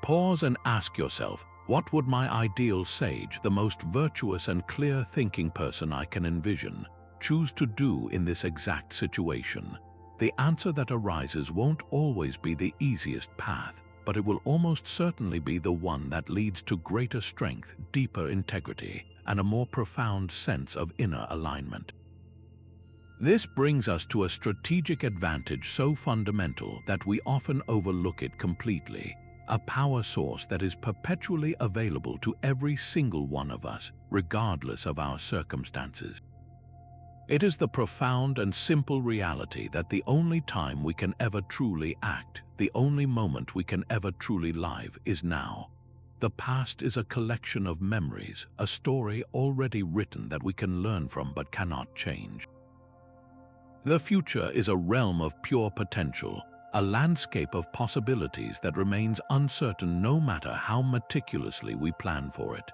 Pause and ask yourself, what would my ideal sage, the most virtuous and clear-thinking person I can envision, choose to do in this exact situation? The answer that arises won't always be the easiest path, but it will almost certainly be the one that leads to greater strength, deeper integrity, and a more profound sense of inner alignment. This brings us to a strategic advantage so fundamental that we often overlook it completely, a power source that is perpetually available to every single one of us, regardless of our circumstances. It is the profound and simple reality that the only time we can ever truly act, the only moment we can ever truly live, is now. The past is a collection of memories, a story already written that we can learn from but cannot change. The future is a realm of pure potential, a landscape of possibilities that remains uncertain no matter how meticulously we plan for it.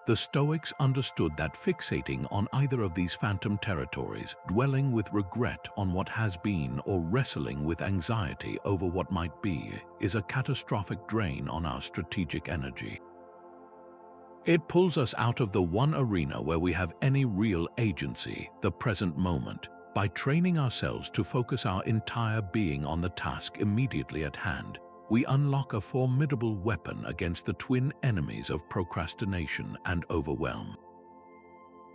The Stoics understood that fixating on either of these phantom territories, dwelling with regret on what has been or wrestling with anxiety over what might be, is a catastrophic drain on our strategic energy. It pulls us out of the one arena where we have any real agency, the present moment. By training ourselves to focus our entire being on the task immediately at hand, we unlock a formidable weapon against the twin enemies of procrastination and overwhelm.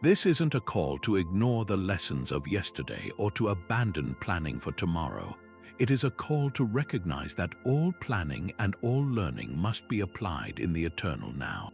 This isn't a call to ignore the lessons of yesterday or to abandon planning for tomorrow. It is a call to recognize that all planning and all learning must be applied in the eternal now.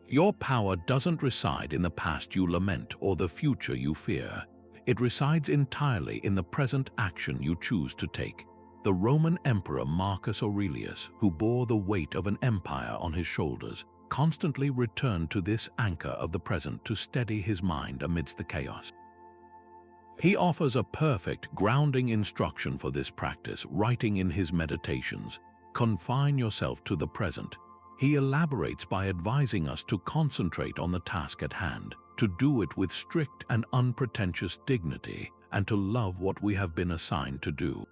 Your power doesn't reside in the past you lament or the future you fear. It resides entirely in the present action you choose to take. The Roman Emperor Marcus Aurelius, who bore the weight of an empire on his shoulders, constantly returned to this anchor of the present to steady his mind amidst the chaos. He offers a perfect grounding instruction for this practice, writing in his Meditations, "Confine yourself to the present." He elaborates by advising us to concentrate on the task at hand, to do it with strict and unpretentious dignity, and to love what we have been assigned to do.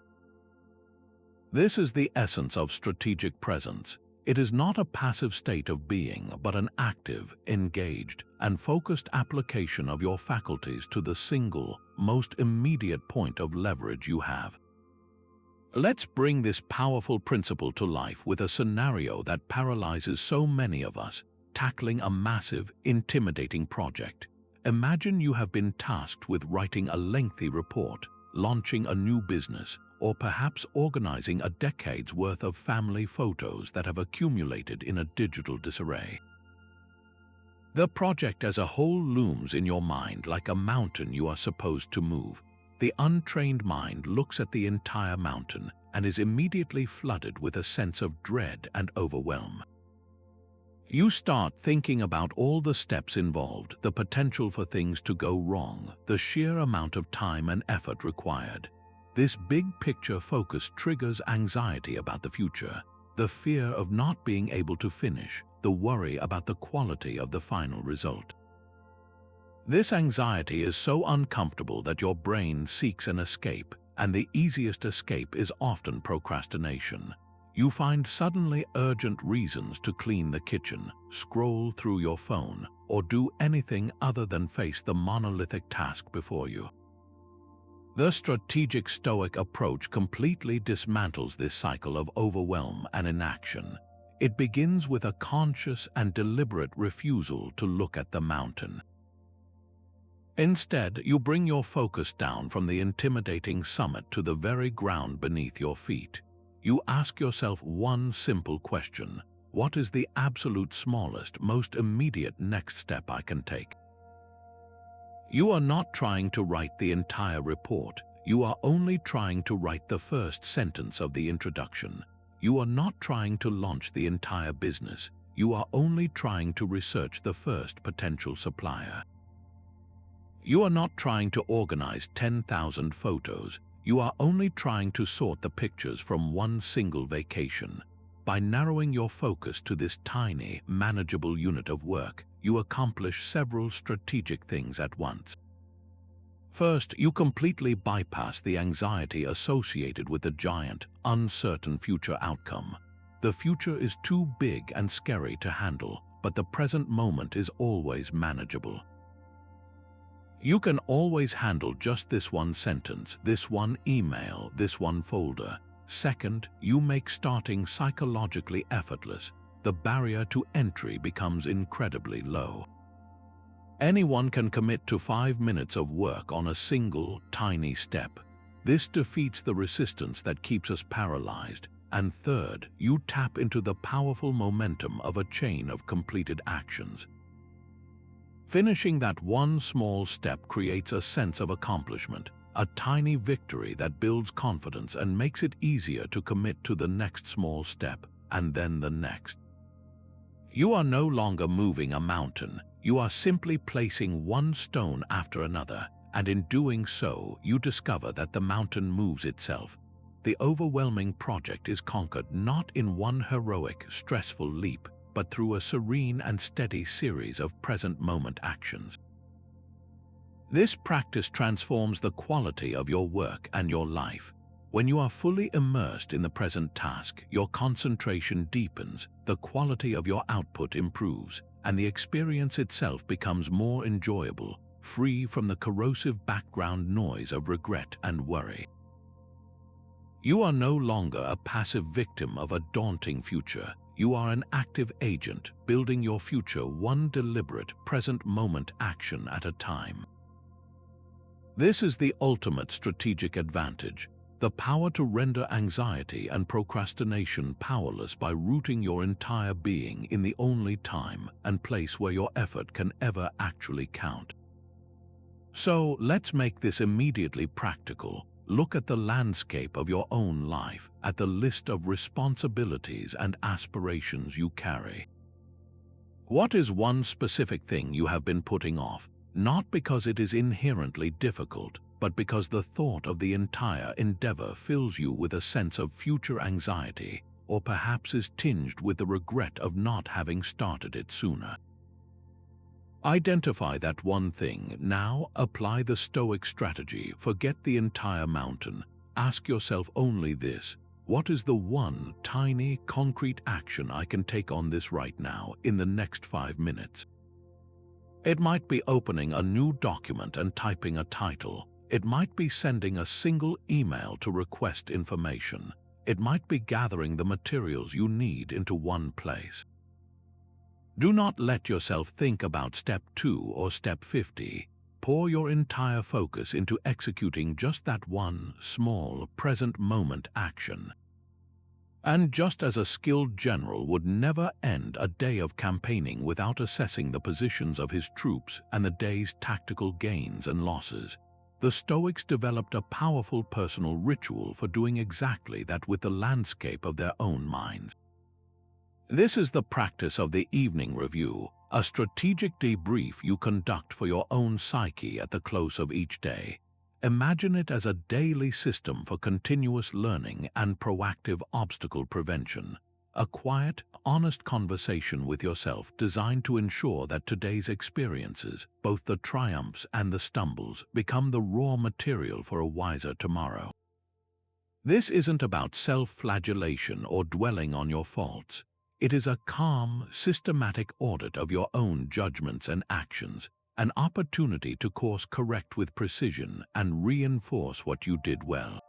This is the essence of strategic presence. It is not a passive state of being, but an active, engaged, and focused application of your faculties to the single, most immediate point of leverage you have. Let's bring this powerful principle to life with a scenario that paralyzes so many of us, tackling a massive, intimidating project. Imagine you have been tasked with writing a lengthy report, launching a new business, or perhaps organizing a decade's worth of family photos that have accumulated in a digital disarray. The project as a whole looms in your mind like a mountain you are supposed to move. The untrained mind looks at the entire mountain and is immediately flooded with a sense of dread and overwhelm. You start thinking about all the steps involved, the potential for things to go wrong, the sheer amount of time and effort required. This big picture focus triggers anxiety about the future, the fear of not being able to finish, the worry about the quality of the final result. This anxiety is so uncomfortable that your brain seeks an escape, and the easiest escape is often procrastination. You find suddenly urgent reasons to clean the kitchen, scroll through your phone, or do anything other than face the monolithic task before you. The strategic Stoic approach completely dismantles this cycle of overwhelm and inaction. It begins with a conscious and deliberate refusal to look at the mountain. Instead, you bring your focus down from the intimidating summit to the very ground beneath your feet. You ask yourself one simple question: what is the absolute smallest, most immediate next step I can take? You are not trying to write the entire report. You are only trying to write the first sentence of the introduction. You are not trying to launch the entire business. You are only trying to research the first potential supplier. You are not trying to organize 10,000 photos. You are only trying to sort the pictures from one single vacation. By narrowing your focus to this tiny, manageable unit of work, you accomplish several strategic things at once. First, you completely bypass the anxiety associated with the giant, uncertain future outcome. The future is too big and scary to handle, but the present moment is always manageable. You can always handle just this one sentence, this one email, this one folder. Second, you make starting psychologically effortless. The barrier to entry becomes incredibly low. Anyone can commit to 5 minutes of work on a single, tiny step. This defeats the resistance that keeps us paralyzed. And third, you tap into the powerful momentum of a chain of completed actions. Finishing that one small step creates a sense of accomplishment, a tiny victory that builds confidence and makes it easier to commit to the next small step, and then the next. You are no longer moving a mountain, you are simply placing one stone after another, and in doing so, you discover that the mountain moves itself. The overwhelming project is conquered not in one heroic, stressful leap, but through a serene and steady series of present-moment actions. This practice transforms the quality of your work and your life. When you are fully immersed in the present task, your concentration deepens, the quality of your output improves, and the experience itself becomes more enjoyable, free from the corrosive background noise of regret and worry. You are no longer a passive victim of a daunting future. You are an active agent, building your future one deliberate, present-moment action at a time. This is the ultimate strategic advantage, the power to render anxiety and procrastination powerless by rooting your entire being in the only time and place where your effort can ever actually count. So, let's make this immediately practical. Look at the landscape of your own life, at the list of responsibilities and aspirations you carry. What is one specific thing you have been putting off, not because it is inherently difficult, but because the thought of the entire endeavor fills you with a sense of future anxiety, or perhaps is tinged with the regret of not having started it sooner? Identify that one thing. Now apply the Stoic strategy. Forget the entire mountain. Ask yourself only this: what is the one tiny, concrete action I can take on this right now in the next 5 minutes? It might be opening a new document and typing a title. It might be sending a single email to request information. It might be gathering the materials you need into one place. Do not let yourself think about step 2 or step 50. Pour your entire focus into executing just that one small, present-moment action. And just as a skilled general would never end a day of campaigning without assessing the positions of his troops and the day's tactical gains and losses, the Stoics developed a powerful personal ritual for doing exactly that with the landscape of their own minds. This is the practice of the evening review, a strategic debrief you conduct for your own psyche at the close of each day. Imagine it as a daily system for continuous learning and proactive obstacle prevention, a quiet, honest conversation with yourself designed to ensure that today's experiences, both the triumphs and the stumbles, become the raw material for a wiser tomorrow. This isn't about self-flagellation or dwelling on your faults. It is a calm, systematic audit of your own judgments and actions, an opportunity to course correct with precision and reinforce what you did well.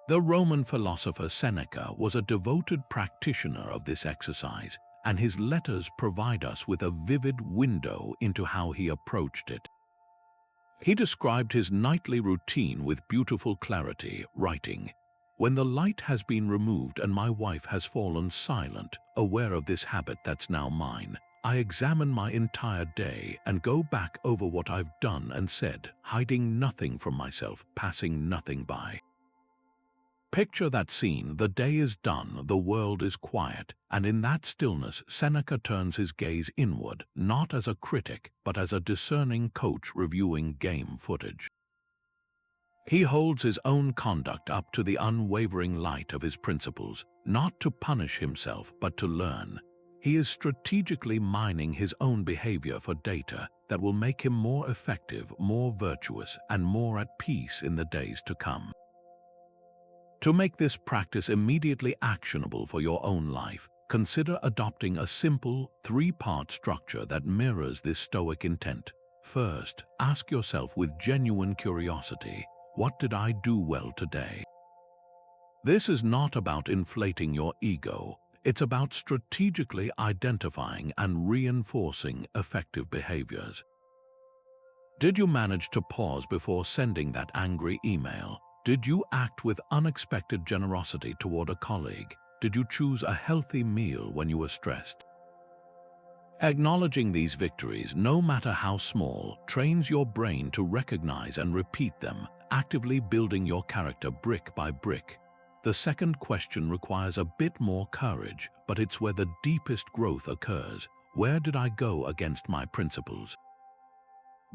The Roman philosopher Seneca was a devoted practitioner of this exercise, and his letters provide us with a vivid window into how he approached it. He described his nightly routine with beautiful clarity, writing, "When the light has been removed and my wife has fallen silent, aware of this habit that's now mine, I examine my entire day and go back over what I've done and said, hiding nothing from myself, passing nothing by." Picture that scene. The day is done, the world is quiet, and in that stillness Seneca turns his gaze inward, not as a critic, but as a discerning coach reviewing game footage. He holds his own conduct up to the unwavering light of his principles, not to punish himself but to learn. He is strategically mining his own behavior for data that will make him more effective, more virtuous, and more at peace in the days to come. To make this practice immediately actionable for your own life, consider adopting a simple, 3-part structure that mirrors this Stoic intent. First, ask yourself with genuine curiosity, what did I do well today? This is not about inflating your ego. It's about strategically identifying and reinforcing effective behaviors. Did you manage to pause before sending that angry email? Did you act with unexpected generosity toward a colleague? Did you choose a healthy meal when you were stressed? Acknowledging these victories, no matter how small, trains your brain to recognize and repeat them, actively building your character brick by brick. The second question requires a bit more courage, but it's where the deepest growth occurs. Where did I go against my principles?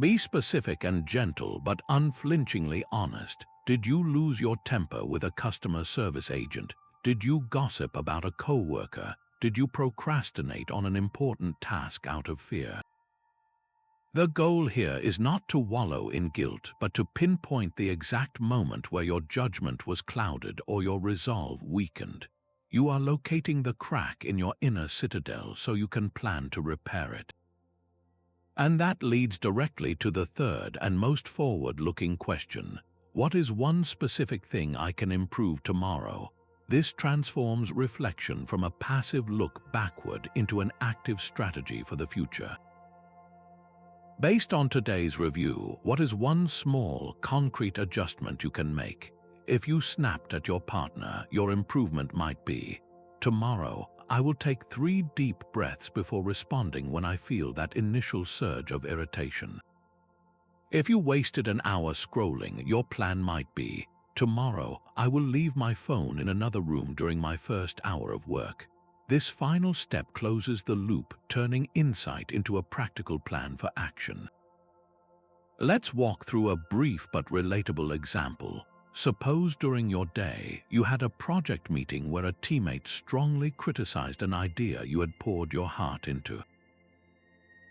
Be specific and gentle, but unflinchingly honest. Did you lose your temper with a customer service agent? Did you gossip about a coworker? Did you procrastinate on an important task out of fear? The goal here is not to wallow in guilt, but to pinpoint the exact moment where your judgment was clouded or your resolve weakened. You are locating the crack in your inner citadel so you can plan to repair it. And that leads directly to the third and most forward-looking question. What is one specific thing I can improve tomorrow? This transforms reflection from a passive look backward into an active strategy for the future. Based on today's review, what is one small, concrete adjustment you can make? If you snapped at your partner, your improvement might be, tomorrow, I will take 3 deep breaths before responding when I feel that initial surge of irritation. If you wasted an hour scrolling, your plan might be, tomorrow, I will leave my phone in another room during my first hour of work. This final step closes the loop, turning insight into a practical plan for action. Let's walk through a brief but relatable example. Suppose during your day, you had a project meeting where a teammate strongly criticized an idea you had poured your heart into.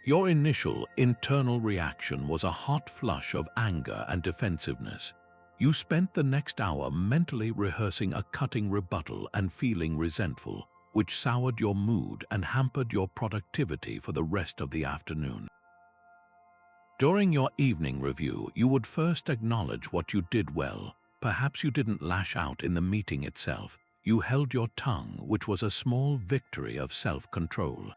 Your initial internal reaction was a hot flush of anger and defensiveness. You spent the next hour mentally rehearsing a cutting rebuttal and feeling resentful, which soured your mood and hampered your productivity for the rest of the afternoon. During your evening review, you would first acknowledge what you did well. Perhaps you didn't lash out in the meeting itself. You held your tongue, which was a small victory of self-control.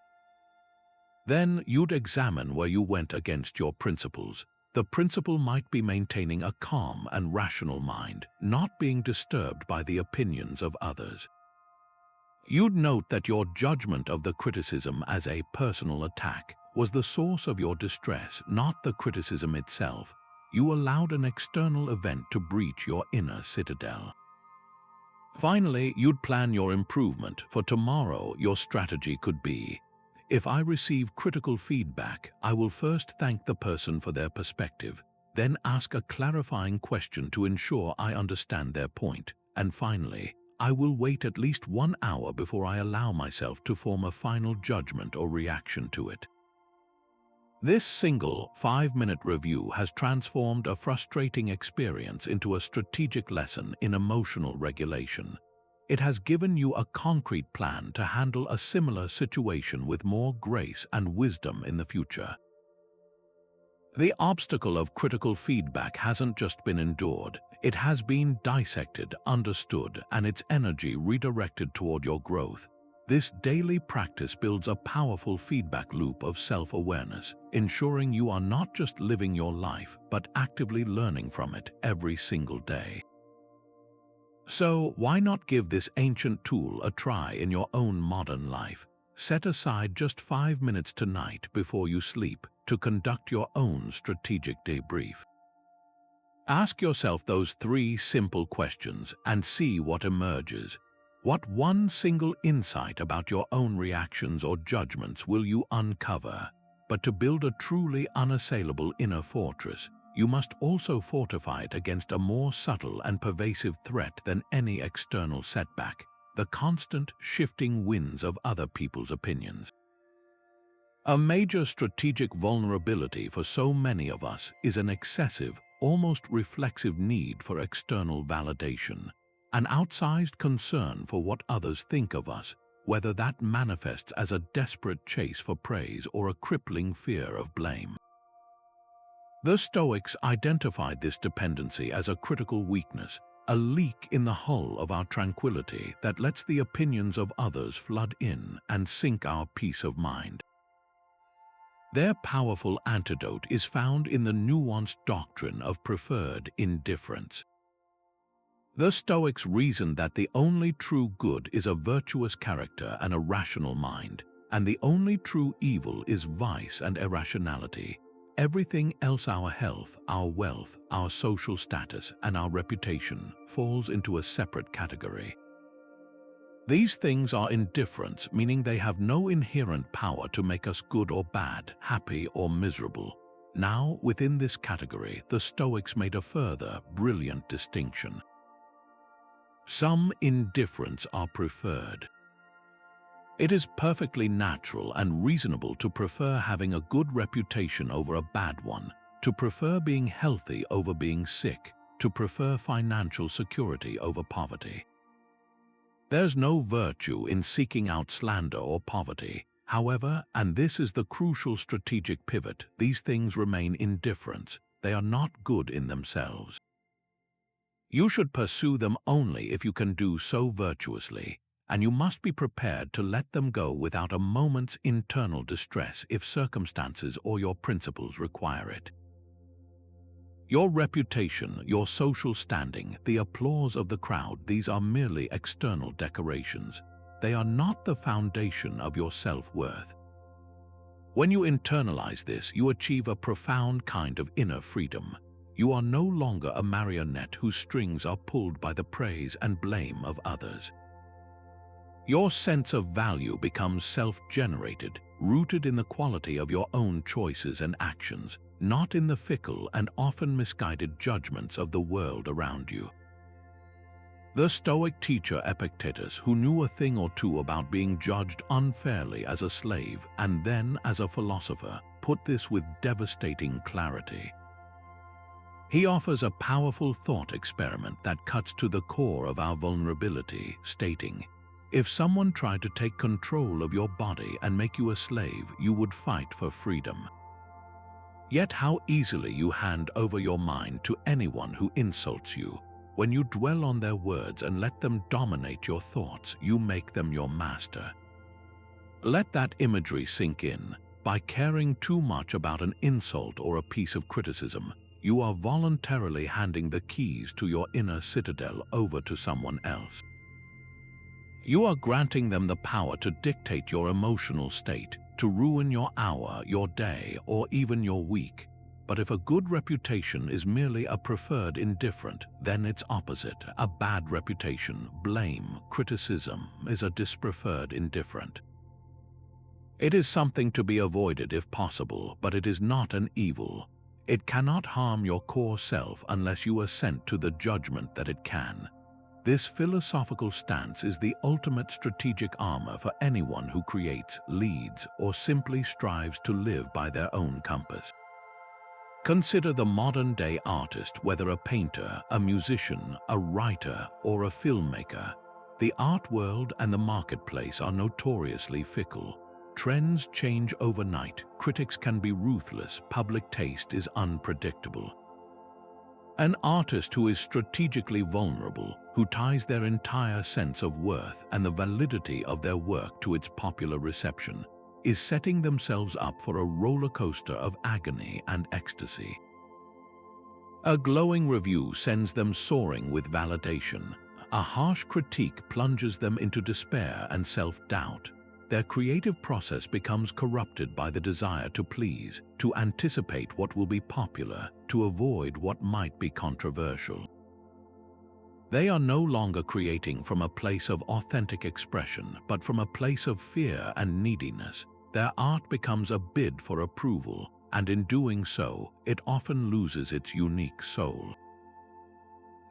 Then you'd examine where you went against your principles. The principle might be maintaining a calm and rational mind, not being disturbed by the opinions of others. You'd note that your judgment of the criticism as a personal attack was the source of your distress, not the criticism itself. You allowed an external event to breach your inner citadel. Finally, you'd plan your improvement. For tomorrow, your strategy could be, if I receive critical feedback, I will first thank the person for their perspective, then ask a clarifying question to ensure I understand their point, and finally, I will wait at least 1 hour before I allow myself to form a final judgment or reaction to it. This single 5-minute review has transformed a frustrating experience into a strategic lesson in emotional regulation. It has given you a concrete plan to handle a similar situation with more grace and wisdom in the future. The obstacle of critical feedback hasn't just been endured, it has been dissected, understood, and its energy redirected toward your growth. This daily practice builds a powerful feedback loop of self-awareness, ensuring you are not just living your life, but actively learning from it every single day. So, why not give this ancient tool a try in your own modern life? Set aside just 5 minutes tonight before you sleep to conduct your own strategic debrief. Ask yourself those 3 simple questions and see what emerges. What one single insight about your own reactions or judgments will you uncover? But to build a truly unassailable inner fortress, you must also fortify it against a more subtle and pervasive threat than any external setback, the constant shifting winds of other people's opinions. A major strategic vulnerability for so many of us is an excessive, almost reflexive need for external validation, an outsized concern for what others think of us, whether that manifests as a desperate chase for praise or a crippling fear of blame. The Stoics identified this dependency as a critical weakness, a leak in the hull of our tranquility that lets the opinions of others flood in and sink our peace of mind. Their powerful antidote is found in the nuanced doctrine of preferred indifference. The Stoics reasoned that the only true good is a virtuous character and a rational mind, and the only true evil is vice and irrationality. Everything else, our health, our wealth, our social status, and our reputation, falls into a separate category. These things are indifference, meaning they have no inherent power to make us good or bad, happy or miserable. Now, within this category, the Stoics made a further, brilliant distinction. Some indifference are preferred. It is perfectly natural and reasonable to prefer having a good reputation over a bad one, to prefer being healthy over being sick, to prefer financial security over poverty. There's no virtue in seeking out slander or poverty. However, and this is the crucial strategic pivot, these things remain indifference. They are not good in themselves. You should pursue them only if you can do so virtuously, and you must be prepared to let them go without a moment's internal distress if circumstances or your principles require it. Your reputation, your social standing, the applause of the crowd, these are merely external decorations. They are not the foundation of your self-worth. When you internalize this, you achieve a profound kind of inner freedom. You are no longer a marionette whose strings are pulled by the praise and blame of others. Your sense of value becomes self-generated, rooted in the quality of your own choices and actions, not in the fickle and often misguided judgments of the world around you. The Stoic teacher Epictetus, who knew a thing or two about being judged unfairly as a slave and then as a philosopher, put this with devastating clarity. He offers a powerful thought experiment that cuts to the core of our vulnerability, stating, "If someone tried to take control of your body and make you a slave, you would fight for freedom. Yet how easily you hand over your mind to anyone who insults you. When you dwell on their words and let them dominate your thoughts, you make them your master." Let that imagery sink in. By caring too much about an insult or a piece of criticism, you are voluntarily handing the keys to your inner citadel over to someone else. You are granting them the power to dictate your emotional state, to ruin your hour, your day, or even your week. But if a good reputation is merely a preferred indifferent, then its opposite, a bad reputation, blame, criticism, is a dispreferred indifferent. It is something to be avoided if possible, but it is not an evil. It cannot harm your core self unless you assent to the judgment that it can. This philosophical stance is the ultimate strategic armor for anyone who creates, leads, or simply strives to live by their own compass. Consider the modern-day artist, whether a painter, a musician, a writer, or a filmmaker. The art world and the marketplace are notoriously fickle. Trends change overnight, critics can be ruthless, public taste is unpredictable. An artist who is strategically vulnerable, who ties their entire sense of worth and the validity of their work to its popular reception, is setting themselves up for a roller coaster of agony and ecstasy. A glowing review sends them soaring with validation. A harsh critique plunges them into despair and self-doubt. Their creative process becomes corrupted by the desire to please, to anticipate what will be popular, to avoid what might be controversial. They are no longer creating from a place of authentic expression, but from a place of fear and neediness. Their art becomes a bid for approval, and in doing so, it often loses its unique soul.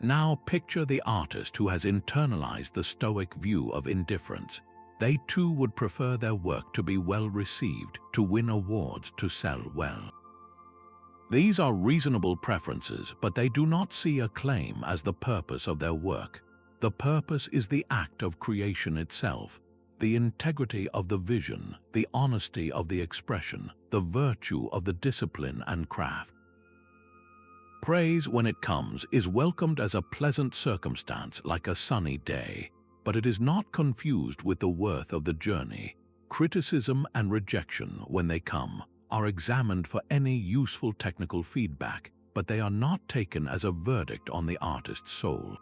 Now picture the artist who has internalized the Stoic view of indifference. They too would prefer their work to be well received, to win awards, to sell well. These are reasonable preferences, but they do not see acclaim as the purpose of their work. The purpose is the act of creation itself, the integrity of the vision, the honesty of the expression, the virtue of the discipline and craft. Praise, when it comes, is welcomed as a pleasant circumstance like a sunny day. But it is not confused with the worth of the journey. Criticism and rejection, when they come, are examined for any useful technical feedback, but they are not taken as a verdict on the artist's soul.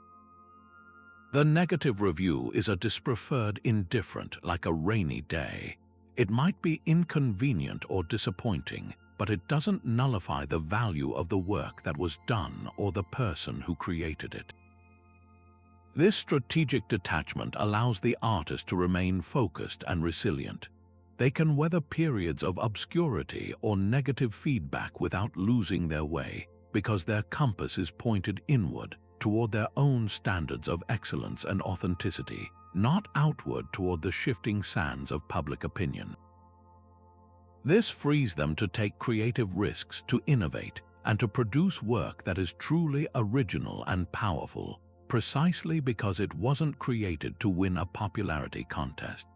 The negative review is a dispreferred indifferent, like a rainy day. It might be inconvenient or disappointing, but it doesn't nullify the value of the work that was done or the person who created it. This strategic detachment allows the artist to remain focused and resilient. They can weather periods of obscurity or negative feedback without losing their way, because their compass is pointed inward toward their own standards of excellence and authenticity, not outward toward the shifting sands of public opinion. This frees them to take creative risks, to innovate, and to produce work that is truly original and powerful, precisely because it wasn't created to win a popularity contest.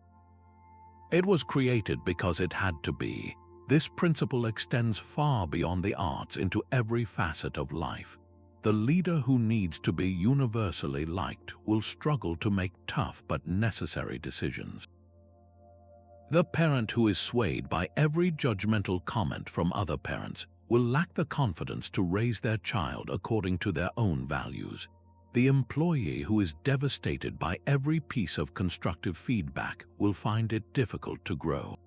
It was created because it had to be. This principle extends far beyond the arts into every facet of life. The leader who needs to be universally liked will struggle to make tough but necessary decisions. The parent who is swayed by every judgmental comment from other parents will lack the confidence to raise their child according to their own values. The employee who is devastated by every piece of constructive feedback will find it difficult to grow.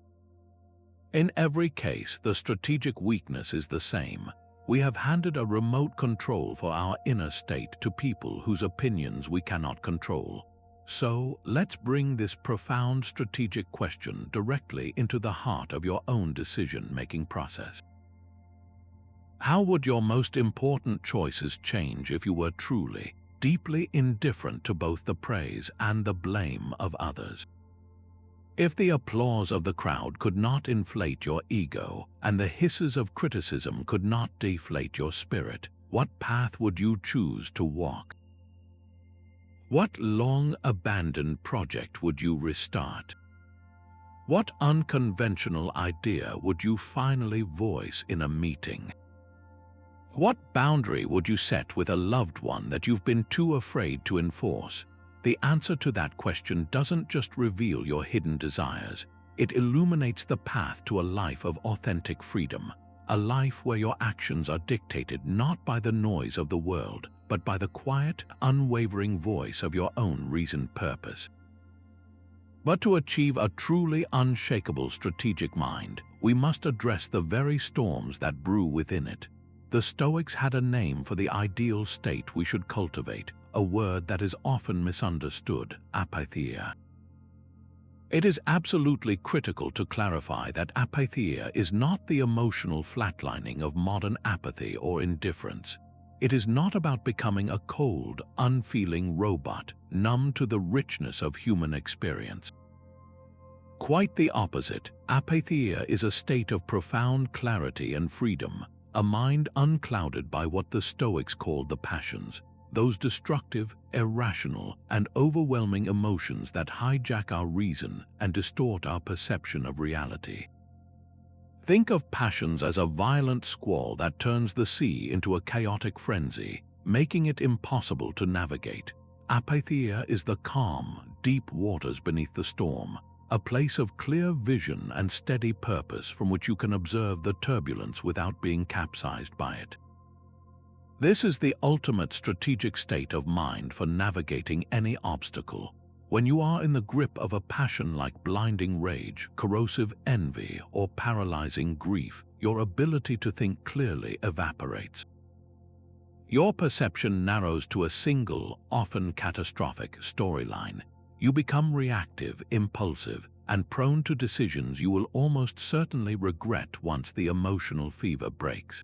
In every case, the strategic weakness is the same. We have handed a remote control for our inner state to people whose opinions we cannot control. So, let's bring this profound strategic question directly into the heart of your own decision-making process. How would your most important choices change if you were truly, deeply indifferent to both the praise and the blame of others? If the applause of the crowd could not inflate your ego, and the hisses of criticism could not deflate your spirit, what path would you choose to walk? What long-abandoned project would you restart? What unconventional idea would you finally voice in a meeting? What boundary would you set with a loved one that you've been too afraid to enforce? The answer to that question doesn't just reveal your hidden desires, it illuminates the path to a life of authentic freedom, a life where your actions are dictated not by the noise of the world, but by the quiet, unwavering voice of your own reasoned purpose. But to achieve a truly unshakable strategic mind, we must address the very storms that brew within it. The Stoics had a name for the ideal state we should cultivate, a word that is often misunderstood: apatheia. It is absolutely critical to clarify that apatheia is not the emotional flatlining of modern apathy or indifference. It is not about becoming a cold, unfeeling robot, numb to the richness of human experience. Quite the opposite, apatheia is a state of profound clarity and freedom, a mind unclouded by what the Stoics called the passions, those destructive, irrational, and overwhelming emotions that hijack our reason and distort our perception of reality. Think of passions as a violent squall that turns the sea into a chaotic frenzy, making it impossible to navigate. Apatheia is the calm, deep waters beneath the storm, a place of clear vision and steady purpose from which you can observe the turbulence without being capsized by it. This is the ultimate strategic state of mind for navigating any obstacle. When you are in the grip of a passion like blinding rage, corrosive envy, or paralyzing grief, your ability to think clearly evaporates. Your perception narrows to a single, often catastrophic, storyline. You become reactive, impulsive, and prone to decisions you will almost certainly regret once the emotional fever breaks.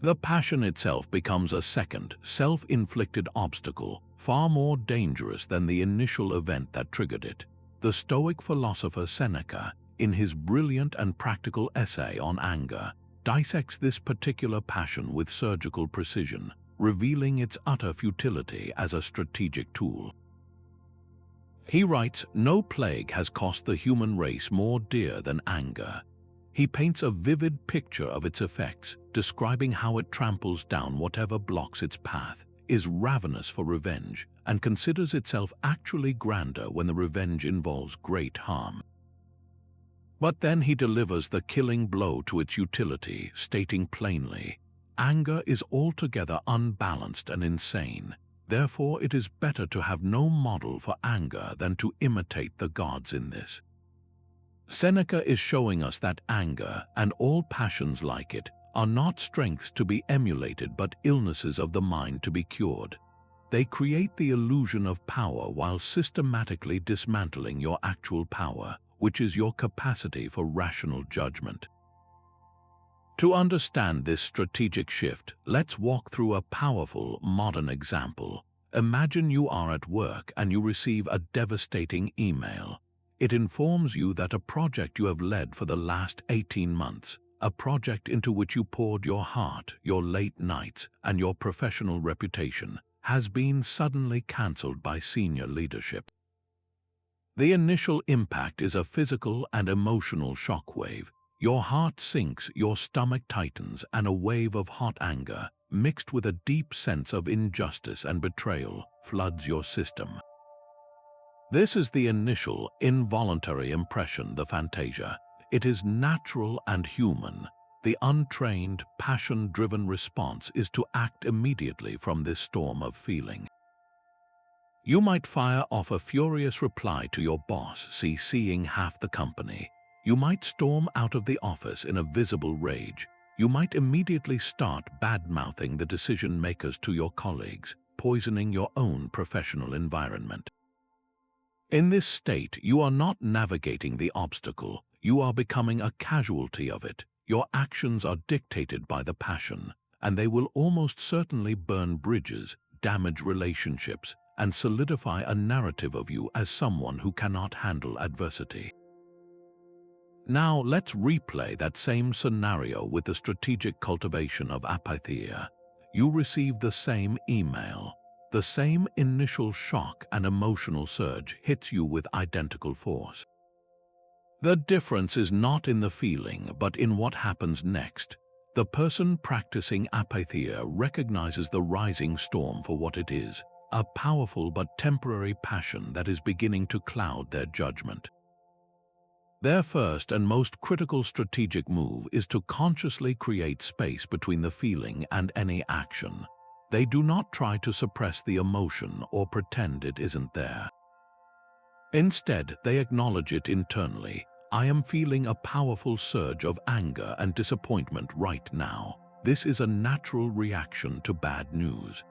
The passion itself becomes a second, self-inflicted obstacle, far more dangerous than the initial event that triggered it. The Stoic philosopher Seneca, in his brilliant and practical essay on anger, dissects this particular passion with surgical precision, revealing its utter futility as a strategic tool. He writes, "No plague has cost the human race more dear than anger." He paints a vivid picture of its effects, describing how it tramples down whatever blocks its path, is ravenous for revenge, and considers itself actually grander when the revenge involves great harm. But then he delivers the killing blow to its utility, stating plainly, "Anger is altogether unbalanced and insane. Therefore it is better to have no model for anger than to imitate the gods in this." Seneca is showing us that anger, and all passions like it, are not strengths to be emulated but illnesses of the mind to be cured. They create the illusion of power while systematically dismantling your actual power, which is your capacity for rational judgment. To understand this strategic shift, let's walk through a powerful, modern example. Imagine you are at work and you receive a devastating email. It informs you that a project you have led for the last 18 months, a project into which you poured your heart, your late nights, and your professional reputation, has been suddenly cancelled by senior leadership. The initial impact is a physical and emotional shockwave. Your heart sinks, your stomach tightens, and a wave of hot anger, mixed with a deep sense of injustice and betrayal, floods your system. This is the initial, involuntary impression, the fantasia. It is natural and human. The untrained, passion-driven response is to act immediately from this storm of feeling. You might fire off a furious reply to your boss, CCing half the company. You might storm out of the office in a visible rage. You might immediately start bad-mouthing the decision-makers to your colleagues, poisoning your own professional environment. In this state, you are not navigating the obstacle. You are becoming a casualty of it. Your actions are dictated by the passion, and they will almost certainly burn bridges, damage relationships, and solidify a narrative of you as someone who cannot handle adversity. Now let's replay that same scenario with the strategic cultivation of apathy. You receive the same email. The same initial shock and emotional surge hits you with identical force. The difference is not in the feeling, but in what happens next. The person practicing apathy recognizes the rising storm for what it is, a powerful but temporary passion that is beginning to cloud their judgment. Their first and most critical strategic move is to consciously create space between the feeling and any action. They do not try to suppress the emotion or pretend it isn't there. Instead, they acknowledge it internally. I am feeling a powerful surge of anger and disappointment right now. This is a natural reaction to bad news.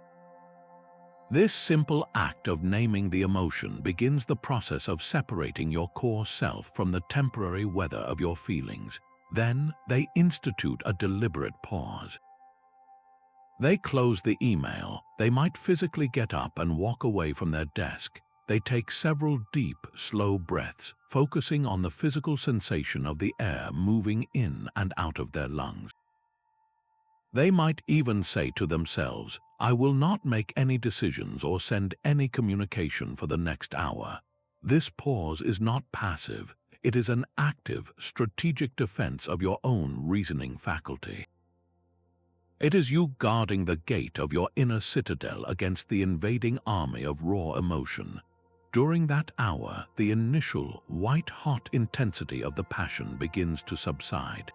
This simple act of naming the emotion begins the process of separating your core self from the temporary weather of your feelings. Then, they institute a deliberate pause. They close the email. They might physically get up and walk away from their desk. They take several deep, slow breaths, focusing on the physical sensation of the air moving in and out of their lungs. They might even say to themselves, I will not make any decisions or send any communication for the next hour. This pause is not passive. It is an active, strategic defense of your own reasoning faculty. It is you guarding the gate of your inner citadel against the invading army of raw emotion. During that hour, the initial, white-hot intensity of the passion begins to subside.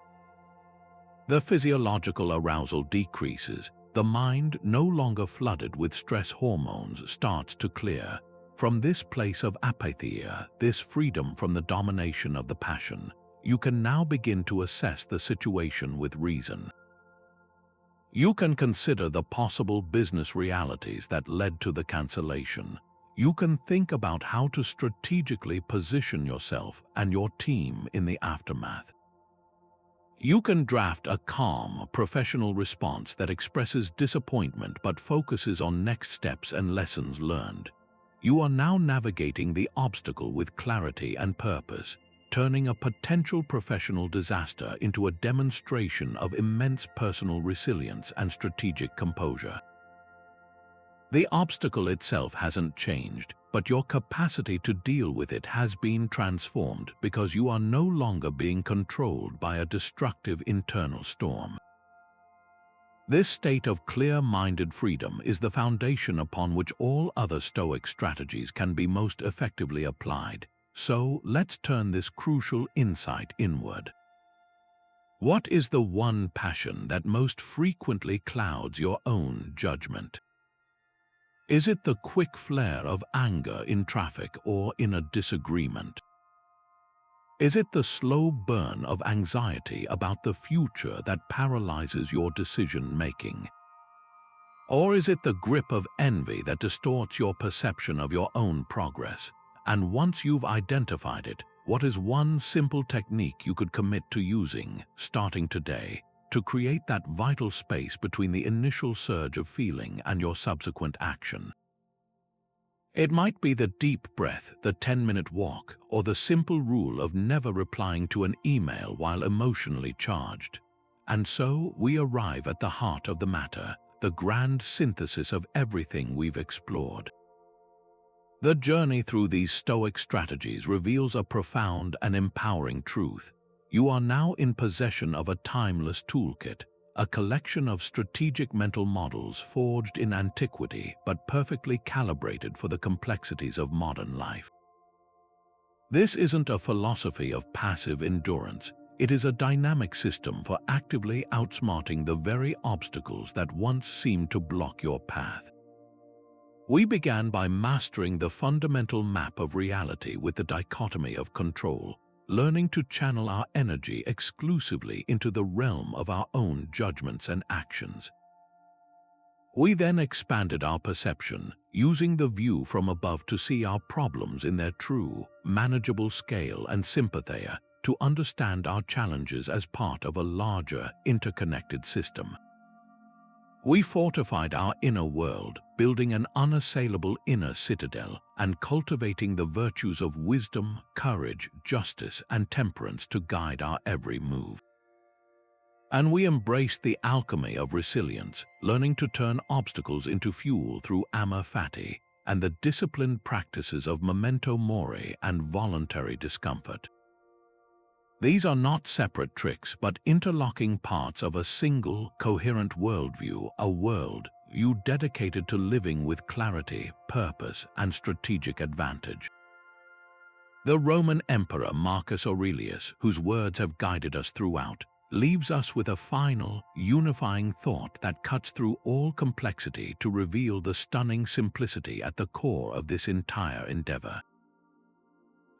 The physiological arousal decreases. The mind, no longer flooded with stress hormones, starts to clear. From this place of apathy, this freedom from the domination of the passion, you can now begin to assess the situation with reason. You can consider the possible business realities that led to the cancellation. You can think about how to strategically position yourself and your team in the aftermath. You can draft a calm, professional response that expresses disappointment but focuses on next steps and lessons learned. You are now navigating the obstacle with clarity and purpose, turning a potential professional disaster into a demonstration of immense personal resilience and strategic composure. The obstacle itself hasn't changed, but your capacity to deal with it has been transformed because you are no longer being controlled by a destructive internal storm. This state of clear-minded freedom is the foundation upon which all other Stoic strategies can be most effectively applied. So let's turn this crucial insight inward. What is the one passion that most frequently clouds your own judgment? Is it the quick flare of anger in traffic or in a disagreement? Is it the slow burn of anxiety about the future that paralyzes your decision-making? Or is it the grip of envy that distorts your perception of your own progress? And once you've identified it, what is one simple technique you could commit to using, starting today, to create that vital space between the initial surge of feeling and your subsequent action? It might be the deep breath, the 10-minute walk, or the simple rule of never replying to an email while emotionally charged. And so we arrive at the heart of the matter, the grand synthesis of everything we've explored. The journey through these Stoic strategies reveals a profound and empowering truth. You are now in possession of a timeless toolkit, a collection of strategic mental models forged in antiquity but perfectly calibrated for the complexities of modern life. This isn't a philosophy of passive endurance. It is a dynamic system for actively outsmarting the very obstacles that once seemed to block your path. We began by mastering the fundamental map of reality with the dichotomy of control, learning to channel our energy exclusively into the realm of our own judgments and actions. We then expanded our perception, using the view from above to see our problems in their true, manageable scale and sympathy, to understand our challenges as part of a larger, interconnected system. We fortified our inner world, building an unassailable inner citadel and cultivating the virtues of wisdom, courage, justice, and temperance to guide our every move. And we embraced the alchemy of resilience, learning to turn obstacles into fuel through amor fati and the disciplined practices of Memento Mori and voluntary discomfort. These are not separate tricks, but interlocking parts of a single, coherent worldview, a world you dedicated to living with clarity, purpose, and strategic advantage. The Roman Emperor Marcus Aurelius, whose words have guided us throughout, leaves us with a final, unifying thought that cuts through all complexity to reveal the stunning simplicity at the core of this entire endeavor.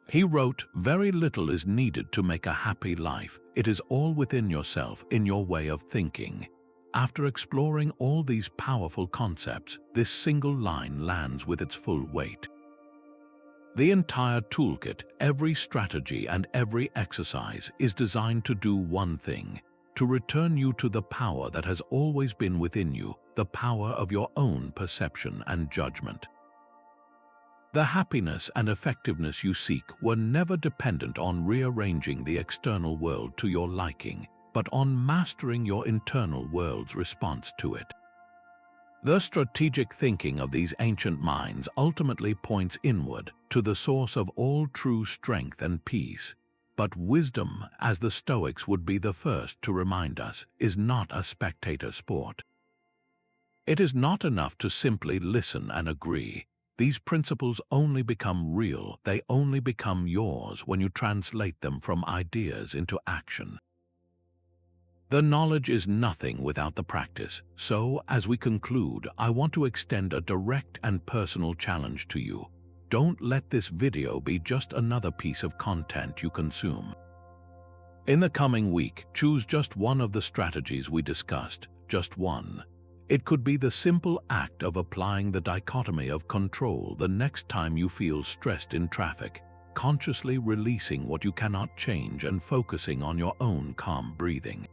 He wrote, "Very little is needed to make a happy life. It is all within yourself, in your way of thinking." After exploring all these powerful concepts, this single line lands with its full weight. The entire toolkit, every strategy and every exercise is designed to do one thing: to return you to the power that has always been within you, the power of your own perception and judgment. The happiness and effectiveness you seek were never dependent on rearranging the external world to your liking, but on mastering your internal world's response to it. The strategic thinking of these ancient minds ultimately points inward to the source of all true strength and peace. But wisdom, as the Stoics would be the first to remind us, is not a spectator sport. It is not enough to simply listen and agree. These principles only become real, they only become yours when you translate them from ideas into action. The knowledge is nothing without the practice, so as we conclude, I want to extend a direct and personal challenge to you. Don't let this video be just another piece of content you consume. In the coming week, choose just one of the strategies we discussed, just one. It could be the simple act of applying the dichotomy of control the next time you feel stressed in traffic, consciously releasing what you cannot change and focusing on your own calm breathing.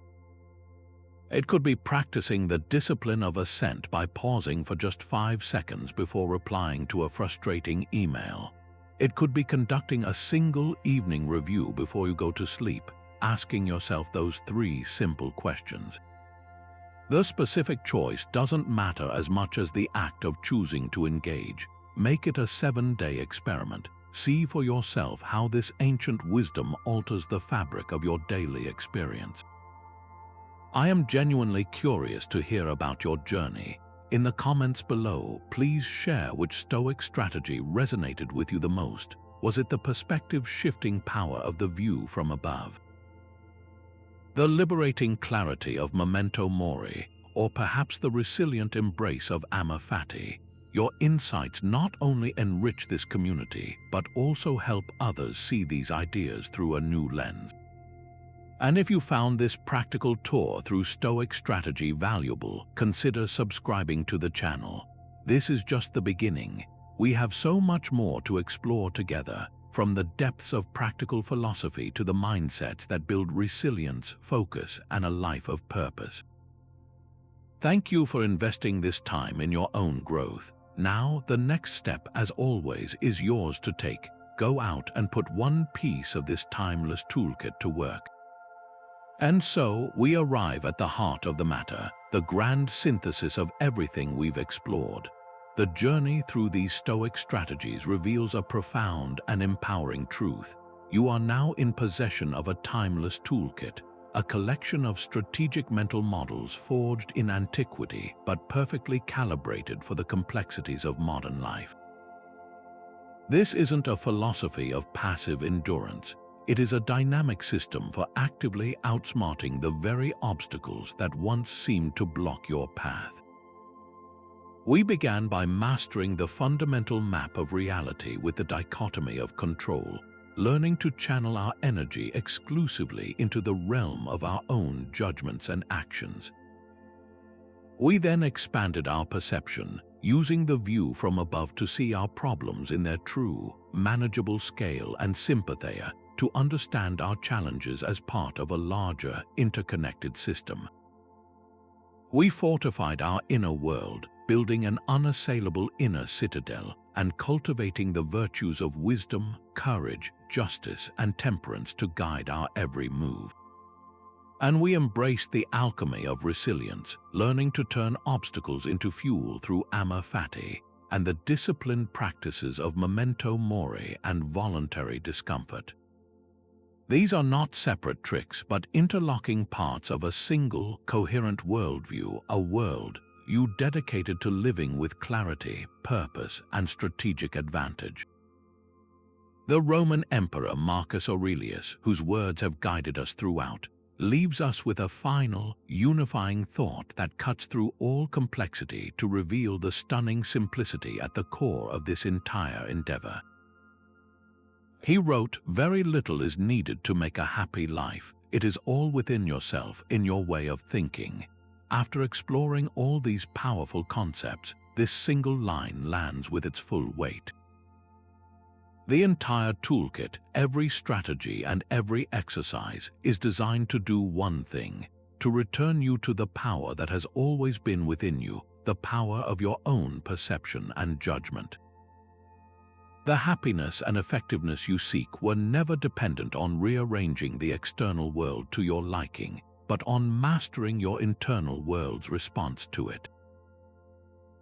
It could be practicing the discipline of assent by pausing for just 5 seconds before replying to a frustrating email. It could be conducting a single evening review before you go to sleep, asking yourself those 3 simple questions. The specific choice doesn't matter as much as the act of choosing to engage. Make it a 7-day experiment. See for yourself how this ancient wisdom alters the fabric of your daily experience. I am genuinely curious to hear about your journey. In the comments below, please share which Stoic strategy resonated with you the most, Was it the perspective-shifting power of the view from above? The liberating clarity of Memento Mori, or perhaps the resilient embrace of Apathy? Your insights not only enrich this community, but also help others see these ideas through a new lens. And if you found this practical tour through Stoic strategy valuable, consider subscribing to the channel. This is just the beginning. We have so much more to explore together, from the depths of practical philosophy to the mindsets that build resilience, focus, and a life of purpose. Thank you for investing this time in your own growth. Now, the next step, as always, is yours to take. Go out and put one piece of this timeless toolkit to work. And so, we arrive at the heart of the matter, the grand synthesis of everything we've explored. The journey through these Stoic strategies reveals a profound and empowering truth. You are now in possession of a timeless toolkit, a collection of strategic mental models forged in antiquity but perfectly calibrated for the complexities of modern life. This isn't a philosophy of passive endurance. It is a dynamic system for actively outsmarting the very obstacles that once seemed to block your path. We began by mastering the fundamental map of reality with the dichotomy of control, learning to channel our energy exclusively into the realm of our own judgments and actions. We then expanded our perception, using the view from above to see our problems in their true, manageable scale, and sympathy to understand our challenges as part of a larger, interconnected system. We fortified our inner world, building an unassailable inner citadel and cultivating the virtues of wisdom, courage, justice, and temperance to guide our every move. And we embraced the alchemy of resilience, learning to turn obstacles into fuel through Apathy and the disciplined practices of Memento Mori and voluntary discomfort. These are not separate tricks, but interlocking parts of a single, coherent worldview, a world you dedicated to living with clarity, purpose, and strategic advantage. The Roman Emperor Marcus Aurelius, whose words have guided us throughout, leaves us with a final, unifying thought that cuts through all complexity to reveal the stunning simplicity at the core of this entire endeavor. He wrote, "Very little is needed to make a happy life. It is all within yourself, in your way of thinking." After exploring all these powerful concepts, this single line lands with its full weight. The entire toolkit, every strategy and every exercise, is designed to do one thing: to return you to the power that has always been within you, the power of your own perception and judgment. The happiness and effectiveness you seek were never dependent on rearranging the external world to your liking, but on mastering your internal world's response to it.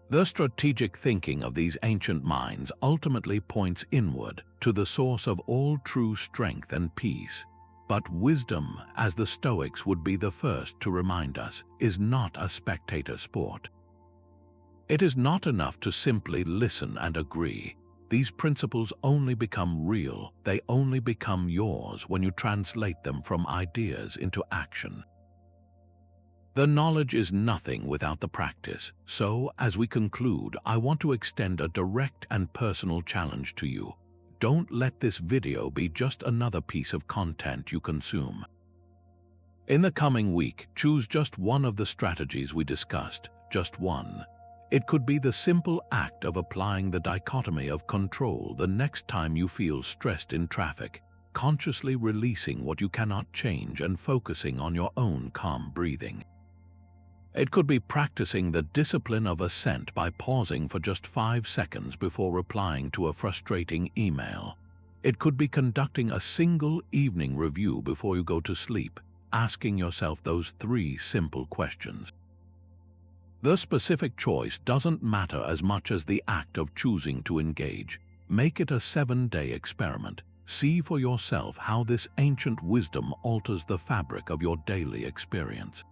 The strategic thinking of these ancient minds ultimately points inward to the source of all true strength and peace. But wisdom, as the Stoics would be the first to remind us, is not a spectator sport. It is not enough to simply listen and agree. These principles only become real, they only become yours when you translate them from ideas into action. The knowledge is nothing without the practice, so as we conclude, I want to extend a direct and personal challenge to you. Don't let this video be just another piece of content you consume. In the coming week, choose just one of the strategies we discussed, just one. It could be the simple act of applying the dichotomy of control the next time you feel stressed in traffic, consciously releasing what you cannot change and focusing on your own calm breathing. It could be practicing the discipline of assent by pausing for just 5 seconds before replying to a frustrating email. It could be conducting a single evening review before you go to sleep, asking yourself those 3 simple questions. The specific choice doesn't matter as much as the act of choosing to engage. Make it a 7-day experiment. See for yourself how this ancient wisdom alters the fabric of your daily experience.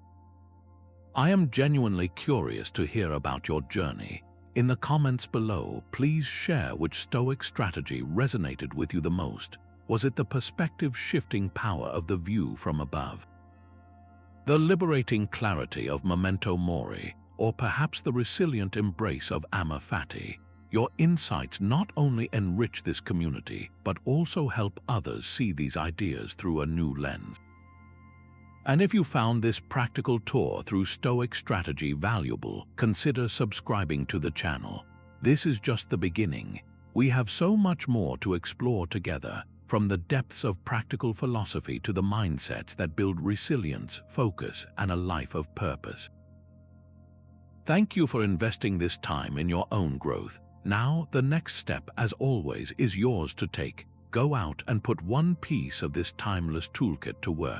I am genuinely curious to hear about your journey. In the comments below, please share which Stoic strategy resonated with you the most. Was it the perspective-shifting power of the view from above, the liberating clarity of Memento Mori, or perhaps the resilient embrace of Apathy? Your insights not only enrich this community, but also help others see these ideas through a new lens. And if you found this practical tour through Stoic strategy valuable, consider subscribing to the channel. This is just the beginning. We have so much more to explore together, from the depths of practical philosophy to the mindsets that build resilience, focus, and a life of purpose. Thank you for investing this time in your own growth. Now, the next step, as always, is yours to take. Go out and put one piece of this timeless toolkit to work.